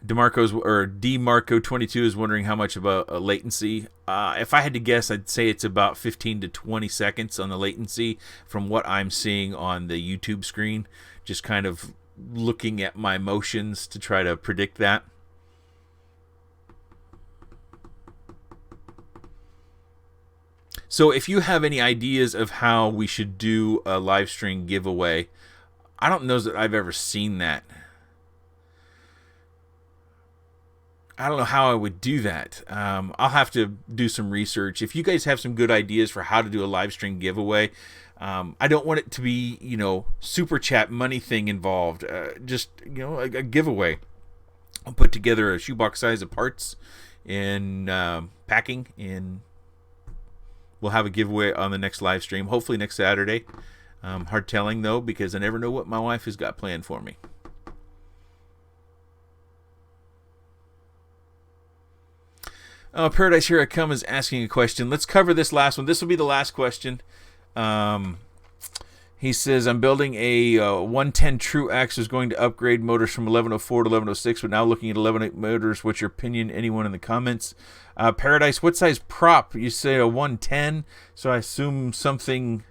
DeMarco22 is wondering how much about latency. If I had to guess, I'd say it's about 15 to 20 seconds on the latency from what I'm seeing on the YouTube screen. Just kind of looking at my motions to try to predict that. So if you have any ideas of how we should do a live stream giveaway, I don't know that I've ever seen that. I don't know how I would do that. I'll have to do some research. If you guys have some good ideas for how to do a live stream giveaway, I don't want it to be, super chat money thing involved. Just, a giveaway. I'll put together a shoebox size of parts in packing, and we'll have a giveaway on the next live stream, hopefully next Saturday. Hard telling, though, because I never know what my wife has got planned for me. Paradise Here I Come is asking a question. Let's cover this last one. This will be the last question. He says, I'm building a 110 True X, is going to upgrade motors from 1104 to 1106, but now looking at 1108 motors. What's your opinion? Anyone in the comments? Paradise, what size prop? You say a 110, so I assume something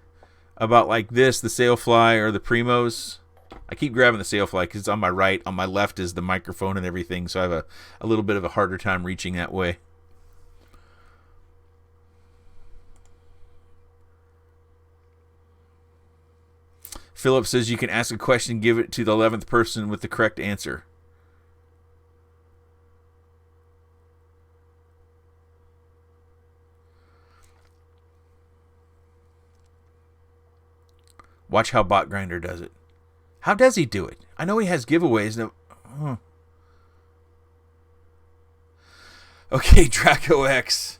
about like this, the Sailfly or the Primos. I keep grabbing the Sailfly because it's on my right. On my left is the microphone and everything, so I have a little bit of a harder time reaching that way. Philip says you can ask a question, give it to the 11th person with the correct answer. Watch how Bot Grinder does it. How does he do it? I know he has giveaways. No. Okay, Draco X.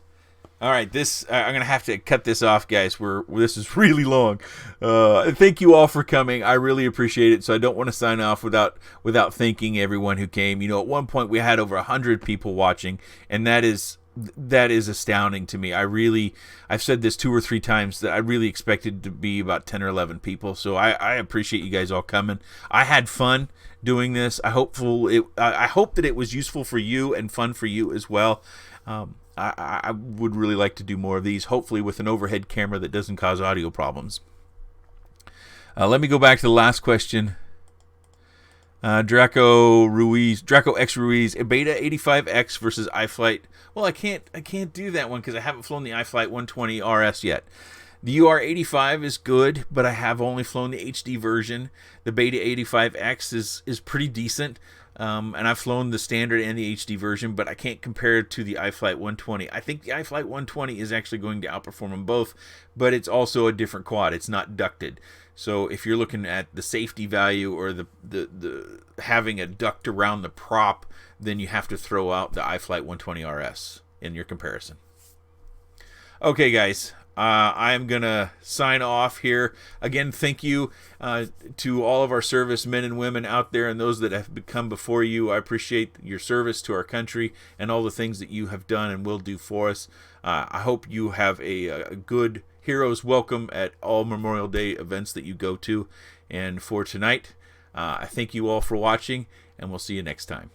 All right, I'm gonna have to cut this off, guys. This is really long. Thank you all for coming. I really appreciate it. So I don't want to sign off without thanking everyone who came. You know, at one point we had over 100 people watching, and that is astounding to me. I've said this 2 or 3 times that I really expected to be about 10 or 11 people. So I appreciate you guys all coming. I had fun doing this. I hope that it was useful for you and fun for you as well. I would really like to do more of these, hopefully with an overhead camera that doesn't cause audio problems. Let me go back to the last question. Draco X Ruiz, a Beta 85X versus iFlight. Well, I can't do that one because I haven't flown the iFlight 120 RS yet. The UR85 is good, but I have only flown the HD version. The Beta 85X is pretty decent, and I've flown the standard and the HD version, but I can't compare it to the iFlight 120. I think the iFlight 120 is actually going to outperform them both, but it's also a different quad. It's not ducted. So if you're looking at the safety value or the having a duct around the prop, then you have to throw out the iFlight 120 RS in your comparison. Okay, guys. I'm going to sign off here. Again, thank you to all of our servicemen and women out there and those that have come before you. I appreciate your service to our country and all the things that you have done and will do for us. I hope you have a good Heroes Welcome at all Memorial Day events that you go to. And for tonight, I thank you all for watching, and we'll see you next time.